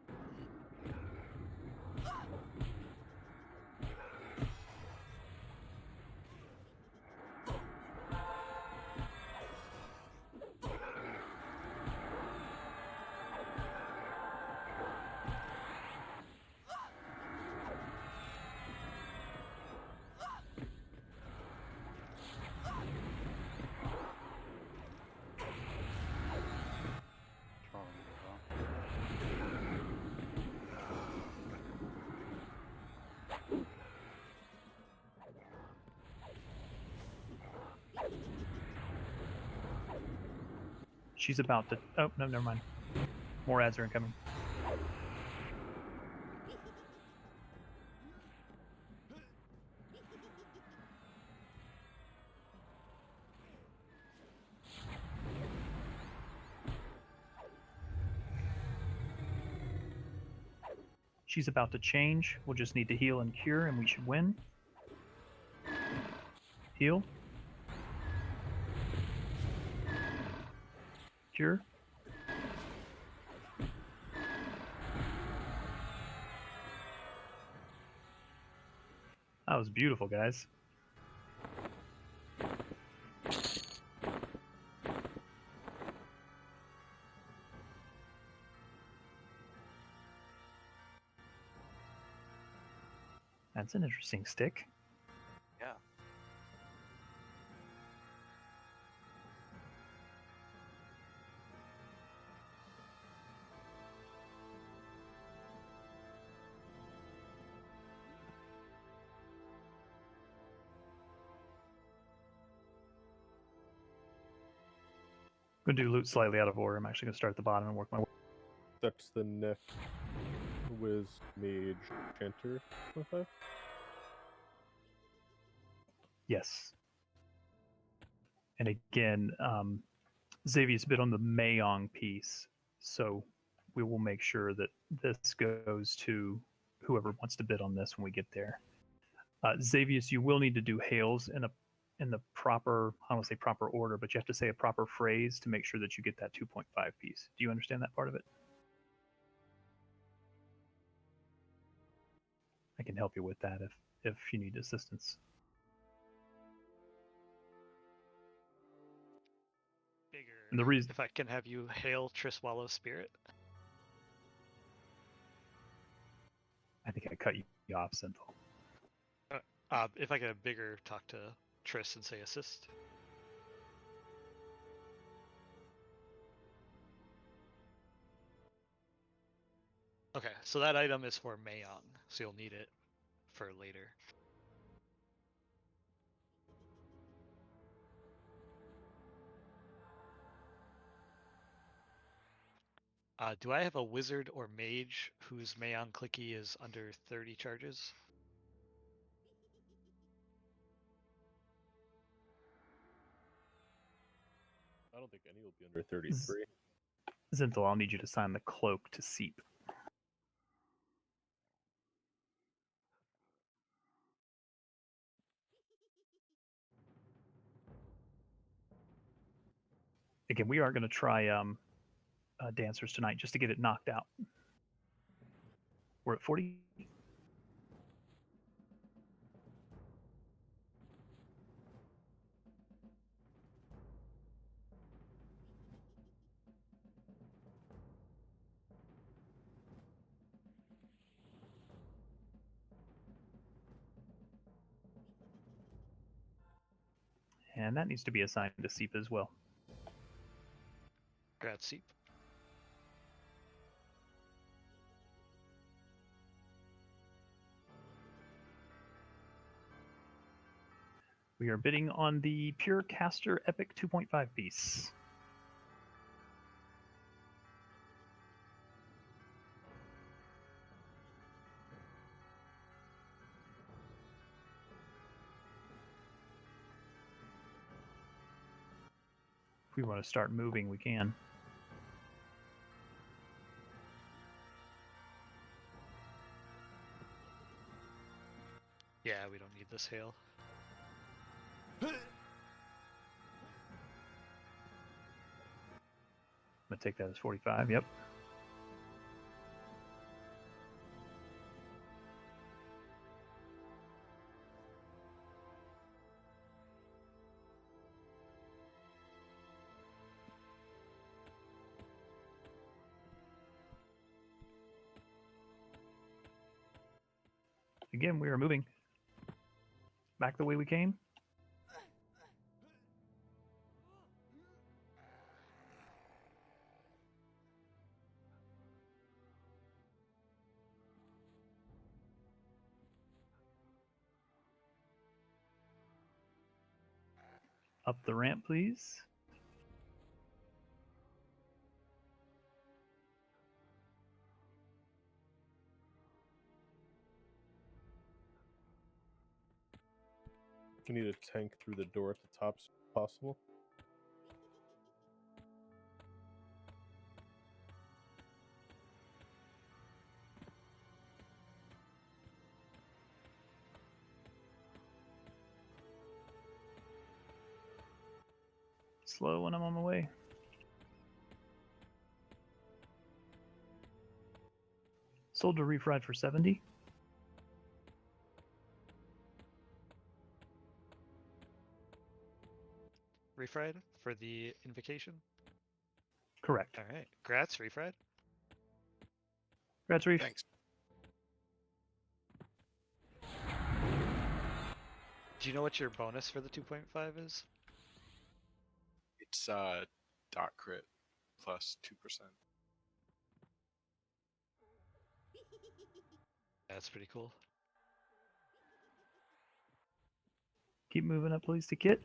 Strong, gone. She's about to... Oh, no, never mind. More ads are incoming. She's about to change. We'll just need to heal and cure, and we should win. Heal. Cure. That was beautiful, guys. That's an interesting stick. Yeah. I'm going to do loot slightly out of order. I'm actually going to start at the bottom and work my way. That's the neck. Wiz, Mage, Chanter. 25? Yes. And again, Xavier's bid on the Mayong piece, so we will make sure that this goes to whoever wants to bid on this when we get there. Xavius, you will need to do hails in the proper, I don't want to say proper order, but you have to say a proper phrase to make sure that you get that 2.5 piece. Do you understand that part of it? I can help you with that if you need assistance. Bigger. And the reason, If I can have you hail Triswallow Spirit. I think I cut you off, Synthal. If I could have bigger talk to Triss and say assist. Okay, so that item is for Mayong, so you'll need it for later. Do I have a wizard or mage whose Mayong clicky is under 30 charges? I don't think any will be under 33. Zinthal, I'll need you to sign the cloak to Seep. Again, we are going to try dancers tonight just to get it knocked out. We're at 40. And that needs to be assigned to Seep as well. Grad Seep. We are bidding on the Pure Caster Epic 2.5 piece. If we want to start moving, we can. Yeah, we don't need this hail. I'm going to take that as 45, yep. Again, we are moving back the way we came. Up the ramp, please. You need a tank through the door at the top as possible. Slow when I'm on my way. Sold to refried for 70. Refried for the invocation? Correct. All right. Grats, refried. Grats, Reef. Thanks. Do you know what your bonus for the 2.5 is? It's dot crit plus 2%. That's pretty cool. Keep moving up, please, to Kit.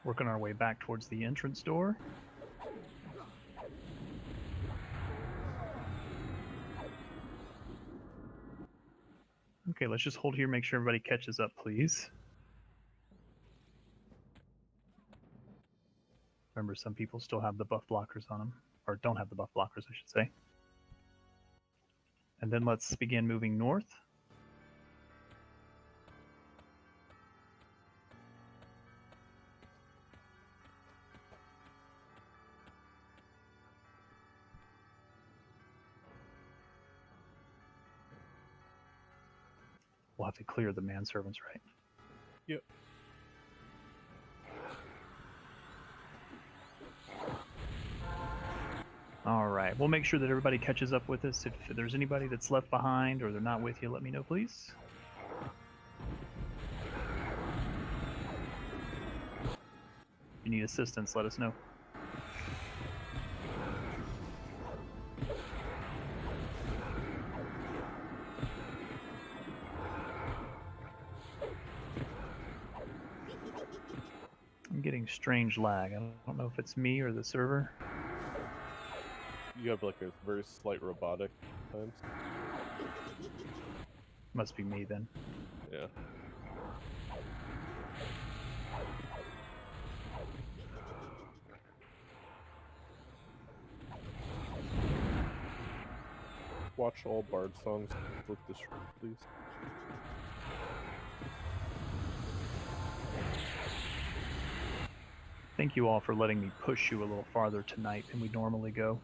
Working our way back towards the entrance door. Okay, let's just hold here, make sure everybody catches up, please. Remember, some people still have the buff blockers on them, or don't have the buff blockers, I should say. And then let's begin moving north. We'll have to clear the manservants, right? Yep. All right. We'll make sure that everybody catches up with us. If there's anybody that's left behind or they're not with you, let me know, please. If you need assistance, let us know. I'm getting strange lag. I don't know if it's me or the server. You have like a very slight robotic times. Must be me then. Yeah. Watch all Bard songs. Look this, please. Thank you all for letting me push you a little farther tonight than we normally go.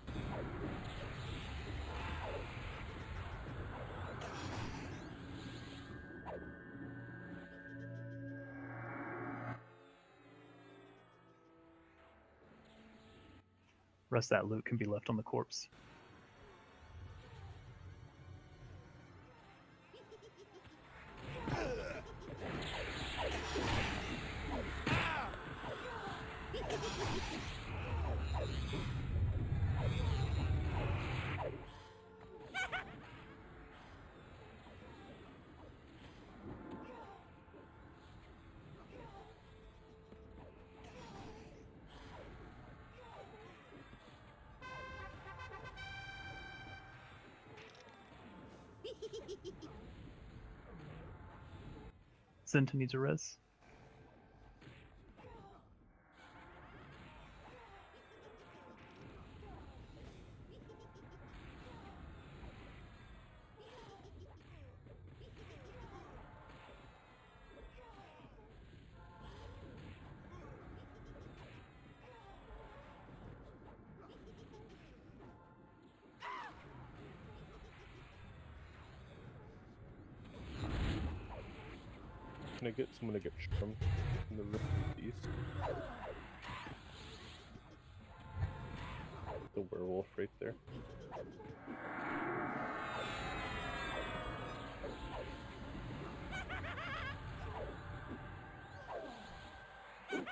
Rest of that loot can be left on the corpse. Zenta needs a res. Can I get someone to get charmed in the room east? The werewolf right there. Did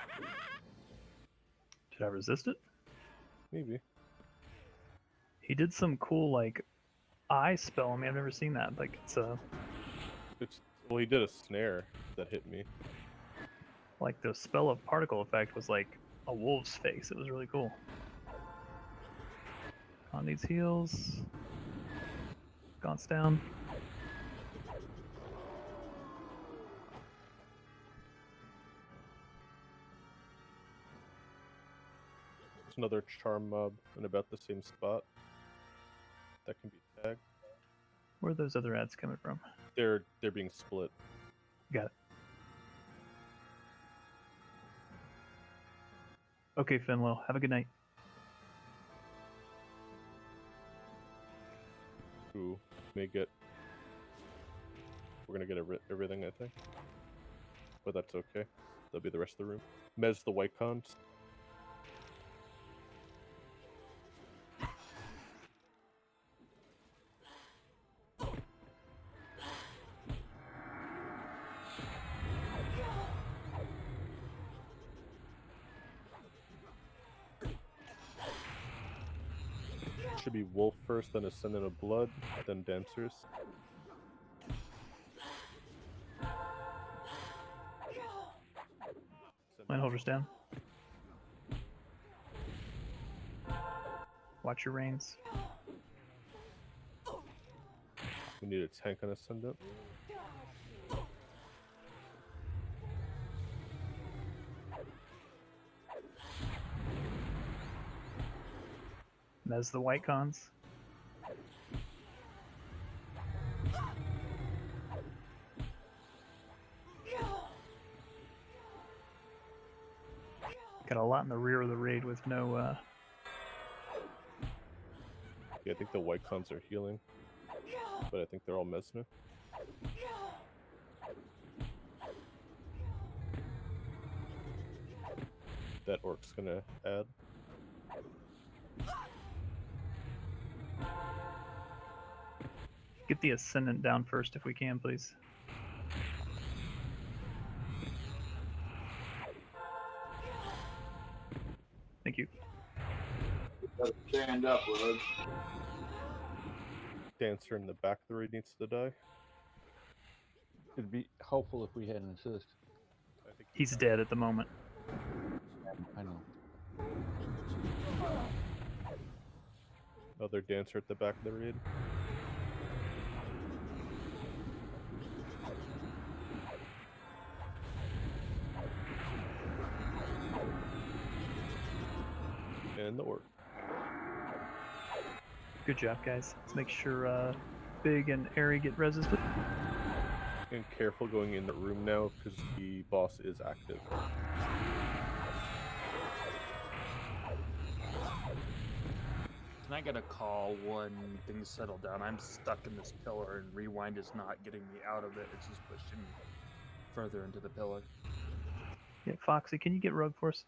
I resist it? Maybe. He did some cool like eye spell. I mean, I've never seen that. Like it's a. Well, he did a snare that hit me. Like the spell of particle effect was like a wolf's face. It was really cool. On needs heals. Gaunt's down. There's another charm mob in about the same spot. That can be tagged. Where are those other ads coming from? They're being split. Got it. Okay, Finlow. Have a good night. Who may get. We're gonna get everything, I think. But that's okay. That'll be the rest of the room. Mez the white cons. Should be wolf first, then ascendant of blood, then dancers. Landholder's down. Watch your reins. We need a tank on ascendant. Mez the white cons. Got a lot in the rear of the raid with no. Yeah, I think the white cons are healing, but I think they're all Mez now. That orc's gonna add. Get the Ascendant down first if we can, please. Thank you. Stand up, Rug. Dancer in the back of the raid needs to die. It'd be helpful if we had an assist. I think He's dead at the moment. I know. Other dancer at the back of the raid. And the orc. Good job, guys. Let's make sure Big and Airy get reses. And careful going in the room now because the boss is active. Can I get a call when things settle down? I'm stuck in this pillar, and rewind is not getting me out of it. It's just pushing me further into the pillar. Yeah, Foxy, can you get Rogue for us?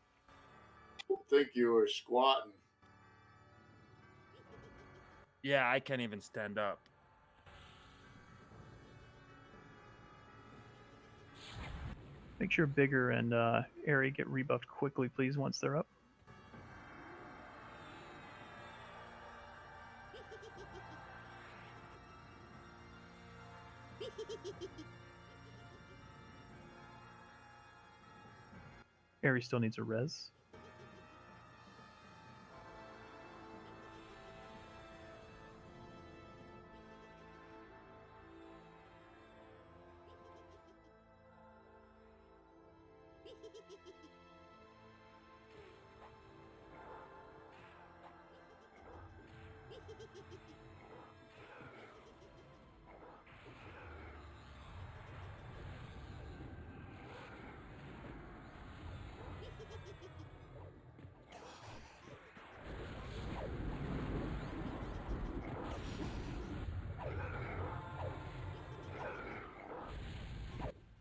I think you were squatting. Yeah, I can't even stand up. Make sure Bigger and Airy get rebuffed quickly, please, once they're up. Airy still needs a res.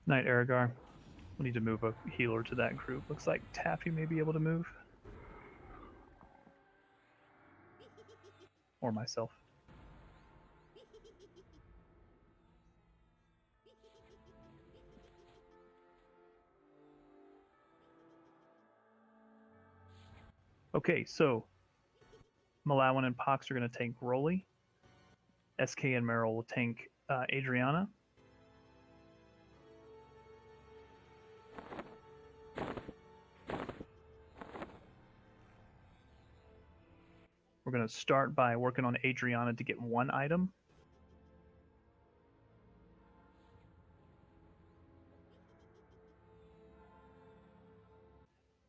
Knight Aragar. We need to move a healer to that group. Looks like Taffy may be able to move. Or myself. Okay, so Malawan and Pox are going to tank Rolly. SK and Meryl will tank Adriana. We're going to start by working on Adriana to get one item.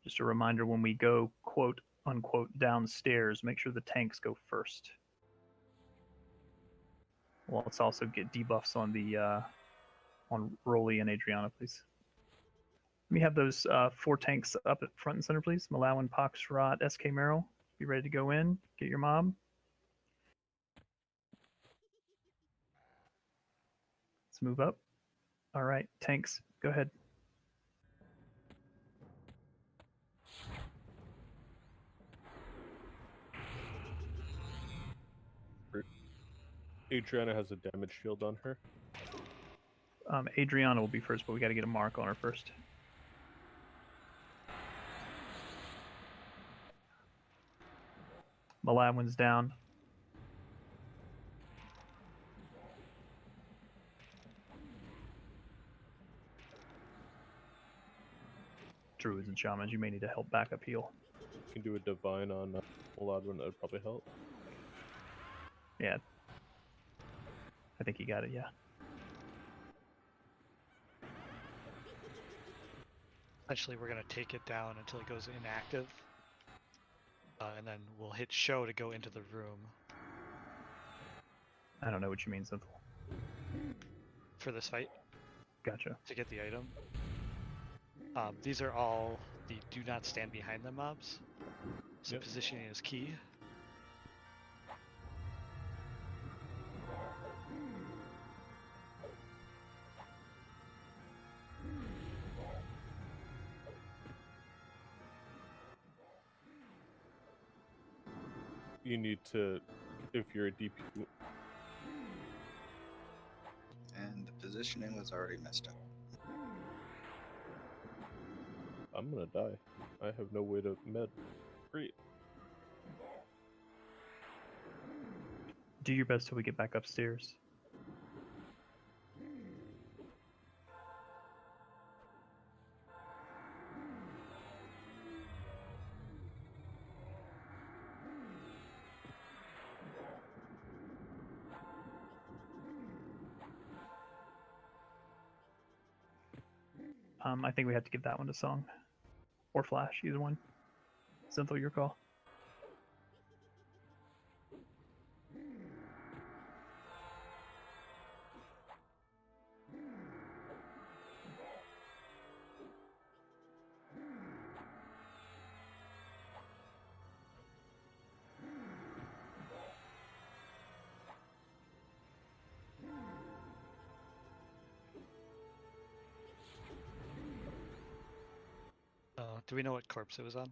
Just a reminder, when we go quote unquote downstairs, make sure the tanks go first. Well, let's also get debuffs on the on Rolly and Adriana, please. Let me have those 4 tanks up at front and center, please. Malawan, Pox, Rot, SK Meryl. Be ready to go in. Get your mob. Let's move up. All right, tanks, go ahead. Adriana has a damage shield on her. Adriana will be first, but we got to get a mark on her first. Malawan's down. Druids and Shamans, you may need to help backup heal. You can do a divine on Malawan, that would probably help. Yeah. I think he got it, yeah. Eventually, we're going to take it down until it goes inactive. And then we'll hit show to go into the room. I don't know what you mean, Synthel. For this fight. Gotcha. To get the item. These are all the do not stand behind them mobs. So Yep. Positioning is key. You need to, if you're a DP, positioning was already messed up. I'm gonna die. I have no way to med. Great. Do your best till we get back upstairs. I think we have to give that one to Song. Or Flash, either one. Zenthal, your call. Do we know what corpse it was on?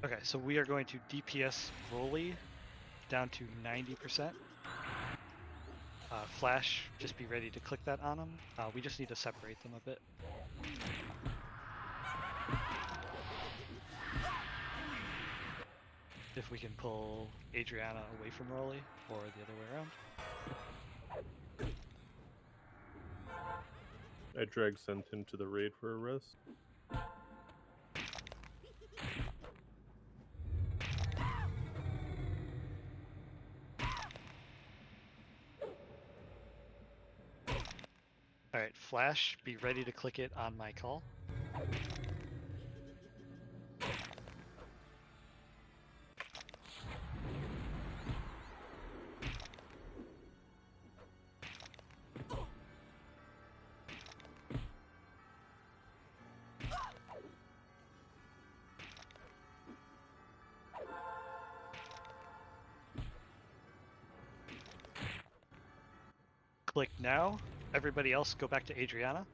Okay, so we are going to DPS Rolly down to 90%. Flash, just be ready to click that on him. We just need to separate them a bit. If we can pull Adriana away from Rolly, or the other way around. I drag Sent into the raid for a rest. Alright, Flash, be ready to click it on my call. Click now. Everybody else go back to Adriana.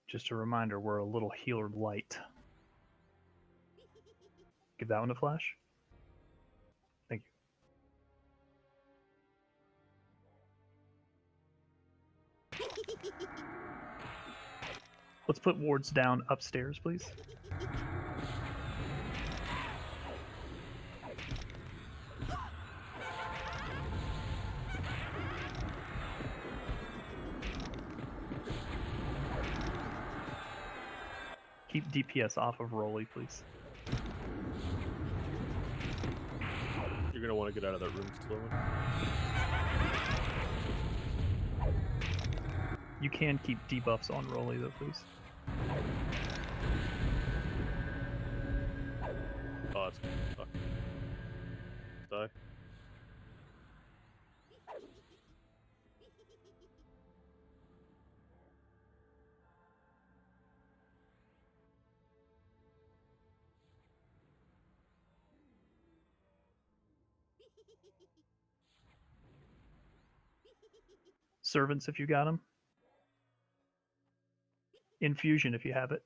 Just a reminder, we're a little healer light. Give that one to Flash. Thank you. Let's put wards down upstairs, please. Keep DPS off of Rolly, please. You're gonna want to get out of that room slowly. You can keep debuffs on Rolly, though, please. Oh, it's fuck. Die. Servants, if you got them. Infusion, if you have it.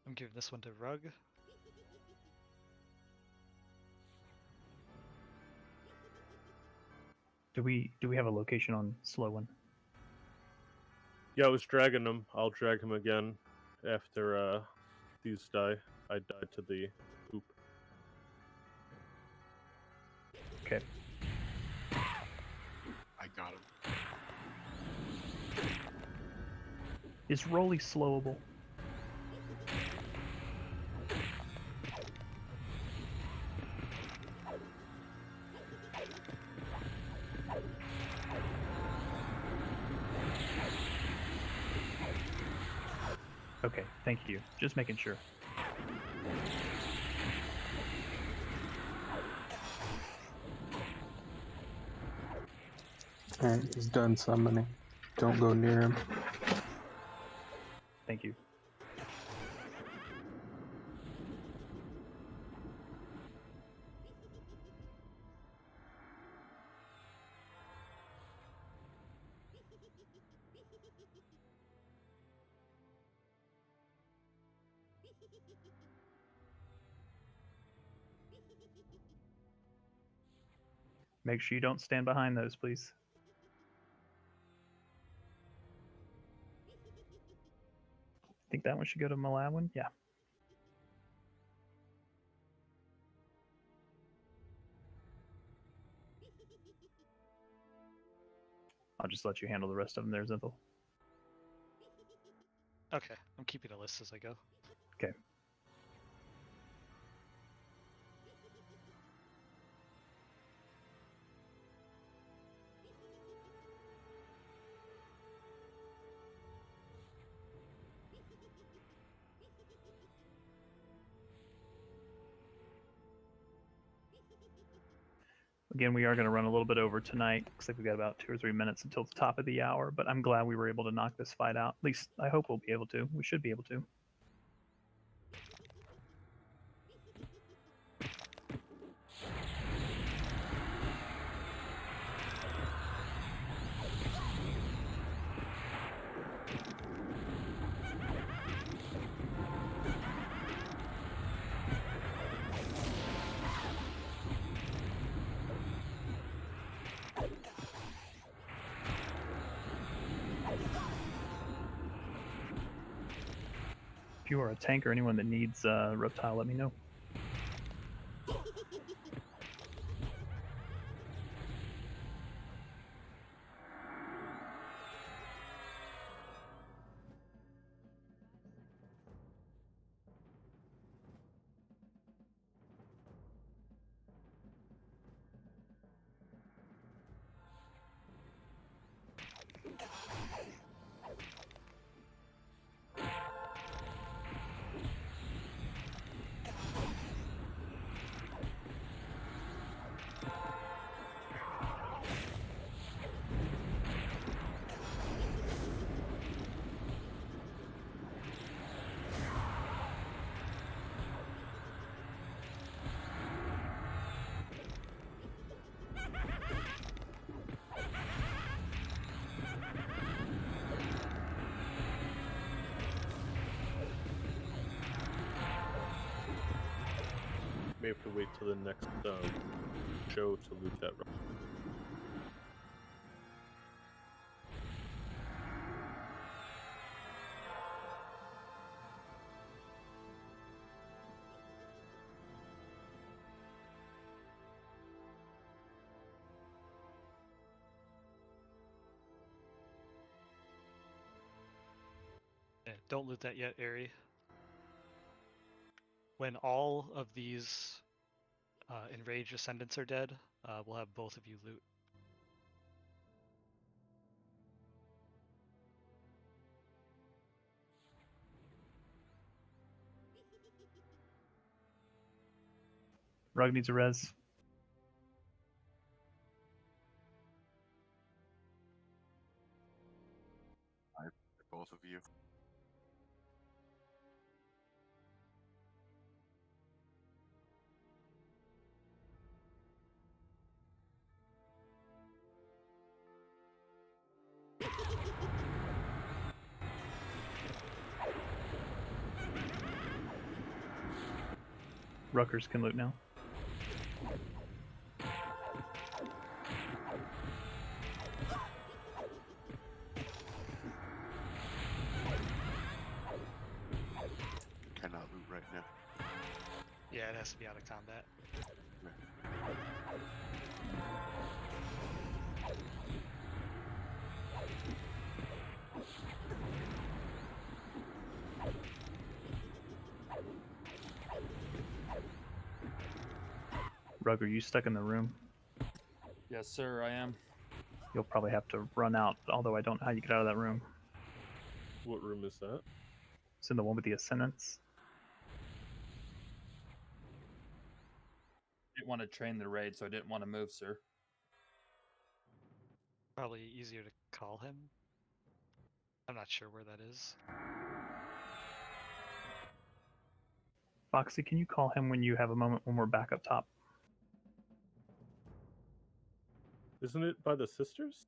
I'm giving this one to Rug. Do we have a location on Slow One? Yeah, I was dragging him. I'll drag him again after these die. I died to the poop. Okay. I got him. Is Rolly slowable? Okay, thank you. Just making sure. Alright, he's done summoning. Don't go near him. Thank you. Make sure you don't stand behind those, please. Think that one should go to Malawin? Yeah. I'll just let you handle the rest of them there, Zenthal. Okay, I'm keeping a list as I go. Okay. Again, we are going to run a little bit over tonight. Looks like we've got about 2 or 3 minutes until the top of the hour, but I'm glad we were able to knock this fight out. At least I hope we'll be able to. We should be able to. If you are a tank or anyone that needs reptile, let me know. May have to wait till the next show to loot that. Yeah, don't loot that yet, Aerie. When all of these enraged ascendants are dead, we'll have both of you loot. Rug needs a res. Both of you. Ruckers can loot now. Cannot loot right now. Yeah, it has to be out of combat. Rug, are you stuck in the room? Yes, sir, I am. You'll probably have to run out, although I don't know how you get out of that room. What room is that? It's in the one with the ascendants. Didn't want to train the raid, so I didn't want to move, sir. Probably easier to call him. I'm not sure where that is. Foxy, can you call him when you have a moment when we're back up top? Isn't it by the sisters?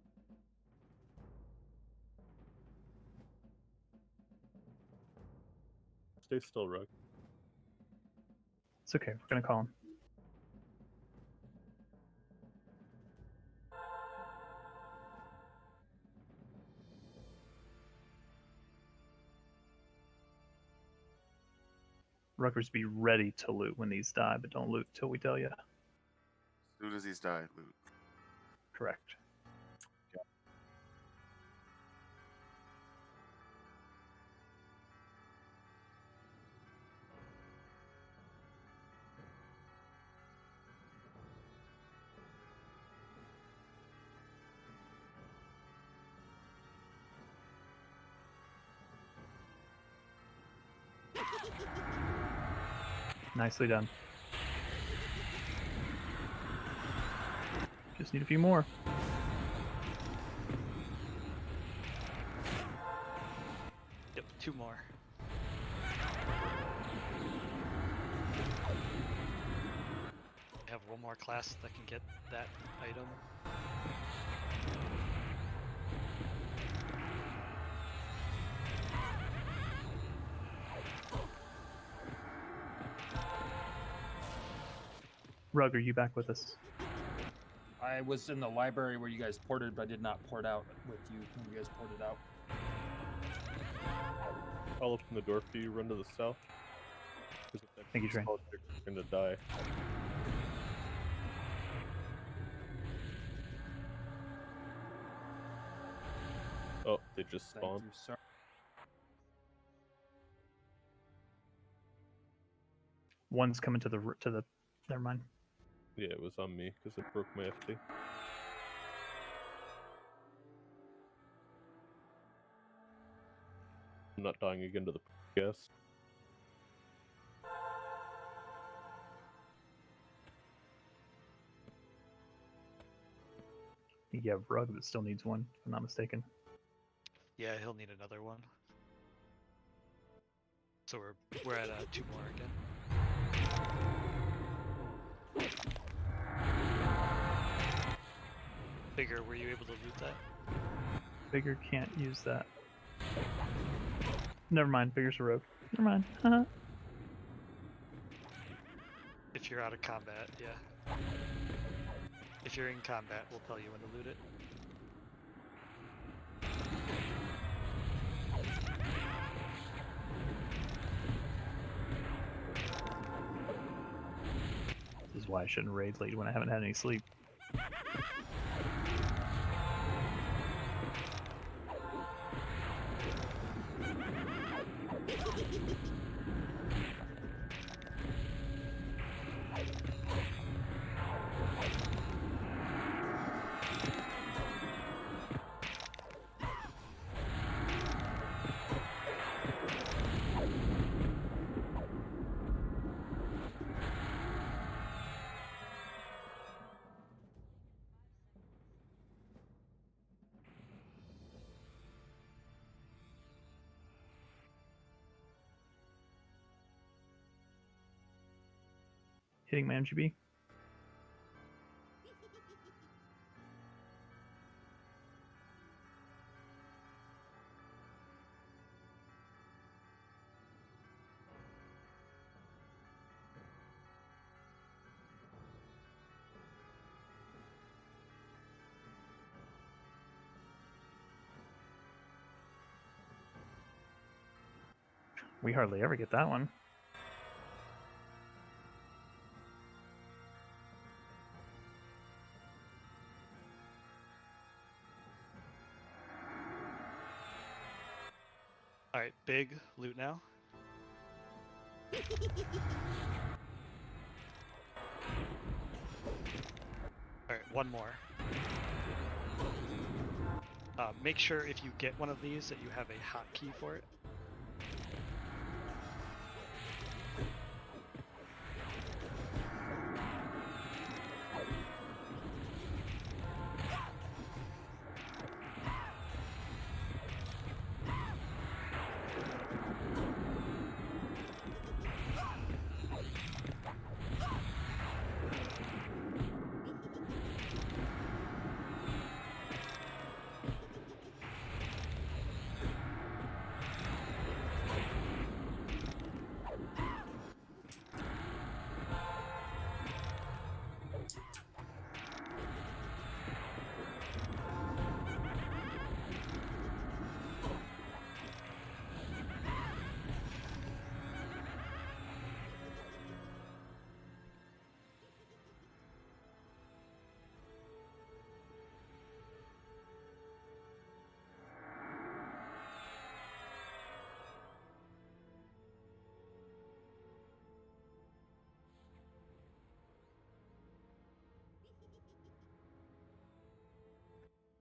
Stay still, Rug. It's okay, we're gonna call him. Ruckers, be ready to loot when these die, but don't loot till we tell you. As soon as these die, loot. Correct. Nicely done. Just need a few more. Yep, 2 more. I have 1 more class that can get that item. Rug, are you back with us? I was in the library where you guys ported, but I did not port out with you when you guys ported out. I'll open the door for you, run to the south. Thank you, Train. You're gonna die. Oh, they just spawned. Thank you, sir. One's coming to the Never mind. Yeah, it was on me because it broke my FD. I'm not dying again to the gas. You have Rug that still needs one, if I'm not mistaken. Yeah, he'll need another one. So we're at 2 more again. Bigger, were you able to loot that? Bigger can't use that. Never mind, Bigger's a rogue. Never mind. If you're out of combat, yeah. If you're in combat, we'll tell you when to loot it. This is why I shouldn't raid late when I haven't had any sleep. Hitting my MGB. We hardly ever get that one. All right, big loot now. All right, one more. Make sure if you get one of these that you have a hotkey for it.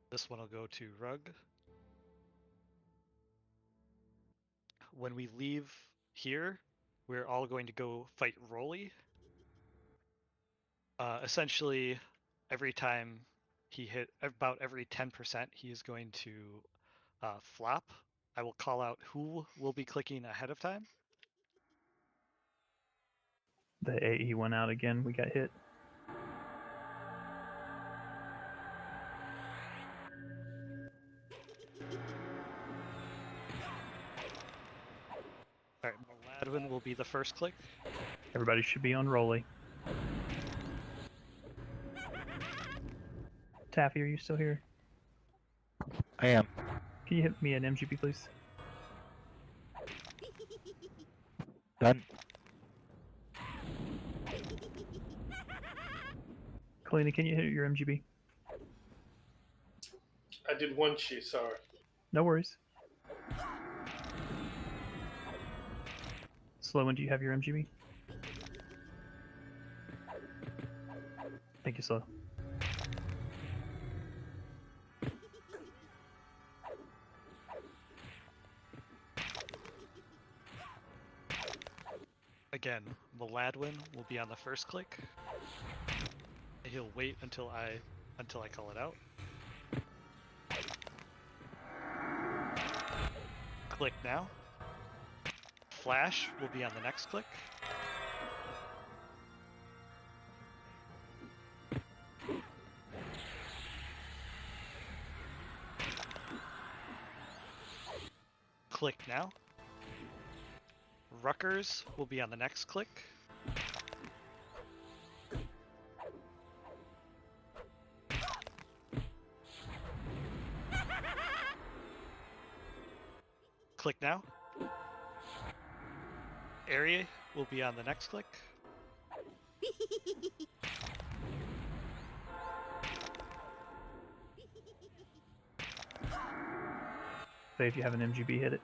This one will go to Rug. When we leave here, we're all going to go fight Rolly. Essentially, every time he hit, about every 10%, he is going to flop. I will call out who will be clicking ahead of time. The AE went out again. We got hit. All right, Maladwin will be the first click. Everybody should be on Rolly. Taffy, are you still here? I am. Can you hit me an MGB, please? Done. Kalina, can you hit your MGB? I did one chi, sorry. No worries. Sloan, do you have your MGB? Thank you, Slow. Again, Maladwin will be on the first click. He'll wait until I call it out. Click now. Flash will be on the next click. Click now. Ruckers will be on the next click. Click now. Area will be on the next click. Say if you have an MGB, hit it.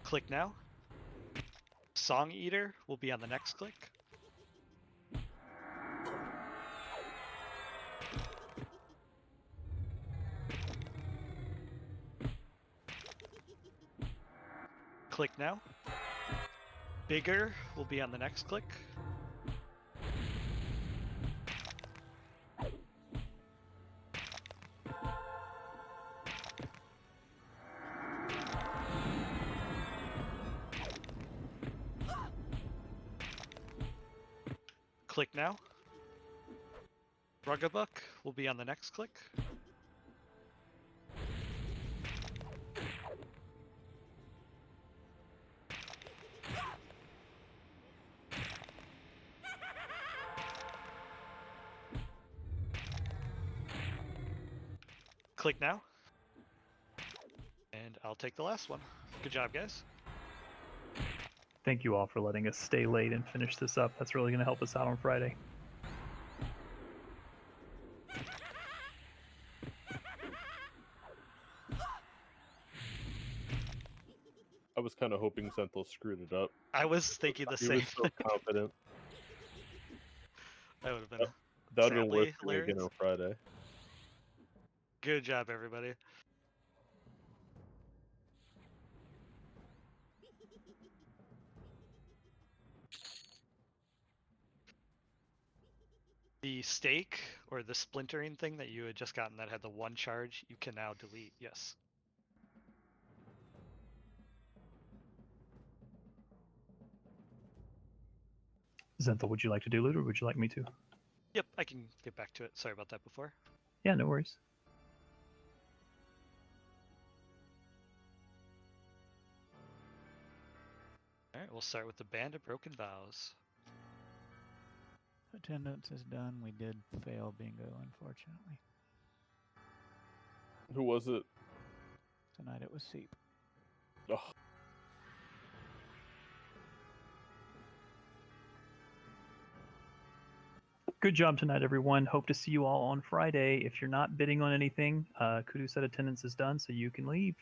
Click now. Song Eater will be on the next click. Click now. Bigger will be on the next click. Click now. Rugabuck will be on the next click. Click now. And I'll take the last one. Good job, guys. Thank you all for letting us stay late and finish this up. That's really going to help us out on Friday. I was kind of hoping Zenthal screwed it up. I was thinking the He same was so thing. confident. That would have been That would have been sadly worth doing again hilarious. on Friday. Good job, everybody. The stake or the splintering thing that you had just gotten that had the one charge, you can now delete. Yes. Zenthal, would you like to do loot or would you like me to? Yep, I can get back to it. Sorry about that before. Yeah, no worries. Alright, we'll start with the Band of Broken Vows. Attendance is done. We did fail bingo, unfortunately. Who was it? Tonight it was Seep. Oh. Good job tonight, everyone. Hope to see you all on Friday. If you're not bidding on anything, Kudu said attendance is done, so you can leave.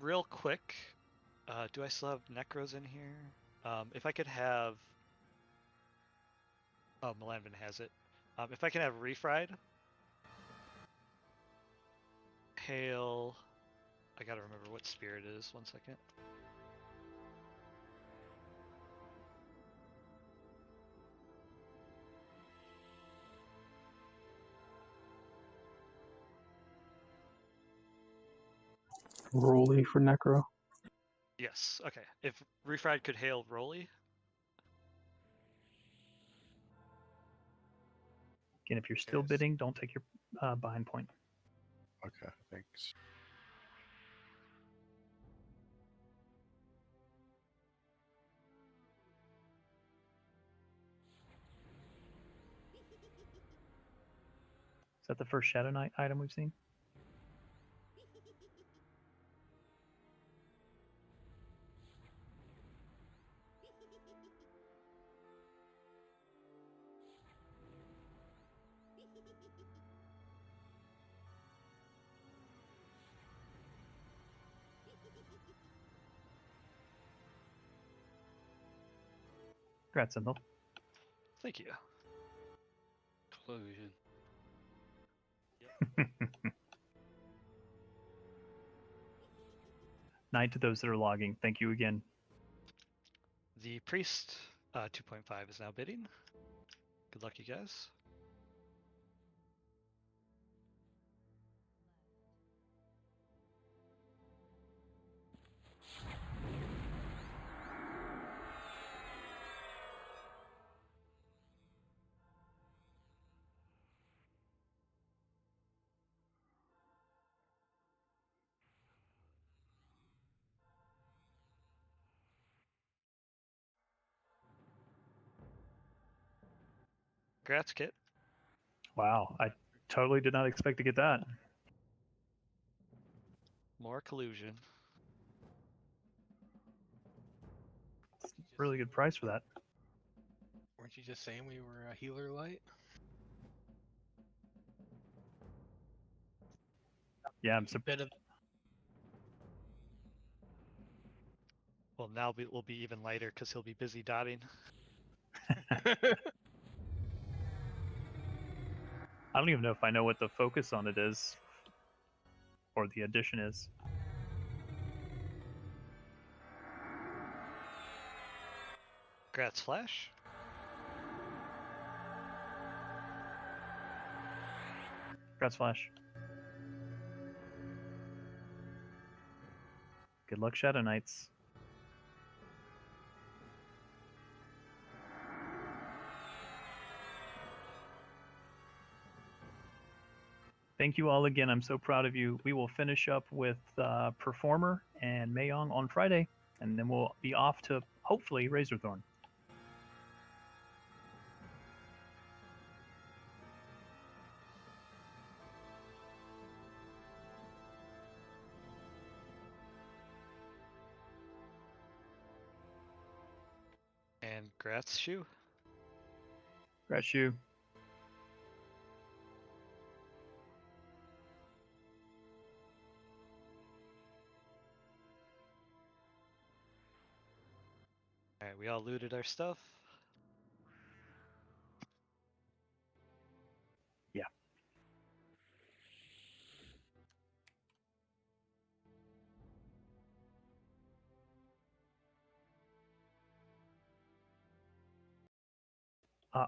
Real quick, do I still have Necros in here? If I could have... Oh, Melanvin has it. If I can have Refried, Hail... I gotta remember what spirit it is. 1 second. Rolly for Necro. Yes, okay. If Refried could hail Rolly. Again, if you're still bidding, don't take your bind point. Okay, thanks. Is that the first Shadow Knight item we've seen? Congrats, Zenthal. Thank you. Collusion. Night to those that are logging. Thank you again. The Priest 2.5 is now bidding. Good luck, you guys. Congrats, Kit. Wow, I totally did not expect to get that. More collusion. Really good price for that. Weren't you just saying we were a healer light? Yeah, I'm Well, now we'll be even lighter because he'll be busy dotting. I don't even know if I know what the focus on it is, or the addition is. Congrats, Flash. Congrats, Flash. Good luck, Shadow Knights. thank you all again. I'm so proud of you. We will finish up with Performer and Mayong on Friday, and then we'll be off to hopefully Razorthorn. And Gratz Shoe. Gratz Shoe. Alright, we all looted our stuff. Yeah.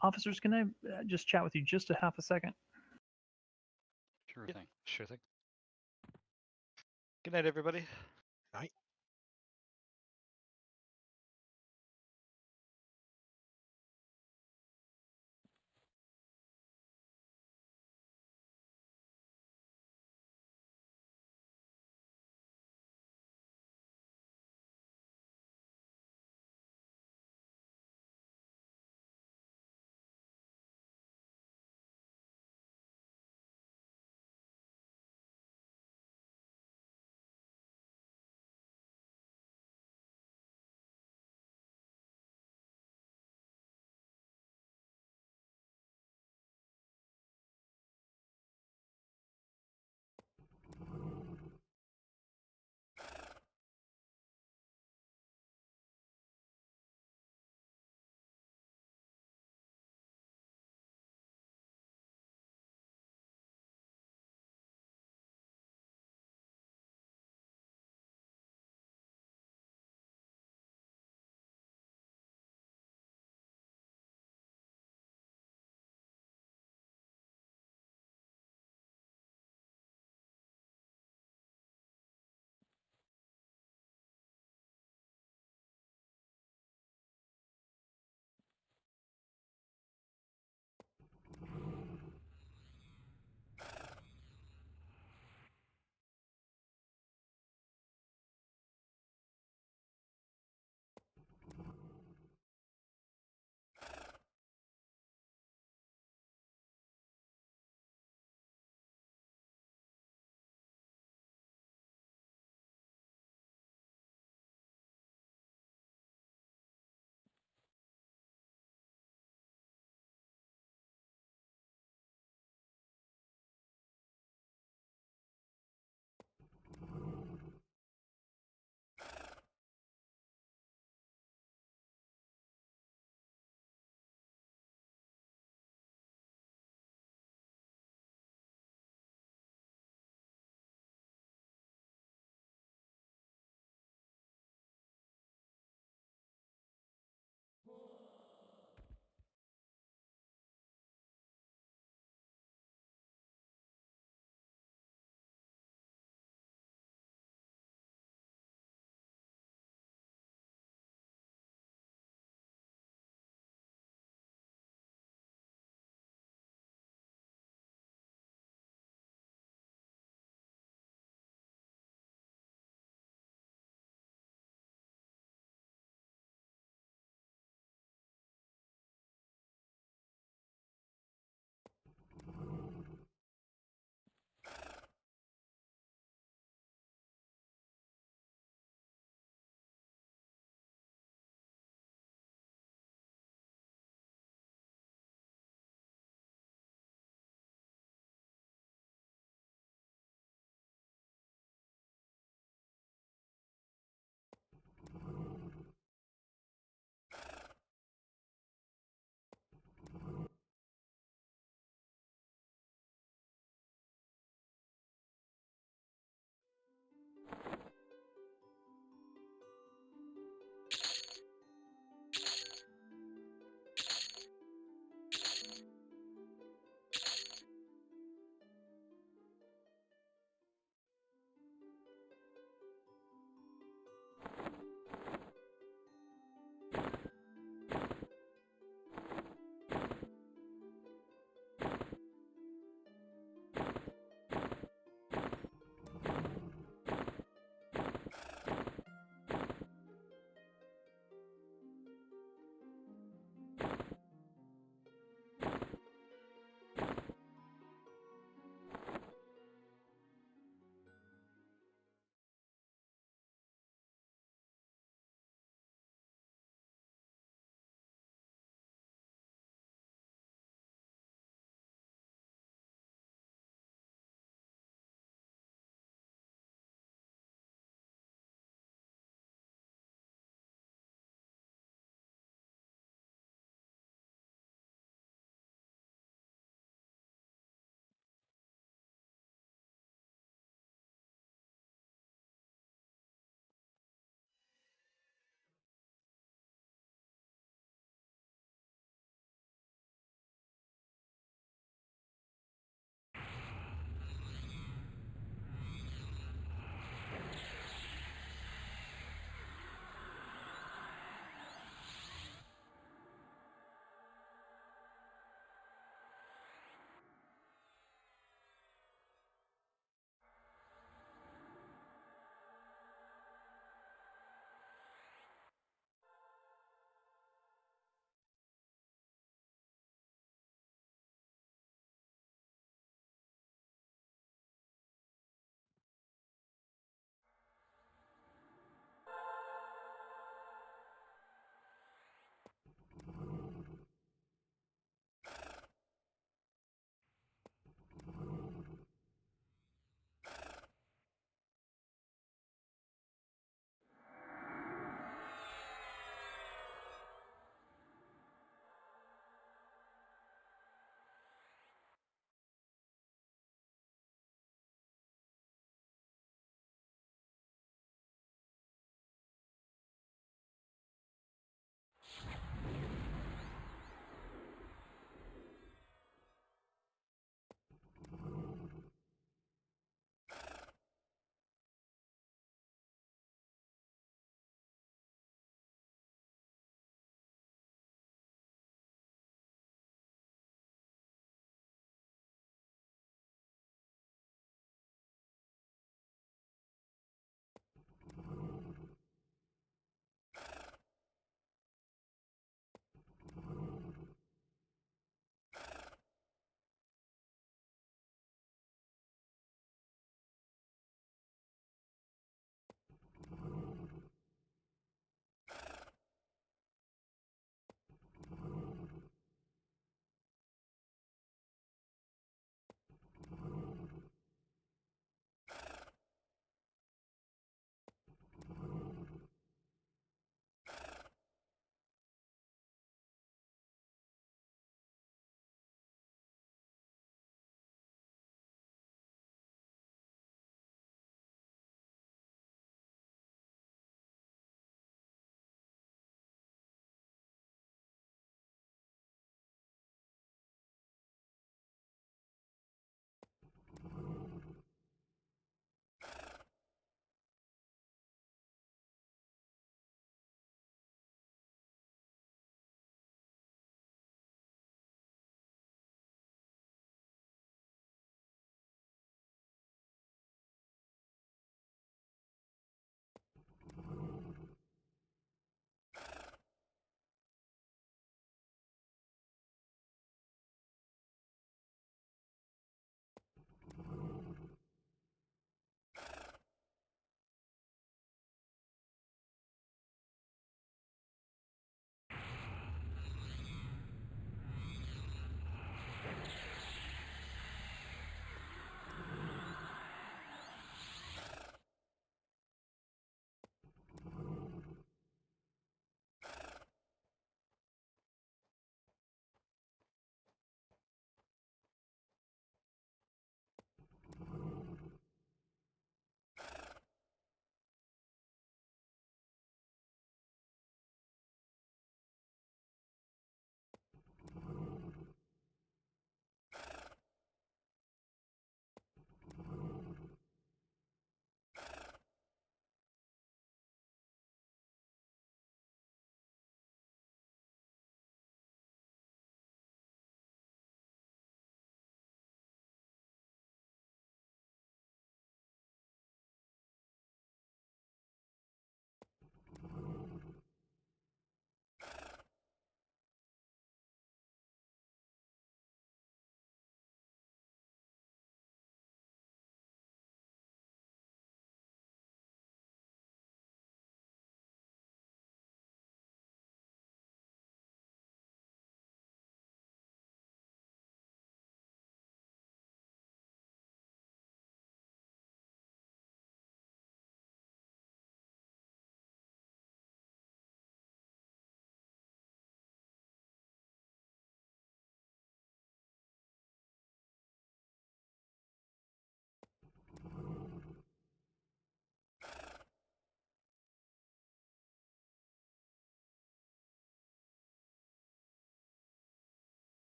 Officers, can I just chat with you just a half a second? Sure Yep, thing. sure thing. Good night, everybody.